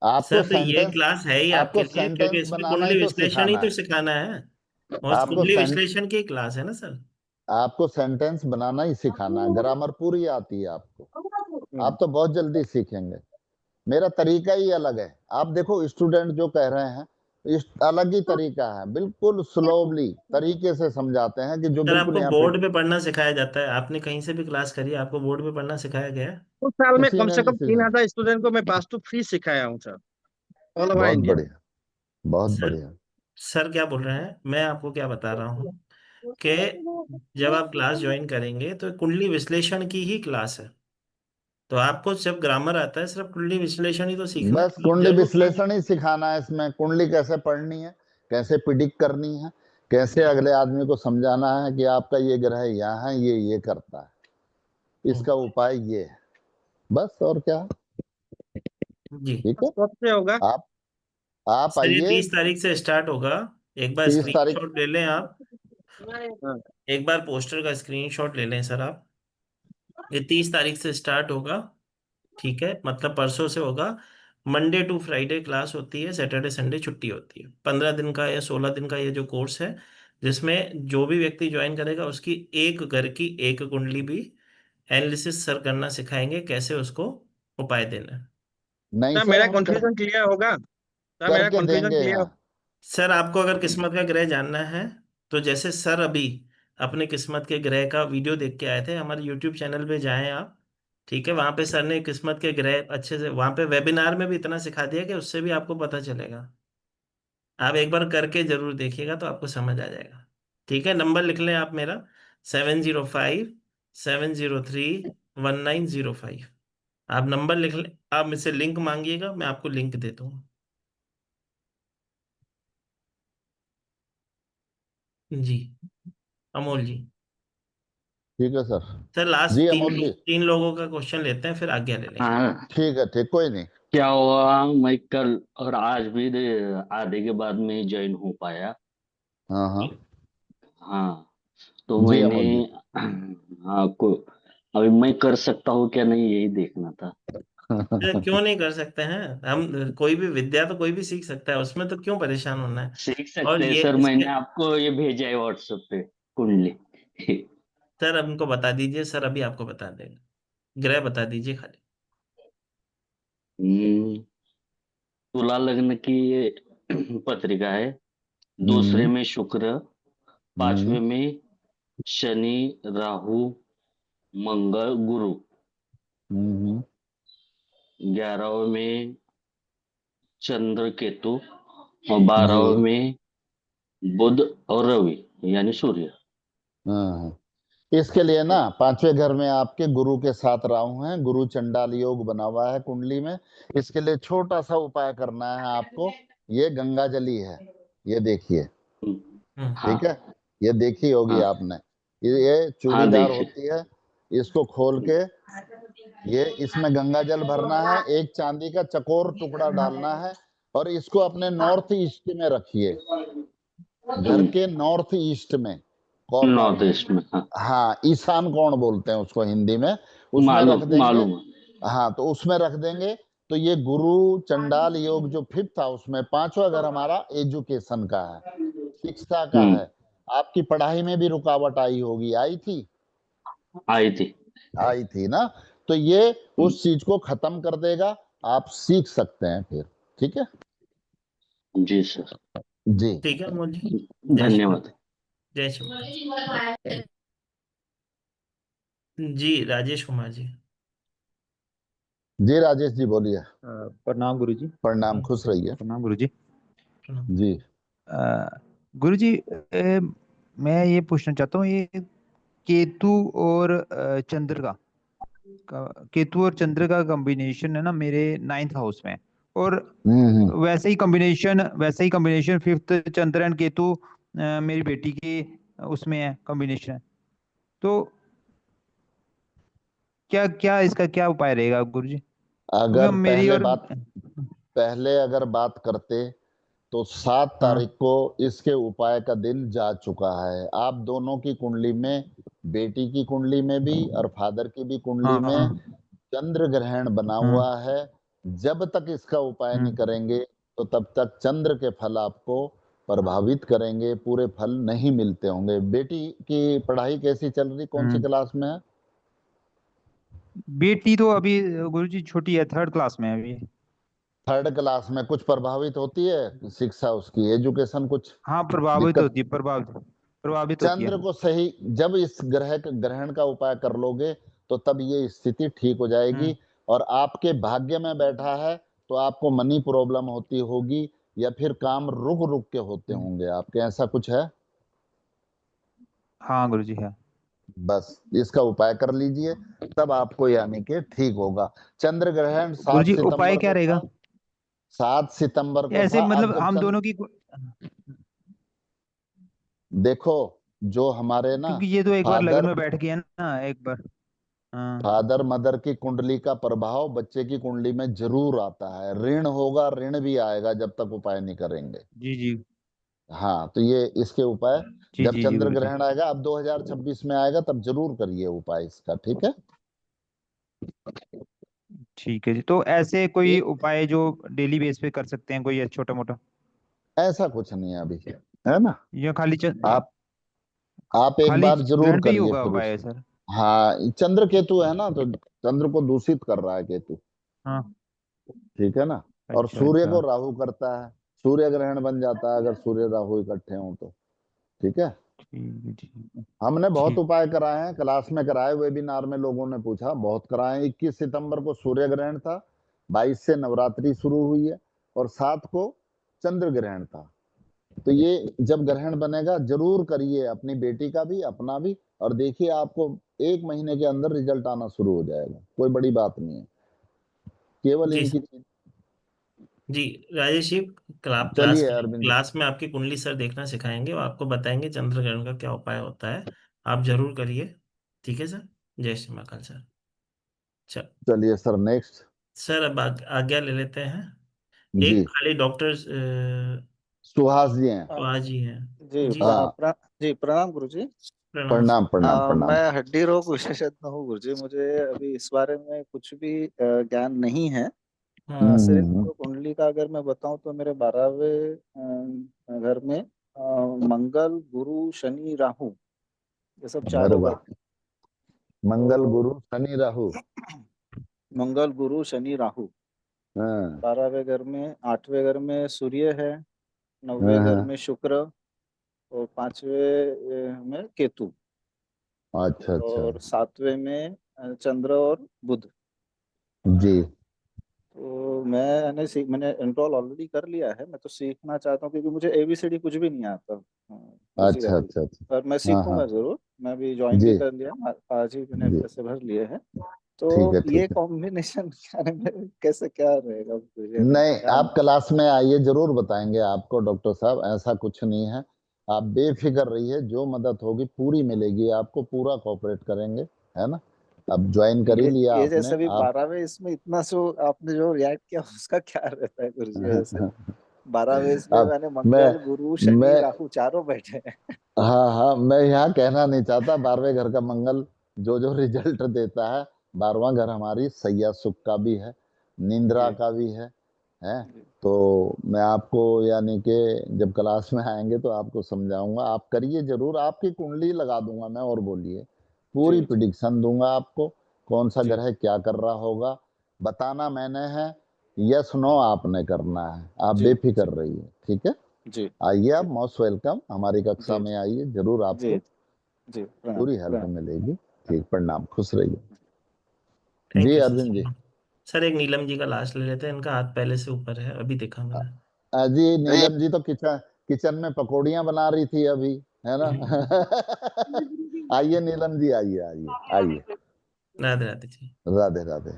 आपको सर तो ये सेंटेंस क्लास है ही आपको आपके लिए, क्योंकि सेंटेंस इसमें बनाना कुंडली ही तो विश्लेषण ही सिखाना तो है। सिखाना है, और आपको कुंडली विश्लेषण की क्लास है ना सर। आपको सेंटेंस बनाना ही सिखाना है, ग्रामर पूरी आती है आपको। हम्म। आप तो बहुत जल्दी सीखेंगे। मेरा तरीका ही अलग है। आप देखो, स्टूडेंट जो कह रहे हैं, इस अलग ही तरीका है, बिल्कुल स्लोली तरीके से समझाते हैं कि जो सर बिल्कुल आपको यहाँ बोर्ड फिट। पे पढ़ना सिखाया जाता है, आपने कहीं से भी क्लास करी है, आपको बोर्ड पे पढ़ना सिखाया गया है। उस साल में किसी कम ने से नहीं कम तीन सिखाया। हजार स्टूडेंट को मैं वास्तु फ्री सिखाया हूँ सर, ऑल ओवर बहुत इंडिया। बढ़िया, बहुत सर बढ़िया। सर क्या बोल रहे हैं, मैं आपको क्या बता रहा हूँ कि जब आप क्लास ज्वाइन करेंगे तो कुंडली विश्लेषण की ही क्लास है। तो आपको जब ग्रामर आता है, सिर्फ कुंडली विश्लेषण ही तो सीखना है, बस तो आप कुंडली जरूर क्लास। विश्लेषण ही सिखाना है इसमें। कुंडली कैसे पढ़नी है, कैसे प्रिडिक्ट करनी है, कैसे अगले आदमी को समझाना है कि आपका ये ग्रह यहाँ है, ये करता है, इसका उपाय ये है। बस, और क्या। जी ठीक है। कब से होगा? आप आप सर, ये आइए। 30 तारीख से स्टार्ट होगा। एक बार 30 तारीख। स्क्रीनशॉट ले लें आप, हाँ। एक बार पोस्टर का स्क्रीनशॉट ले लें सर आप। ये 30 तारीख से स्टार्ट होगा, ठीक है, मतलब परसों से होगा। मंडे टू फ्राइडे क्लास होती है, सैटरडे संडे छुट्टी होती है। 15 दिन का या 16 दिन का ये जो कोर्स है, जिसमें जो भी व्यक्ति ज्वाइन करेगा उसकी एक घर की एक कुंडली भी एनालिसिस सर करना सिखाएंगे, कैसे उसको उपाय देना है। नहीं सर सर, मेरा हम कंफ्यूजन क्लियर होगा? सर मेरा करके कंफ्यूजन देंगे क्लियर। यहाँ। सर आपको अगर किस्मत का ग्रह जानना है, तो जैसे सर अभी अपने किस्मत के ग्रह का वीडियो देख के आए थे, हमारे यूट्यूब चैनल पे जाएं आप, ठीक है, वहां पे सर ने किस्मत के ग्रह अच्छे से, वहां पे वेबिनार में भी इतना सिखा दिया कि उससे भी आपको पता चलेगा। आप एक बार करके जरूर देखिएगा तो आपको समझ आ जाएगा। ठीक है, नंबर लिख लें आप मेरा, 7057031905। आप नंबर लिख लें, आप मुझसे लिंक मांगिएगा, मैं आपको लिंक दे दूंगा। जी, अमोल जी। ठीक है सर। सर लास्ट जी तीन अमोल जी। तीन लोगों का क्वेश्चन लेते हैं, फिर आज्ञा ले लेंगे। हाँ, ठीक है, ठीक, कोई नहीं। क्या हुआ, मैं कल और आज भी आधे के बाद में ज्वाइन हो पाया। हाँ हाँ। हाँ, तो जी मैंने अमोल जी। हाँ को अभी मैं कर सकता हूँ क्या नहीं, यही देखना था। क्यों नहीं कर सकते हैं हम, कोई भी विद्या तो कोई भी सीख सकता है, उसमें तो क्यों परेशान होना है। सीख और सकते हैं ये सर, इसके, मैंने आपको ये भेजा है व्हाट्सएप पे कुंडली। सर अब इनको बता दीजिए, सर अभी आपको बता देंगे, ग्रह बता दीजिए खाली। हम्म, तुला लग्न की ये पत्रिका है। दूसरे हम्म में शुक्र, हम्म पांचवे में शनि, राहु, मंगल, गुरु, हम्म 11वें में चंद्र, केतु, और जी 12वें में बुध और रवि यानी सूर्य। हाँ। इसके लिए ना, 5वें घर में आपके गुरु के साथ राहु हैं, गुरु चंडाल योग बना हुआ है कुंडली में। इसके लिए छोटा सा उपाय करना है आपको। ये गंगा जली है, ये देखिए। ठीक है, हाँ ये देखी होगी हाँ आपने। ये हाँ, चूड़ीदार देखिए। होती है। इसको खोल के ये इसमें गंगा जल भरना है, एक चांदी का चकोर टुकड़ा डालना है, और इसको अपने नॉर्थ ईस्ट में रखिए, घर के नॉर्थ ईस्ट में। कौर नॉर्थ ईस्ट में, हाँ हाँ, ईशान कोण बोलते हैं उसको हिंदी में, उसमें रख मालूम देंगे। मालूम है। हाँ, तो उसमें रख देंगे। तो ये गुरु चंडाल योग जो फिफ्थ हाउस में, पांचवा घर हमारा एजुकेशन का है, शिक्षा का है। आपकी पढ़ाई में भी रुकावट आई होगी, आई थी? आई थी ना। तो ये उस चीज को खत्म कर देगा, आप सीख सकते हैं फिर। ठीक है जी सर, जी, ठीक है अमोल जी, धन्यवाद। जय शिव जी। राजेश कुमार जी। जी राजेश जी बोलिए। प्रणाम गुरुजी। प्रणाम, खुश रहिए। प्रणाम गुरुजी। जी गुरुजी, मैं ये पूछना चाहता हूँ, ये केतु और चंद्र केतु और चंद्र का कॉम्बिनेशन है ना मेरे 9th हाउस में, और वैसे ही combination 5th Chandra and Ketu मेरी बेटी के उसमें है, कॉम्बिनेशन है। तो क्या क्या इसका क्या उपाय रहेगा गुरुजी? अगर मेरी और पहले अगर बात करते तो 7 तारीख को इसके उपाय का दिन जा चुका है। आप दोनों की कुंडली में, बेटी की कुंडली में भी और फादर की भी कुंडली में चंद्र ग्रहण बना हुआ है। जब तक इसका उपाय नहीं करेंगे तो तब तक चंद्र के फल आपको प्रभावित करेंगे, पूरे फल नहीं मिलते होंगे। बेटी की पढ़ाई कैसी चल रही, कौन सी क्लास में है? बेटी तो अभी गुरुजी छोटी है, 3rd क्लास में है अभी। 3rd क्लास में कुछ प्रभावित होती है शिक्षा, उसकी एजुकेशन कुछ? हाँ, प्रभावित होती है, प्रभावित होती है। चंद्र को सही, जब इस ग्रहण का उपाय कर लोगे तो तब ये स्थिति ठीक हो जाएगी। और आपके भाग्य में बैठा है तो आपको मनी प्रॉब्लम होती होगी, या फिर काम रुक रुक के होते होंगे आपके, ऐसा कुछ है? हाँ गुरुजी है। बस इसका उपाय कर लीजिए, तब आपको यानी कि ठीक होगा। चंद्र ग्रहण 7 गुरुजी सितंबर उपाय क्या को रहेगा? था। 7 सितंबर को ऐसे था। अब मतलब जब हम दोनों की देखो, जो हमारे ना क्योंकि ये तो एक बार लगन फादर में बैठ गया ना एक बार। फादर मदर की कुंडली का प्रभाव बच्चे की कुंडली में जरूर आता है। ऋण होगा, ऋण भी आएगा जब तक उपाय नहीं करेंगे। जी जी हाँ, तो ये इसके उपाय जी जब जी जी चंद्र गुरुजी। ग्रहण आएगा, अब 2026 में आएगा, तब जरूर करिए उपाय इसका। ठीक है ठीक है जी, तो ऐसे कोई उपाय जो डेली बेस पे कर सकते हैं, कोई छोटा मोटा? ऐसा कुछ नहीं है अभी, है ना। या खाली आप एक खाली बार जरूर ग्रहण पे ही करिए होगा फिर उपाय उसको। सर? हाँ, चंद्र केतु है ना, तो चंद्र को दूषित कर रहा है केतु। हाँ, ठीक है ना। और अच्छा सूर्य अच्छा। को राहु करता है, सूर्य ग्रहण बन जाता है अगर सूर्य राहु इकट्ठे हों तो। ठीक है। ठीक है ठीक है। हमने बहुत उपाय कराए हैं, क्लास में कराए, वेबिनार में लोगों ने पूछा, बहुत कराए। 21 सितंबर को सूर्य ग्रहण था, 22 से नवरात्रि शुरू हुई है, और 7 को चंद्र ग्रहण था। तो ये जब ग्रहण बनेगा जरूर करिए, अपनी बेटी का भी अपना भी, और देखिए आपको 1 महीने के अंदर रिजल्ट आना शुरू हो जाएगा। कोई बड़ी बात नहीं है, केवल जी इनकी जी। राजेश जी, चलिए अरविंद जी। क्लास में आपकी कुंडली सर देखना सिखाएंगे और आपको बताएंगे चंद्र ग्रहण का क्या उपाय होता है। आप जरूर करिए। ठीक है सर। जय श्री महाकाल सर। चलिए सर, नेक्स्ट। सर अब आज्ञा ले लेते हैं। जी, एक खाली डॉक्टर सुहास जी हैं। सुहास जी हैं। जी जी हाँ, जी प्रणाम गुरुजी। प्रणाम। प्रणाम प्रणाम प्रणाम। मैं हड्डी रोग विशेषज्ञ हूँ गुरुजी। मुझे अभी इस बारे में कुछ भी ज्ञान नहीं है। सिर्फ तो कुंडली का अगर मैं बताऊं तो मेरे 12वें घर में मंगल गुरु शनि राहु, ये सब अरे चारों वाह, का। मंगल तो गुरु शनि राहु। मंगल गुरु शनि राहु, हाँ 12वें घर में, 8वें घर में सूर्य है, 9वें घर हाँ, में शुक्र, और 5वें में केतु, अच्छा अच्छा। और 7वें में चंद्र और बुध। जी, तो मैंने एनरोल ऑलरेडी कर लिया है। मैं तो सीखना चाहता हूँ क्योंकि मुझे एबीसीडी कुछ भी नहीं आता अच्छा बेसिकली। अच्छा अच्छा। और मैं हाँ हाँ, सीखूंगा जरूर। मैं भी ज्वाइन भी जी कर लिया, आज ही मैंने जी, पैसे भर लिए हैं। ठीक है तो ये ठीक है। कॉम्बिनेशन कैसे क्या रहेगा मुझे नहीं, ध्यान। आप क्लास में आइए, जरूर बताएंगे आपको डॉक्टर साहब, ऐसा कुछ नहीं है। आप बेफिक्र रहिए, जो मदद होगी पूरी मिलेगी आपको, पूरा कोऑपरेट करेंगे, है ना। अब ज्वाइन कर ही लिया ये आपने जैसे भी आप। 12वें इसमें इतना आपने जो रिएक्ट किया उसका क्या रहता है गुरुजी? जैसे 12वें इसमें अब मैंने मंगल, गुरु, शनि, मैं राहु चारों बैठे हैं। हाँ हाँ, मैं यहाँ कहना नहीं चाहता। 12वें घर का मंगल जो रिजल्ट देता है, 12वां घर हमारी सैया सुख का भी है, निंद्रा का भी है। तो मैं आपको यानी कि जब क्लास में आएंगे तो आपको समझाऊंगा। आप करिए जरूर, आपकी कुंडली लगा दूंगा मैं, और बोलिए, पूरी प्रिडिक्शन दूंगा आपको, कौन सा ग्रह क्या कर रहा होगा बताना मैंने है, यस नो आपने करना है। आप बेफिक्र रहिए, ठीक है जी। आइए, आप मोस्ट वेलकम, हमारी कक्षा में आइए, जरूर आपको जी पूरी हेल्प मिलेगी। ठीक, प्रणाम, खुश रहिए। थैंक जी यू अरविंद जी। सर। एक नीलम जी का लास्ट ले लेते हैं, इनका हाथ पहले से ऊपर है, अभी देखा मैंने। जी नीलम जी तो किचन में पकौड़ियां बना रही थी अभी, है ना। आइए नीलम जी, आइए आइए आइए। राधे राधे जी। राधे राधे।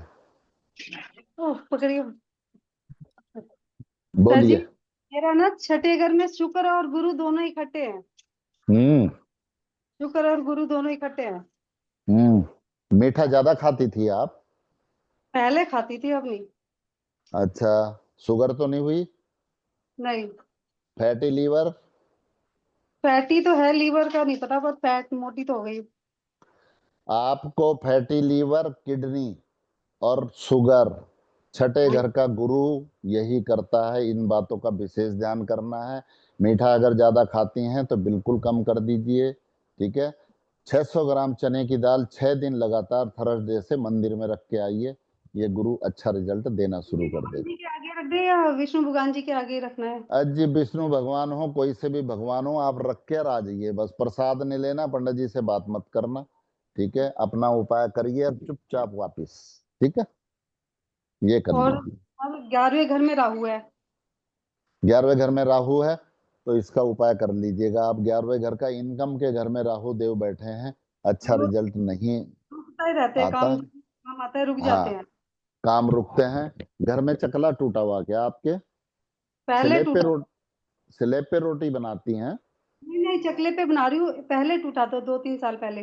पकड़िए सर जी। बोलिए। मेरा ना छठे घर में शुक्र और गुरु दोनों इकट्ठे हैं। शुक्र और गुरु दोनों इकट्ठे हैं। मीठा ज्यादा खाती थी आप? पहले खाती थी, अब नहीं। अच्छा, शुगर तो नहीं हुई? नहीं। Fatty liver? फैटी तो है, लीवर का नहीं पता, पर फैट मोटी तो हो गई। आपको फैटी लीवर, किडनी और शुगर, छठे घर का गुरु यही करता है। इन बातों का विशेष ध्यान करना है। मीठा अगर ज्यादा खाती हैं तो बिल्कुल कम कर दीजिए, ठीक है। 600 ग्राम चने की दाल 6 दिन लगातार थर्सडे से मंदिर में रख के आइए, ये गुरु अच्छा रिजल्ट देना शुरू कर देगा। जी के आगे रख दे या विष्णु भगवान जी के आगे रखना है? जी विष्णु भगवान हो, कोई से भी भगवान हो, आप रख के आ जाइए, बस प्रसाद नहीं लेना, पंडित जी से बात मत करना, ठीक है। अपना उपाय करिए अब चुपचाप वापिस, ठीक है, ये कर और लीजिए। अब 11वें घर में राहु है। 11वें घर में राहु है तो इसका उपाय कर लीजिएगा आप। 11वें घर का इनकम के घर में राहु देव बैठे हैं, अच्छा रिजल्ट नहीं रुकता ही रहते हैं आता। काम आता है, रुक जाते हैं। काम रुकते हैं। घर में चकला टूटा हुआ क्या आपके? पहले टूटा। स्लेब पे रोटी बनाती हैं? नहीं, चकले पे बना रही हूँ, पहले टूटा था 2-3 साल पहले।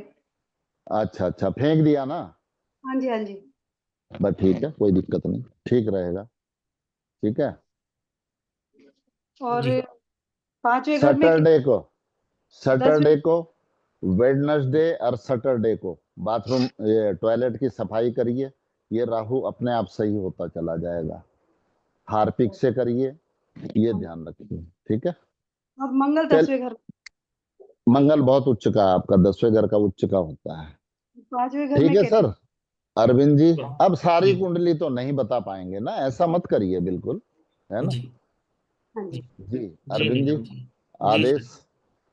अच्छा अच्छा, फेंक दिया ना? हाँ जी हाँ जी। बस ठीक है, कोई दिक्कत नहीं, ठीक रहेगा, ठीक है। और 5वें घर में सैटरडे को वेडनेसडे और सैटरडे को बाथरूम, ये टॉयलेट की सफाई करिए, ये राहु अपने आप सही होता चला जाएगा। हार्पिक से करिए, ये ध्यान रखिए, ठीक है। अब मंगल 10वें घर। मंगल बहुत उच्च का, आपका 10वें घर का उच्च का होता है, 5वें घर ठीक में है सर। अरविंद जी, अब सारी कुंडली तो नहीं बता पाएंगे ना, ऐसा मत करिए बिल्कुल, है ना। जी अरविंद जी, आदेश।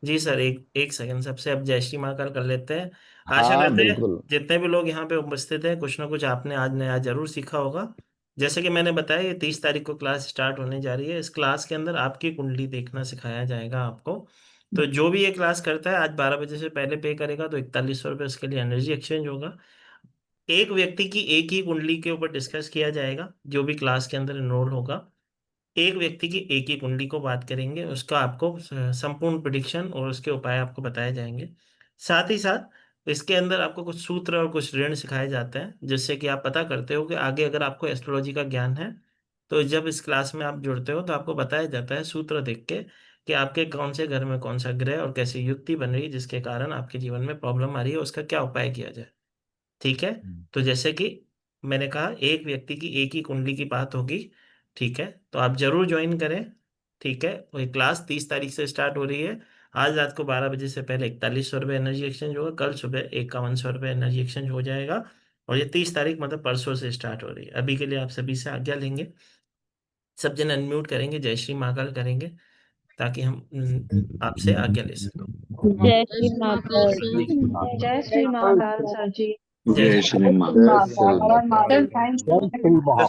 जी सर, एक सेकंड, सबसे अब जय श्री महाकाल कर लेते हैं। आशा हाँ करते हैं बिल्कुल। जितने भी लोग यहाँ पे उपस्थित हैं, कुछ ना कुछ आपने आज नया जरूर सीखा होगा। जैसे कि मैंने बताया, ये 30 तारीख को क्लास स्टार्ट होने जा रही है। इस क्लास के अंदर आपकी कुंडली देखना सिखाया जाएगा आपको। तो जो भी ये क्लास करता है, आज 12 बजे से पहले पे करेगा तो 4100 रुपये उसके लिए एनर्जी एक्सचेंज होगा। एक व्यक्ति की एक ही कुंडली के ऊपर डिस्कस किया जाएगा, जो भी क्लास के अंदर इनरोल होगा। एक व्यक्ति की एक ही कुंडली को बात करेंगे, उसका आपको संपूर्ण प्रिडिक्शन और उसके उपाय आपको बताए जाएंगे। साथ ही साथ इसके अंदर आपको कुछ सूत्र और कुछ ऋण सिखाए जाते हैं, जिससे कि आप पता करते हो कि आगे अगर आपको एस्ट्रोलॉजी का ज्ञान है तो जब इस क्लास में आप जुड़ते हो तो आपको बताया जाता है सूत्र देख के कि आपके कौन से घर में कौन सा ग्रह और कैसी युक्ति बन रही है, जिसके कारण आपके जीवन में प्रॉब्लम आ रही है, उसका क्या उपाय किया जाए, ठीक है। तो जैसे कि मैंने कहा, एक व्यक्ति की एक ही कुंडली की बात होगी, ठीक है। तो आप जरूर ज्वाइन करें, ठीक है। वही क्लास 30 तारीख से स्टार्ट हो रही है। आज रात को 12 बजे से पहले 4100 रुपये एनर्जी एक्सचेंज होगा, कल सुबह 5100 रुपये एनर्जी एक्सचेंज हो जाएगा। और ये 30 तारीख मतलब परसों से स्टार्ट हो रही है। अभी के लिए आप सभी से आज्ञा लेंगे, सब जन अनम्यूट करेंगे, जय श्री महाकाल करेंगे, ताकि हम आपसे आज्ञा ले सकें। जय श्री महाकाल। जय श्री महाकाल सर जी। जय श्री महाकाल। जय श्री महाकाल।